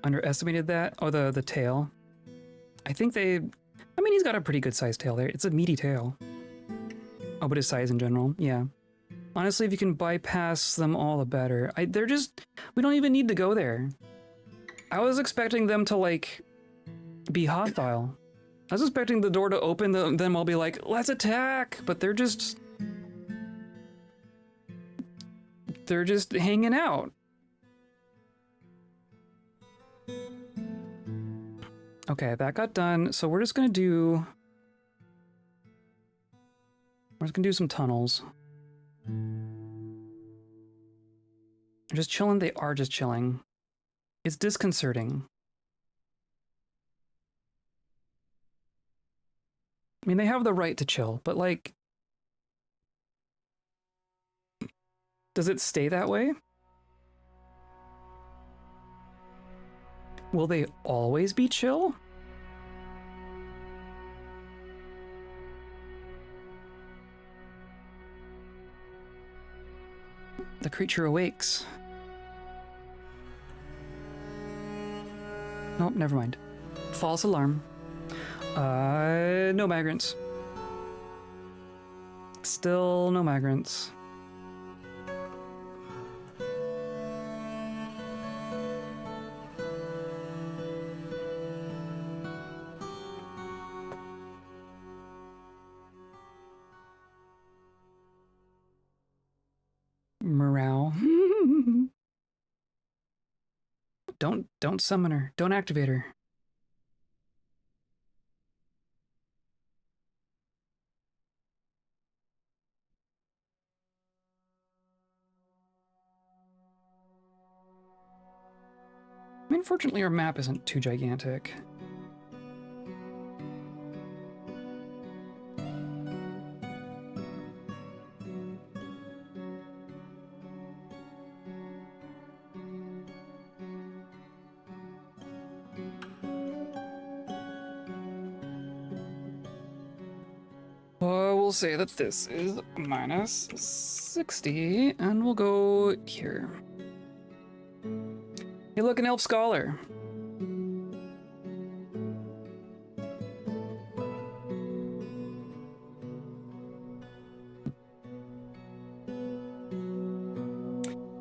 Underestimated that. Oh, the tail. I think I mean, he's got a pretty good sized tail there. It's a meaty tail. Oh, but his size in general, yeah. Honestly, if you can bypass them all, the better. We don't even need to go there. I was expecting them to, like, be hostile. I was expecting the door to open, then I'll be like, let's attack! But they're just hanging out. Okay, that got done. So we're just gonna do some tunnels. They're just chilling. They are just chilling. It's disconcerting. I mean, they have the right to chill, but like, does it stay that way? Will they always be chill? The creature awakes. Nope, never mind. False alarm. No migrants. Still no migrants. Morale. Don't summon her. Don't activate her. I mean, fortunately, our map isn't too gigantic. We'll say that this is minus 60, and we'll go here. Hey, look, an elf scholar.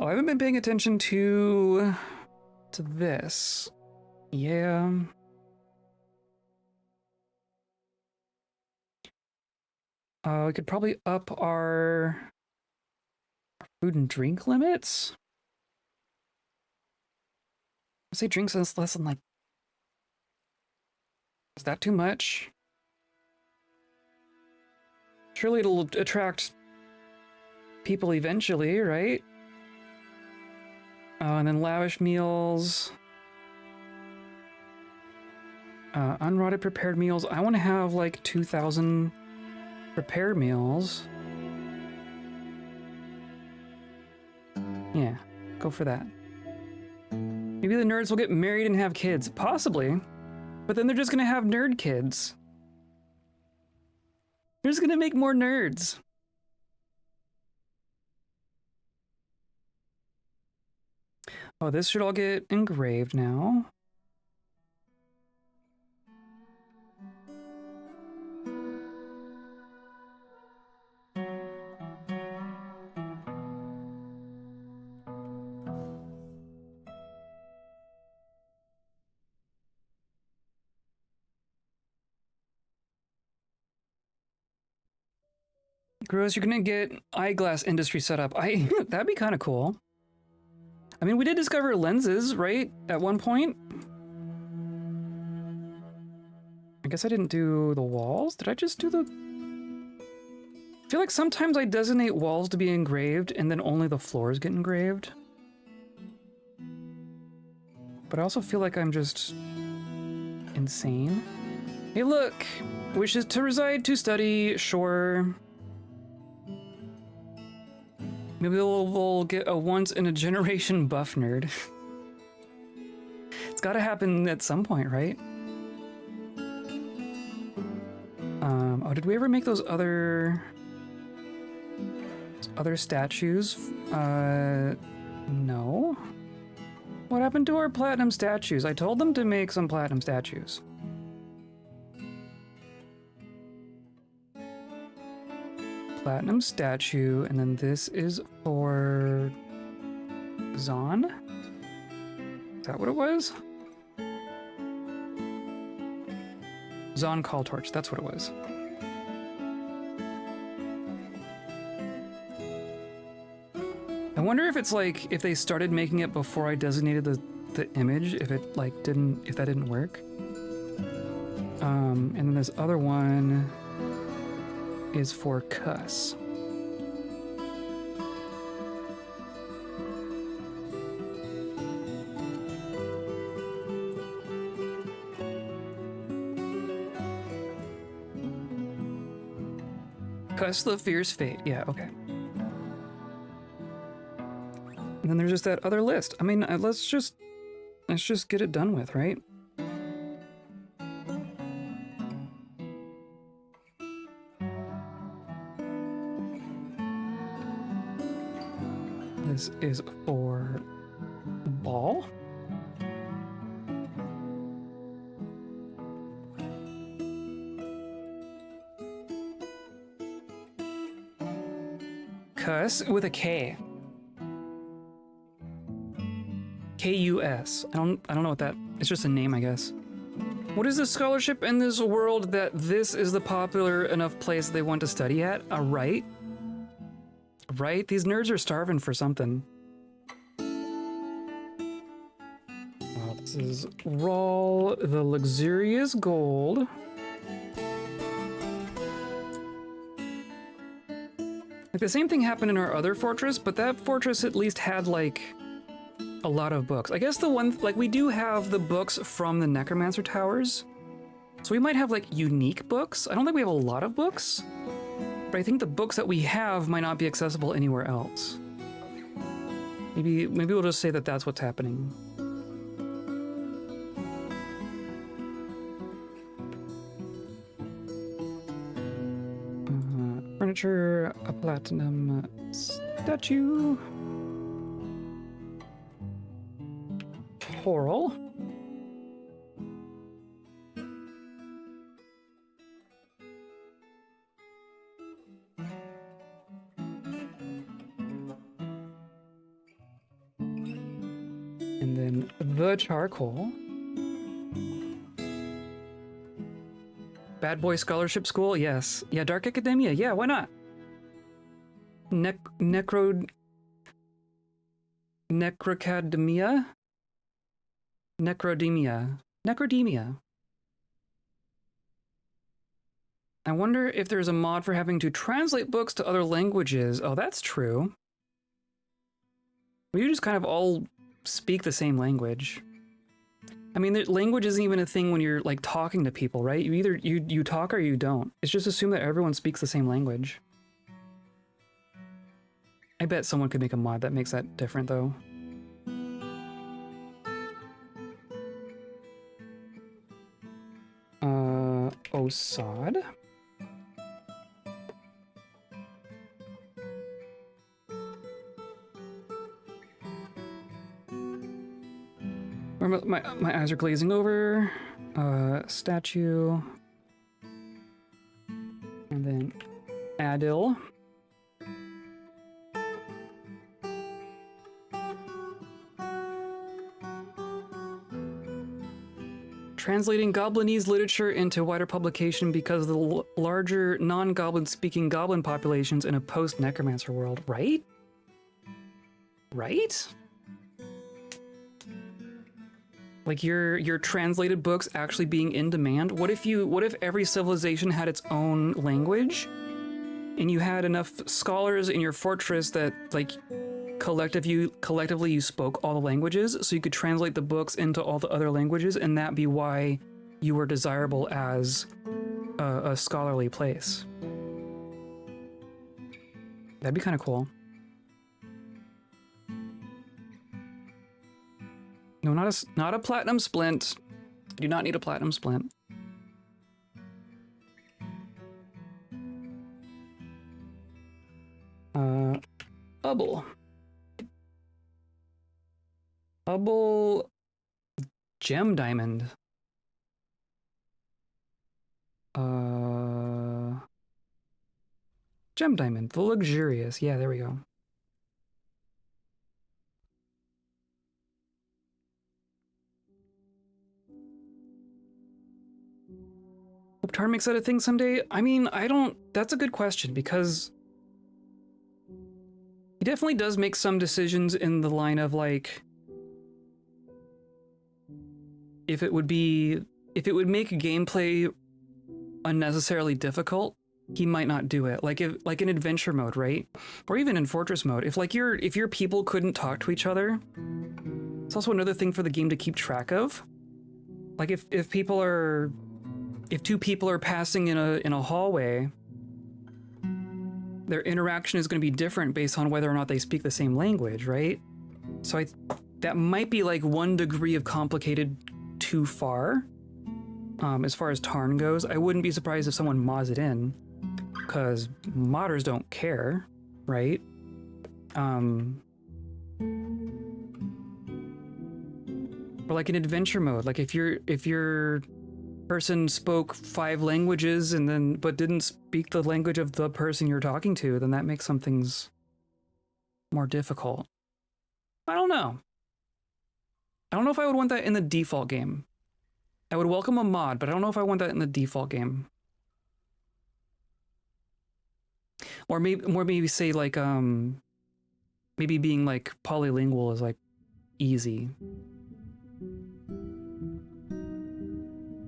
Oh, I haven't been paying attention to this. Yeah. We could probably up our food and drink limits. I say drinks is less than like. Is that too much? Surely it'll attract people eventually, right? And then lavish meals. Unrotted prepared meals. I want to have like 2,000 prepared meals. Yeah, go for that. Maybe the nerds will get married and have kids. Possibly. But then they're just gonna have nerd kids. They're just gonna make more nerds. Oh, this should all get engraved now. Gross, you're gonna get eyeglass industry set up. That'd be kind of cool. I mean, we did discover lenses, right? At one point. I guess I didn't do the walls. Did I just do the... I feel like sometimes I designate walls to be engraved and then only the floors get engraved. But I also feel like I'm just insane. Hey, look! Wishes to reside, to study, sure. Maybe we'll get a once-in-a-generation buff nerd. It's gotta happen at some point, right? Oh, did we ever make those other statues? No. What happened to our platinum statues? I told them to make some platinum statues. Platinum statue, and then this is for Zon? Is that what it was? Zon Call Torch, that's what it was. I wonder if it's like, if they started making it before I designated the image, if it like if that didn't work. And then this other one is for cuss. Cuss the fierce fate. Yeah, okay. And then there's just that other list. I mean, let's just get it done with, right? This is for ball. Cuss with a K. K-U-S. I don't know what that... It's just a name, I guess. What is the scholarship in this world that this is the popular enough place they want to study at? Right? Right? These nerds are starving for something. This is Rawl, the luxurious gold. Like the same thing happened in our other fortress, but that fortress at least had like a lot of books. I guess the one, like we do have the books from the necromancer towers. So we might have like unique books. I don't think we have a lot of books, but I think the books that we have might not be accessible anywhere else. Maybe we'll just say that that's what's happening. Furniture, a platinum statue. Coral. And then the charcoal. Bad Boy Scholarship School, yes. Yeah, Dark Academia, yeah, why not? Necrocademia? Necrodemia. I wonder if there's a mod for having to translate books to other languages. Oh, that's true. We just kind of all speak the same language. I mean, language isn't even a thing when you're like talking to people, right? You either you talk or you don't. It's just assumed that everyone speaks the same language. I bet someone could make a mod that makes that different, though. Osad. My eyes are glazing over. Statue. And then Adil. Translating Goblinese literature into wider publication because of the larger non-goblin speaking goblin populations in a post-necromancer world, right? Right? Like your translated books actually being in demand. What if every civilization had its own language and you had enough scholars in your fortress that like collectively you spoke all the languages, so you could translate the books into all the other languages, and that be why you were desirable as a scholarly place. That'd be kind of cool. No, not a platinum splint. Do not need a platinum splint. Bubble. Bubble gem diamond. Gem diamond, the luxurious. Yeah, there we go. Hope Tar makes that a thing someday. I mean, that's a good question because he definitely does make some decisions in the line of like, if it would make gameplay unnecessarily difficult, he might not do it. Like in adventure mode, right? Or even in fortress mode. If your people couldn't talk to each other, it's also another thing for the game to keep track of. Like if two people are passing in a hallway, their interaction is going to be different based on whether or not they speak the same language, right? So that might be like 1 degree of complicated too far. As far as Tarn goes, I wouldn't be surprised if someone mods it in, because modders don't care, right? Or like in adventure mode, like if your person spoke 5 languages but didn't speak the language of the person you're talking to, then that makes some things more difficult. I don't know. I don't know if I would want that in the default game. I would welcome a mod, but I don't know if I want that in the default game. Or maybe say like maybe being like polylingual is like easy.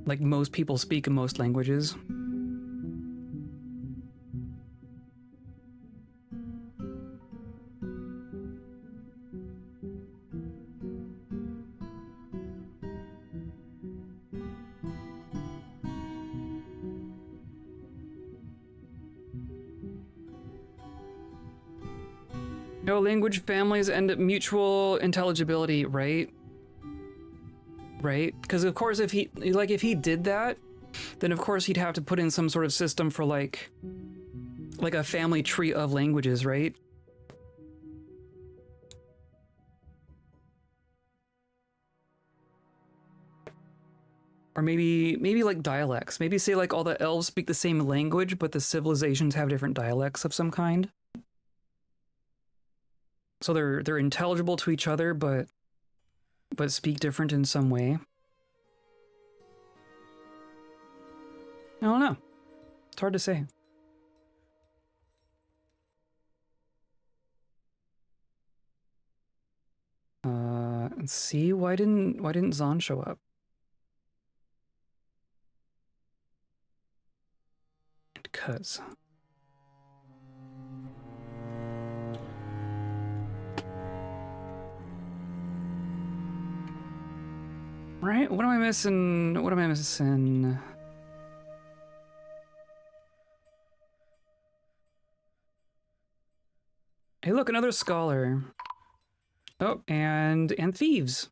like most people speak in most languages. No language families and mutual intelligibility, right? Right? Because of course if he did that, then of course he'd have to put in some sort of system for like a family tree of languages, right? Or maybe like dialects. Maybe say like all the elves speak the same language, but the civilizations have different dialects of some kind. So they're intelligible to each other, but speak different in some way. I don't know. It's hard to say. Let's see. Why didn't Zahn show up? Because. Right? What am I missing? What am I missing? Hey, look, another scholar. Oh, and thieves.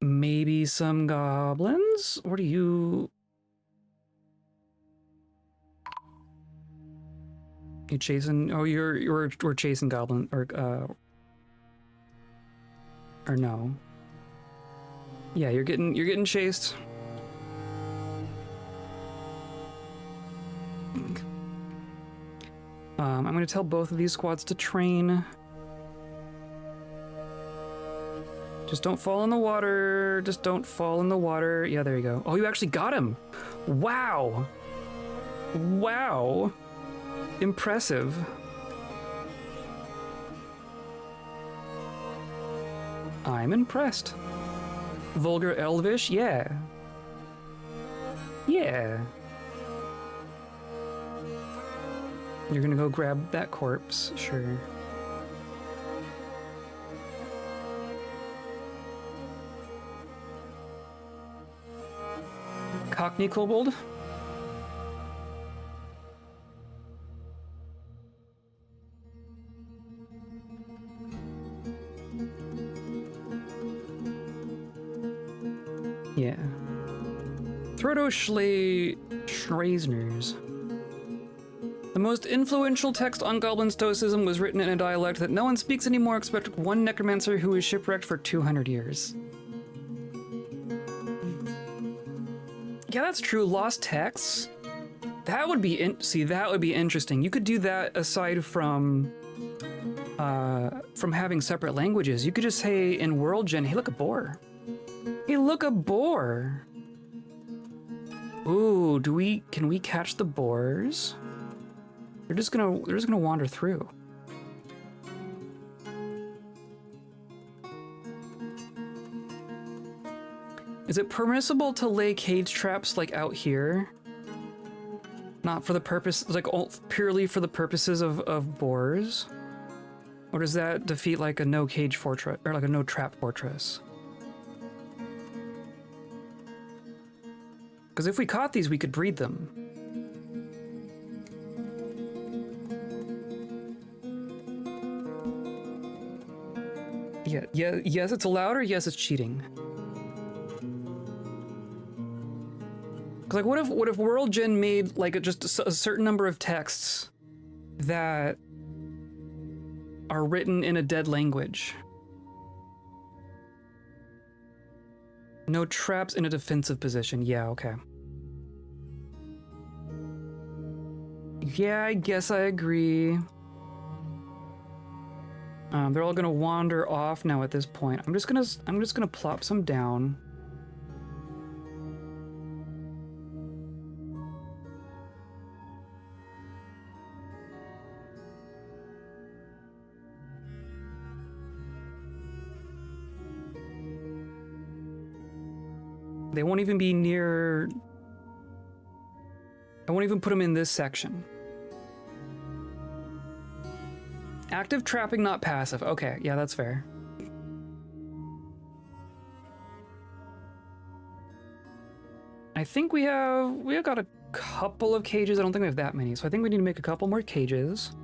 Maybe some goblins? What are you? You chasing? Oh, we're chasing goblin or no? Yeah, you're getting chased. I'm gonna tell both of these squads to train. Just don't fall in the water. Just don't fall in the water. Yeah, there you go. Oh, you actually got him. Wow. Wow. Impressive. I'm impressed. Vulgar Elvish? Yeah. Yeah. You're gonna go grab that corpse, sure. Cockney kobold? Yeah. Throdo Schreisner's. The most influential text on goblin stoicism was written in a dialect that no one speaks anymore except one necromancer who was shipwrecked for 200 years. Yeah, that's true. Lost texts. That would be that would be interesting. You could do that aside from having separate languages. You could just say in world gen, hey, look, a boar. Hey, look, a boar. Ooh, can we catch the boars? They're just gonna wander through. Is it permissible to lay cage traps like out here? Not for the purpose, like purely for the purposes of boars? Or does that defeat like a no cage fortress or like a no trap fortress? Because if we caught these, we could breed them. Yeah, yes, it's allowed, or yes, it's cheating. Like, what if World Gen made like just a certain number of texts that are written in a dead language? No traps in a defensive position. Yeah, okay. Yeah, I guess I agree. They're all gonna wander off now at this point. I'm just gonna plop some down. They won't even be near... I won't even put them in this section. Active trapping, not passive. Okay, yeah, that's fair. I think we have got a couple of cages. I don't think we have that many, so I think we need to make a couple more cages.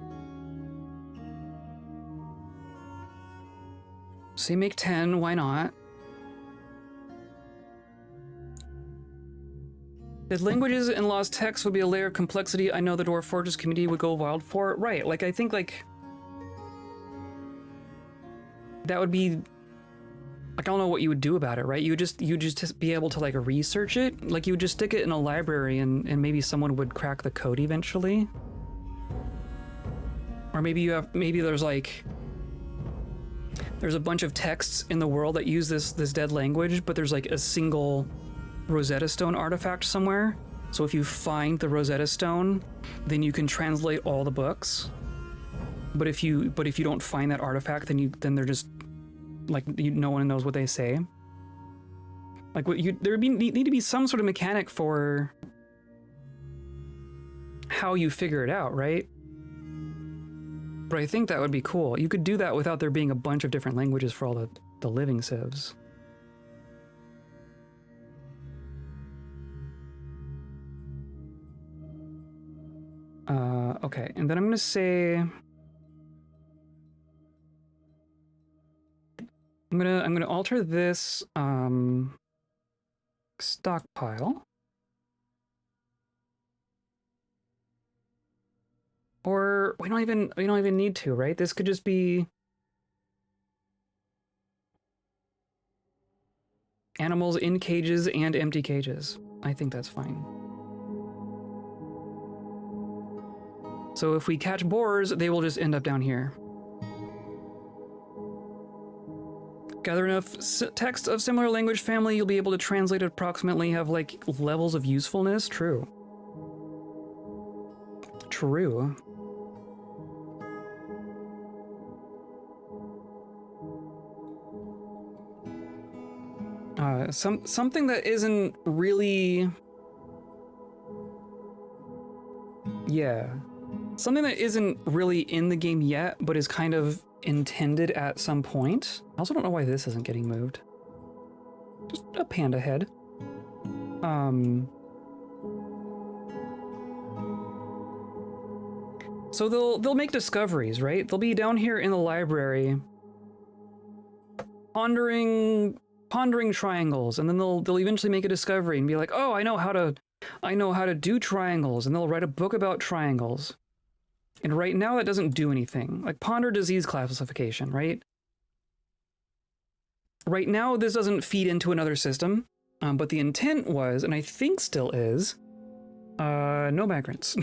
So you make 10, why not? If languages and lost text would be a layer of complexity I know the Dwarf Fortress community would go wild for. Right, like I think like... that would be... like, I don't know what you would do about it, right? You would just be able to like research it. Like you would just stick it in a library and maybe someone would crack the code eventually. Or maybe there's like, there's a bunch of texts in the world that use this dead language, but there's like a single Rosetta Stone artifact somewhere. So if you find the Rosetta Stone, then you can translate all the books. But if you don't find that artifact, then they're just like no one knows what they say. Like there need to be some sort of mechanic for how you figure it out, right? But I think that would be cool. You could do that without there being a bunch of different languages for all the living civs. Okay, and then I'm gonna say I'm gonna alter this stockpile, or we don't even need to, right? This could just be animals in cages and empty cages. I think that's fine. So if we catch boars, they will just end up down here. Gather enough text of similar language family, you'll be able to translate it approximately, have like levels of usefulness. True. True. Something that isn't really... yeah. Something that isn't really in the game yet, but is kind of intended at some point. I also don't know why this isn't getting moved. Just a panda head. So they'll make discoveries, right? They'll be down here in the library pondering triangles, and then they'll eventually make a discovery and be like, "Oh, I know how to do triangles," and they'll write a book about triangles. And right now that doesn't do anything. Like ponder disease classification, right? Right now this doesn't feed into another system, but the intent was, and I think still is, no migrants.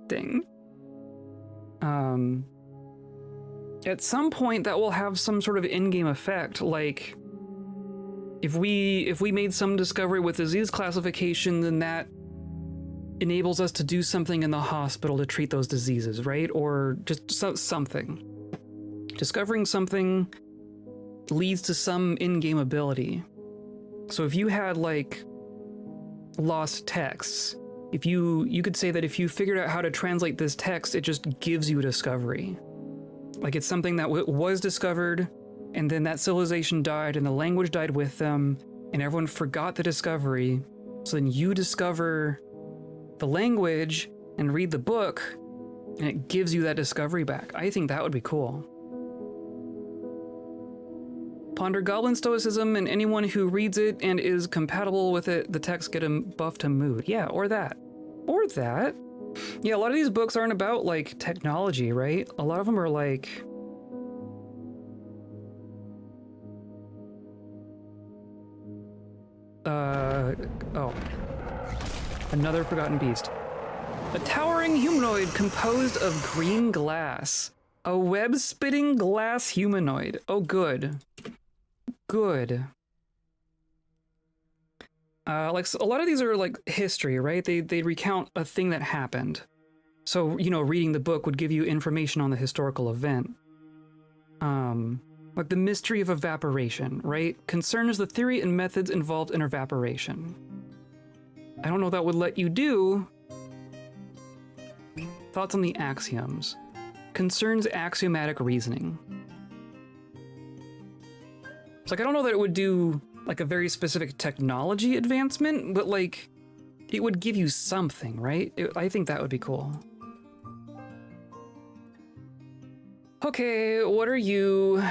Dang. At some point that will have some sort of in-game effect, like if we made some discovery with disease classification, then that enables us to do something in the hospital to treat those diseases, right? Or just something. Discovering something leads to some in-game ability. So if you had like lost texts, if you could say that if you figured out how to translate this text, it just gives you a discovery. Like it's something that was discovered, and then that civilization died and the language died with them, and everyone forgot the discovery. So then you discover the language and read the book, and it gives you that discovery back. I think that would be cool. Ponder Goblin Stoicism, and anyone who reads it and is compatible with it, the text get a buff to mood. Yeah, or that. Or that. Yeah, a lot of these books aren't about, like, technology, right? A lot of them are, like... oh. Another forgotten beast. A towering humanoid composed of green glass. A web-spitting glass humanoid. Oh, good. Good. Like, so a lot of these are, like, history, right? They recount a thing that happened. So, you know, reading the book would give you information on the historical event. Like the mystery of evaporation, right? Concerns the theory and methods involved in evaporation. I don't know what that would let you do. Thoughts on the axioms. Concerns axiomatic reasoning. It's like, I don't know that it would do like a very specific technology advancement, but like it would give you something, right? I think that would be cool. Okay, what are you?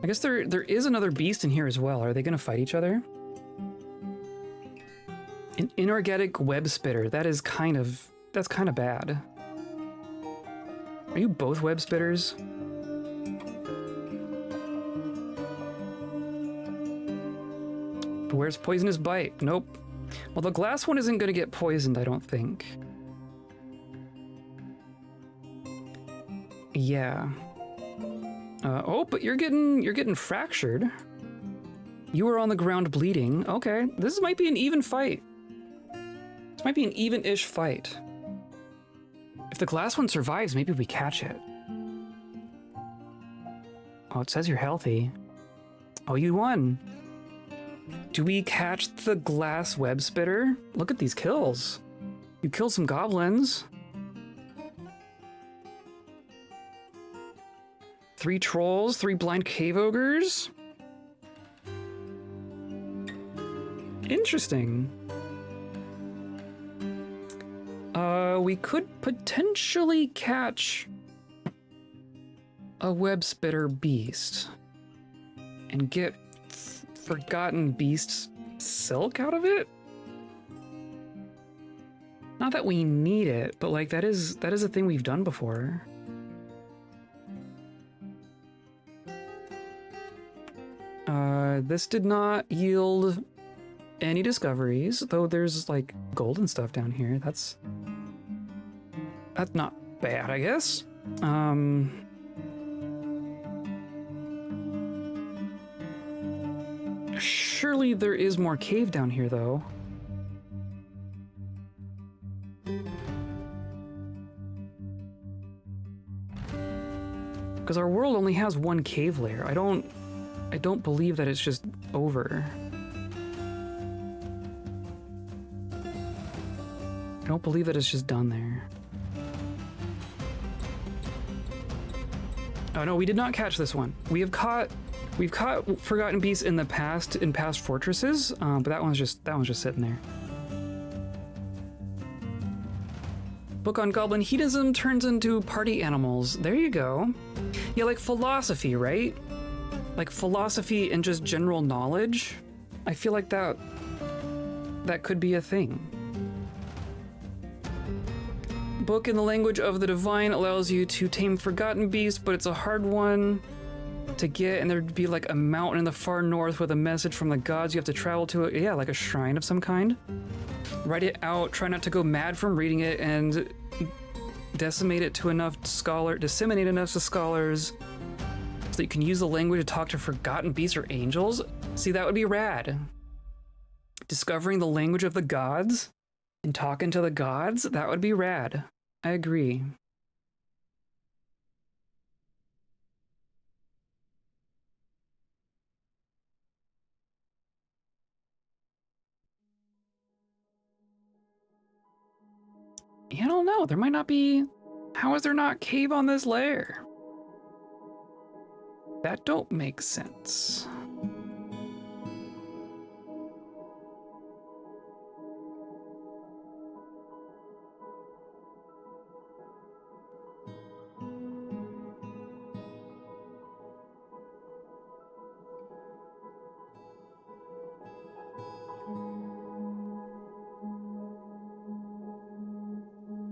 I guess there is another beast in here as well. Are they gonna fight each other? An inorganic web spitter. That's kind of bad. Are you both web spitters? But where's poisonous bite? Nope. Well, the glass one isn't gonna get poisoned, I don't think. Yeah. Oh, but you're getting fractured. You were on the ground bleeding. Okay, this might be an even fight. This might be an even-ish fight. If the glass one survives, maybe we catch it. Oh, it says you're healthy. Oh, you won. Do we catch the glass web spitter? Look at these kills. You killed some goblins. 3 trolls, 3 blind cave ogres. Interesting. We could potentially catch a web spitter beast and get forgotten beast silk out of it. Not that we need it, but like that is a thing we've done before. This did not yield any discoveries, though there's like gold and stuff down here. That's not bad, I guess. Surely there is more cave down here, though. Because our world only has one cave layer. I don't believe that it's just over. I don't believe that it's just done there. Oh no, we did not catch this one. We've caught forgotten beasts in the past, in past fortresses, but that one's just sitting there. Book on goblin hedonism turns into party animals. There you go. Yeah, like philosophy, right? Like philosophy and just general knowledge. I feel like that could be a thing. Book in the language of the divine allows you to tame forgotten beasts, but it's a hard one to get, and there'd be like a mountain in the far north with a message from the gods. You have to travel to it. Yeah, like a shrine of some kind. Write it out. Try not to go mad from reading it, and disseminate it to enough scholars so you can use the language to talk to forgotten beasts or angels. See, that would be rad. Discovering the language of the gods and talking to the gods, that would be rad. I agree. I don't know. There might not be. How is there not cave on this layer? That don't make sense.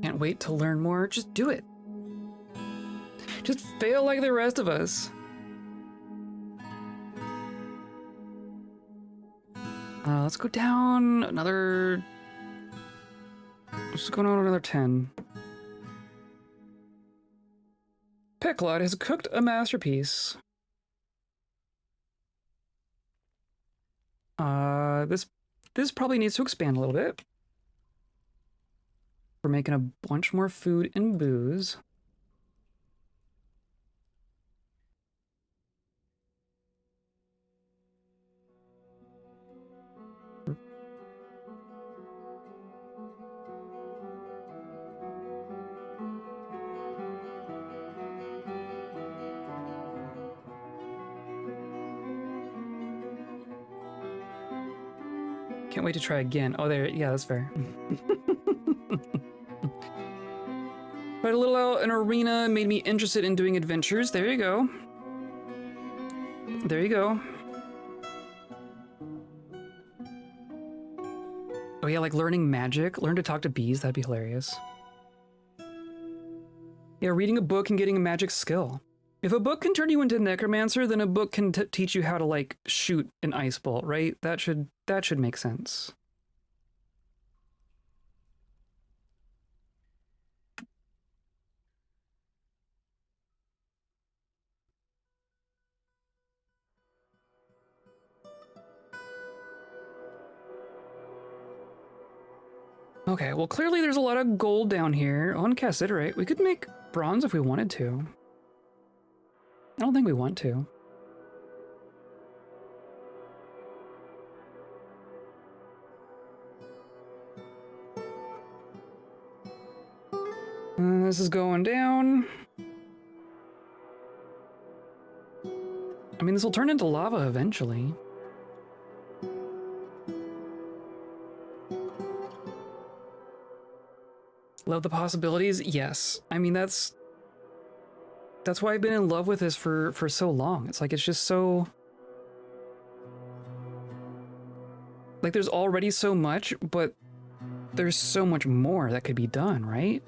Can't wait to learn more. Just do it. Just fail like the rest of us. Let's go down another. Let's go down another 10. Picklot has cooked a masterpiece. This probably needs to expand a little bit. We're making a bunch more food and booze. Can't wait to try again. Oh, there. Yeah, that's fair. But a little out an arena made me interested in doing adventures. There you go. There you go. Oh yeah, like learning magic. Learn to talk to bees. That'd be hilarious. Yeah, reading a book and getting a magic skill. If a book can turn you into a necromancer, then a book can teach you how to, like, shoot an ice bolt, right? That should make sense. Okay, well, clearly there's a lot of gold down here on Cassiderite. We could make bronze if we wanted to. I don't think we want to. This is going down. I mean, this will turn into lava eventually. Love the possibilities? Yes. I mean, that's why I've been in love with this for so long. It's like, it's just so... Like, there's already so much, but there's so much more that could be done, right?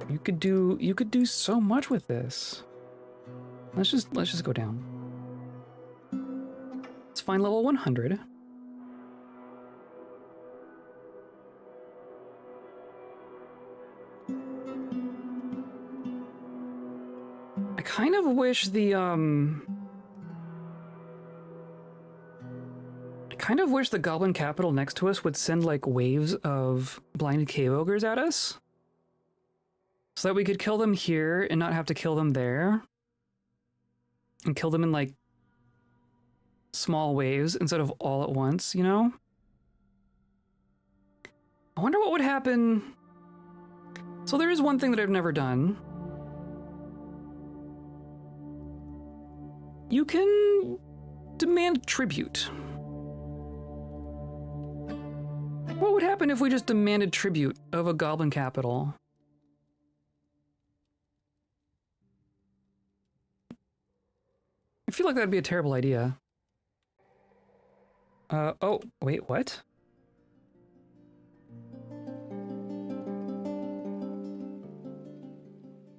You could do so much with this. Let's just go down. Let's find level 100. I kind of wish the goblin capital next to us would send like waves of blinded cave ogres at us, so that we could kill them here and not have to kill them there, and kill them in like small waves instead of all at once, you know? I wonder what would happen. So there is one thing that I've never done. You can demand tribute. What would happen if we just demanded tribute of a goblin capital? I feel like that'd be a terrible idea. Oh, wait, what?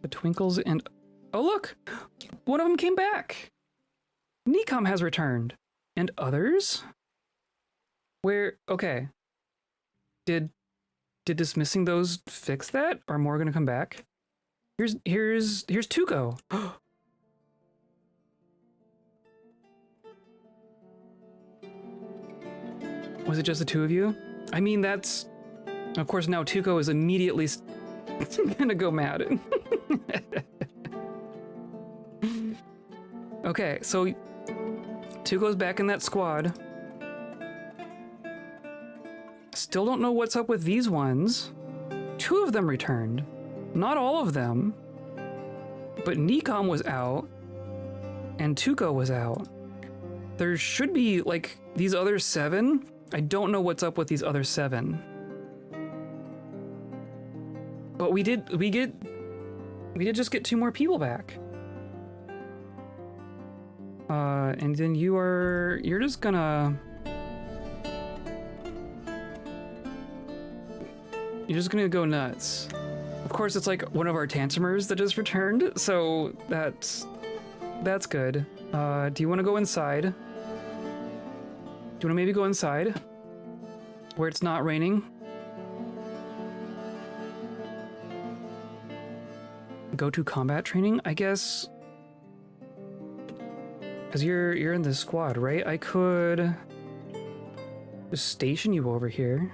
The twinkles and... Oh, look! One of them came back! Necom has returned. And others? Where... Okay. Did dismissing those fix that? Are more gonna come back? Here's Tuco. Was it just the two of you? I mean, that's... Of course, now Tuco is immediately gonna go mad. Okay, so Tuco's back in that squad. Still don't know what's up with these ones. Two of them returned. Not all of them. But Necom was out. And Tuco was out. There should be, like, these other 7. I don't know what's up with these other 7. But we did just get 2 more people back. And then you're just gonna... You're just gonna go nuts. Of course, it's like one of our Tantamers that just returned, so that's good. Do you want to go inside? Do you want to maybe go inside? Where it's not raining? Go to combat training, I guess. Because you're in the squad, right? I could just station you over here.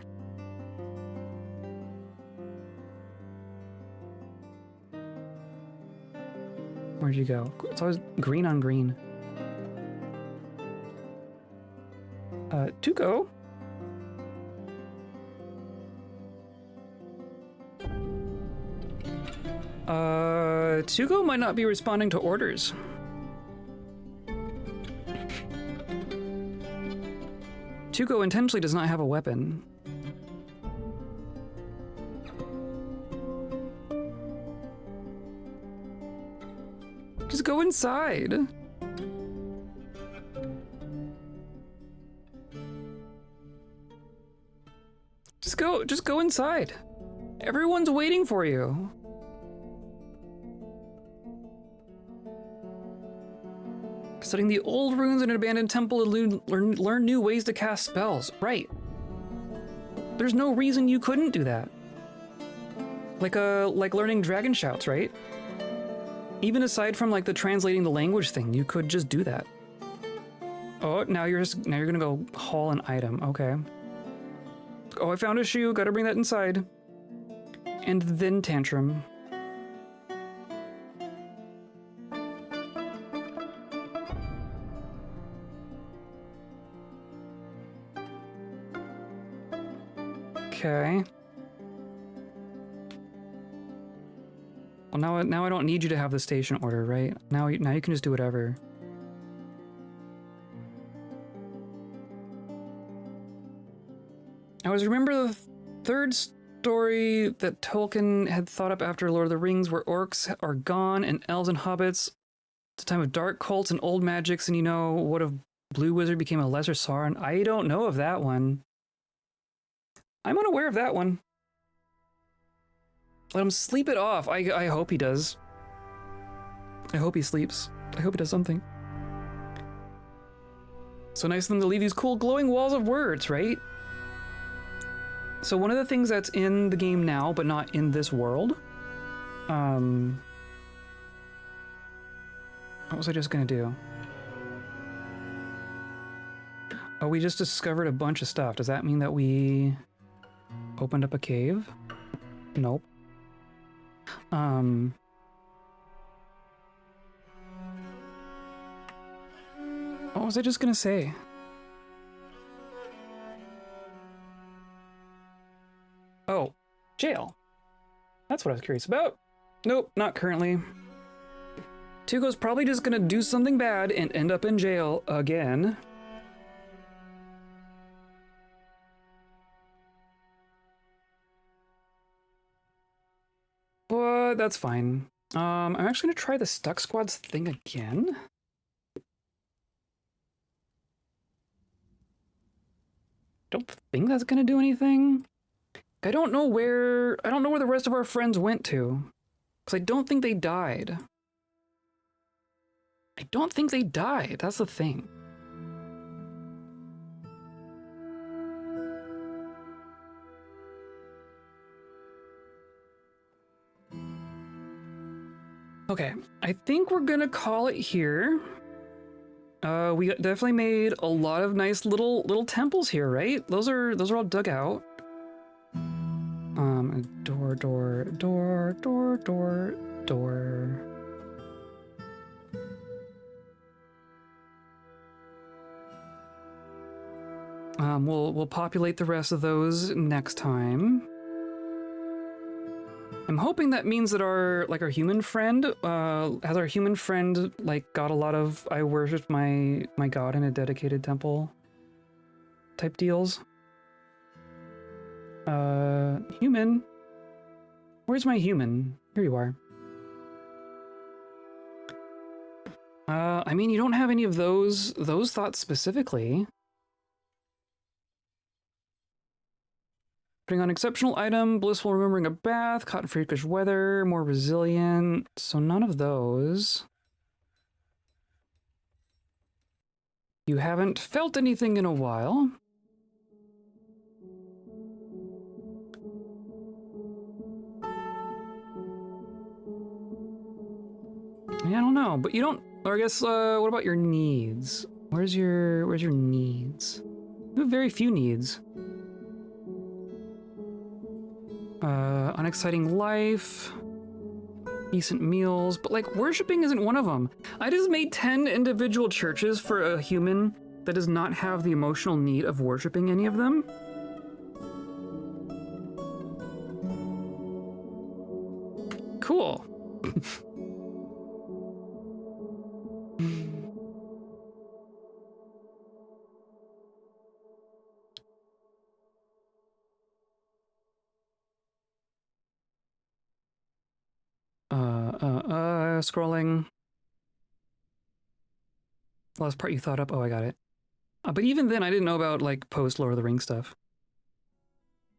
Where'd you go? It's always green on green. Tuco? Tuco might not be responding to orders. Tuco intentionally does not have a weapon. Just go inside. Just go inside. Everyone's waiting for you. Studying the old runes in an abandoned temple to learn new ways to cast spells. Right. There's no reason you couldn't do that. Like learning dragon shouts, right? Even aside from like the translating the language thing, you could just do that. Oh, now you're gonna go haul an item. Okay. Oh, I found a shoe. Gotta bring that inside. And then tantrum. Okay. Well, now I don't need you to have the station order, right? Now you can just do whatever. I always remember the third story that Tolkien had thought up after Lord of the Rings, where orcs are gone and elves and hobbits. It's a time of dark cults and old magics, and you know, what if Blue Wizard became a lesser Sauron? I don't know of that one. I'm unaware of that one. Let him sleep it off. I hope he does. I hope he sleeps. I hope he does something. So nice of them to leave these cool glowing walls of words, right? So one of the things that's in the game now, but not in this world, what was I just gonna do? Oh, we just discovered a bunch of stuff. Does that mean that we opened up a cave? Nope. What was I just gonna say? Oh, jail. That's what I was curious about. Nope, not currently. Tuco's probably just gonna do something bad and end up in jail again. But that's fine. I'm actually gonna try the Stuck Squads thing again. Don't think that's gonna do anything. I don't know where the rest of our friends went to. Because I don't think they died. I don't think they died. That's the thing. Okay, I think we're gonna call it here. We definitely made a lot of nice little temples here, right? Those are all dug out. Door. We'll populate the rest of those next time. I'm hoping that means that our human friend, has our human friend got a lot of I worship my god in a dedicated temple type deals. Human. Where's my human? Here you are. I mean, you don't have any of those thoughts specifically. Putting on exceptional item, blissful remembering a bath, caught in freakish weather, more resilient. So none of those. You haven't felt anything in a while. Yeah, I don't know, but you don't. Or I guess, what about your needs? Where's your needs? You have very few needs. Unexciting life, decent meals, but worshiping isn't one of them. I just made 10 individual churches for a human that does not have the emotional need of worshiping any of them. Cool. Scrolling. Last part you thought up. Oh, I got it. But even then, I didn't know about, like, post-Lord of the Rings stuff.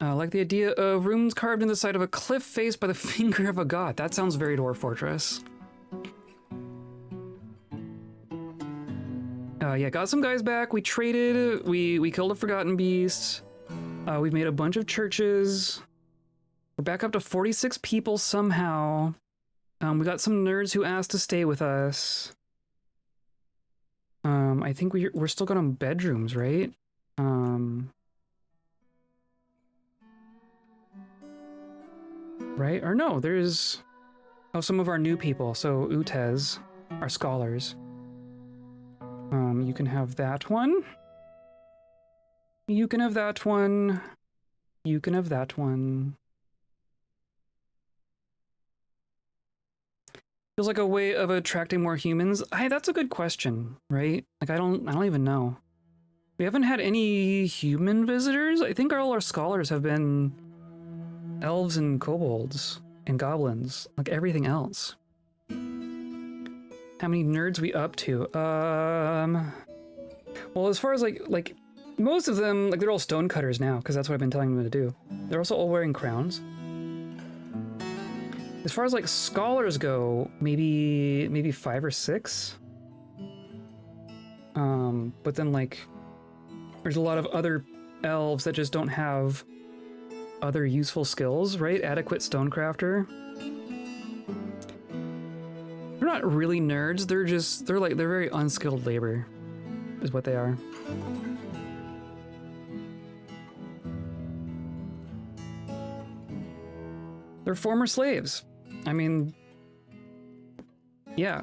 Like the idea of runes carved in the side of a cliff face by the finger of a god. That sounds very Dwarf Fortress. Yeah, got some guys back. We traded. We killed a forgotten beast. We've made a bunch of churches. We're back up to 46 people somehow. We got some nerds who asked to stay with us. I think we're still going on bedrooms, right? Right? Or no, there's... Oh, some of our new people. So, Utez, our scholars. You can have that one. You can have that one. You can have that one. Feels like a way of attracting more humans. That's a good question, right? Like, I don't even know. We haven't had any human visitors. I think all our scholars have been elves and kobolds and goblins, like everything else. How many nerds we up to? Well, as far as like most of them, like they're all stonecutters now, because that's what I've been telling them to do. They're also all wearing crowns. As far as like scholars go, maybe 5 or 6. But then like there's a lot of other elves that just don't have other useful skills, right? Adequate stonecrafter. They're not really nerds, they're very unskilled labor, is what they are. They're former slaves. I mean, yeah,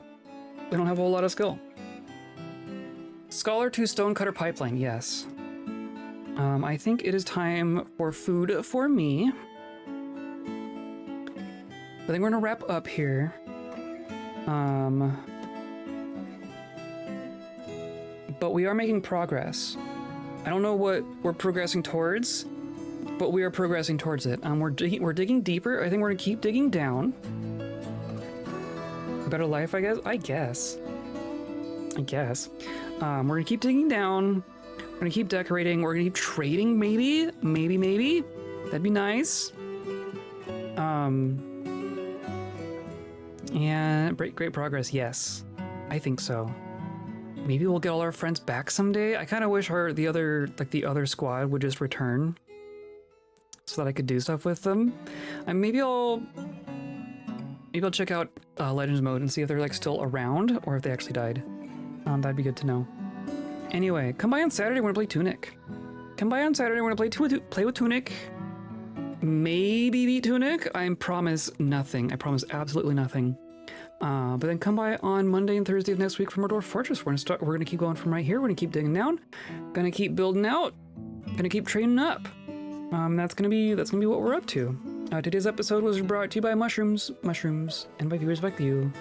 they don't have a whole lot of skill. Scholar to stonecutter pipeline, yes. I think it is time for food for me. I think we're gonna wrap up here. But we are making progress. I don't know what we're progressing towards, but we are progressing towards it. We're digging deeper. I think we're gonna keep digging down. A better life, I guess. We're gonna keep digging down. We're gonna keep decorating. We're gonna keep trading, maybe. That'd be nice. And great progress. Yes, I think so. Maybe we'll get all our friends back someday. I kind of wish the other squad would just return, so that I could do stuff with them. And maybe I'll check out Legends mode and see if they're like still around or if they actually died. That'd be good to know. Anyway, come by on Saturday. We're gonna play Tunic. Come by on Saturday. We're gonna play with Tunic. Maybe beat Tunic. I promise nothing. I promise absolutely nothing. But then come by on Monday and Thursday of next week for more Dwarf Fortress. We're gonna keep going from right here. We're gonna keep digging down. Gonna keep building out. Gonna keep training up. That's gonna be what we're up to. Today's episode was brought to you by mushrooms, and by viewers like you.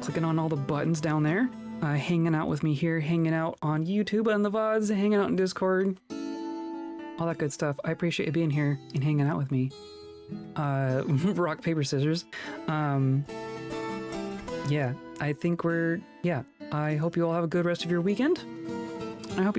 Clicking on all the buttons down there. Hanging out with me here, hanging out on YouTube and the VODs, hanging out in Discord. All that good stuff. I appreciate you being here and hanging out with me. Rock, paper, scissors. Yeah, I think I hope you all have a good rest of your weekend. I hope you stay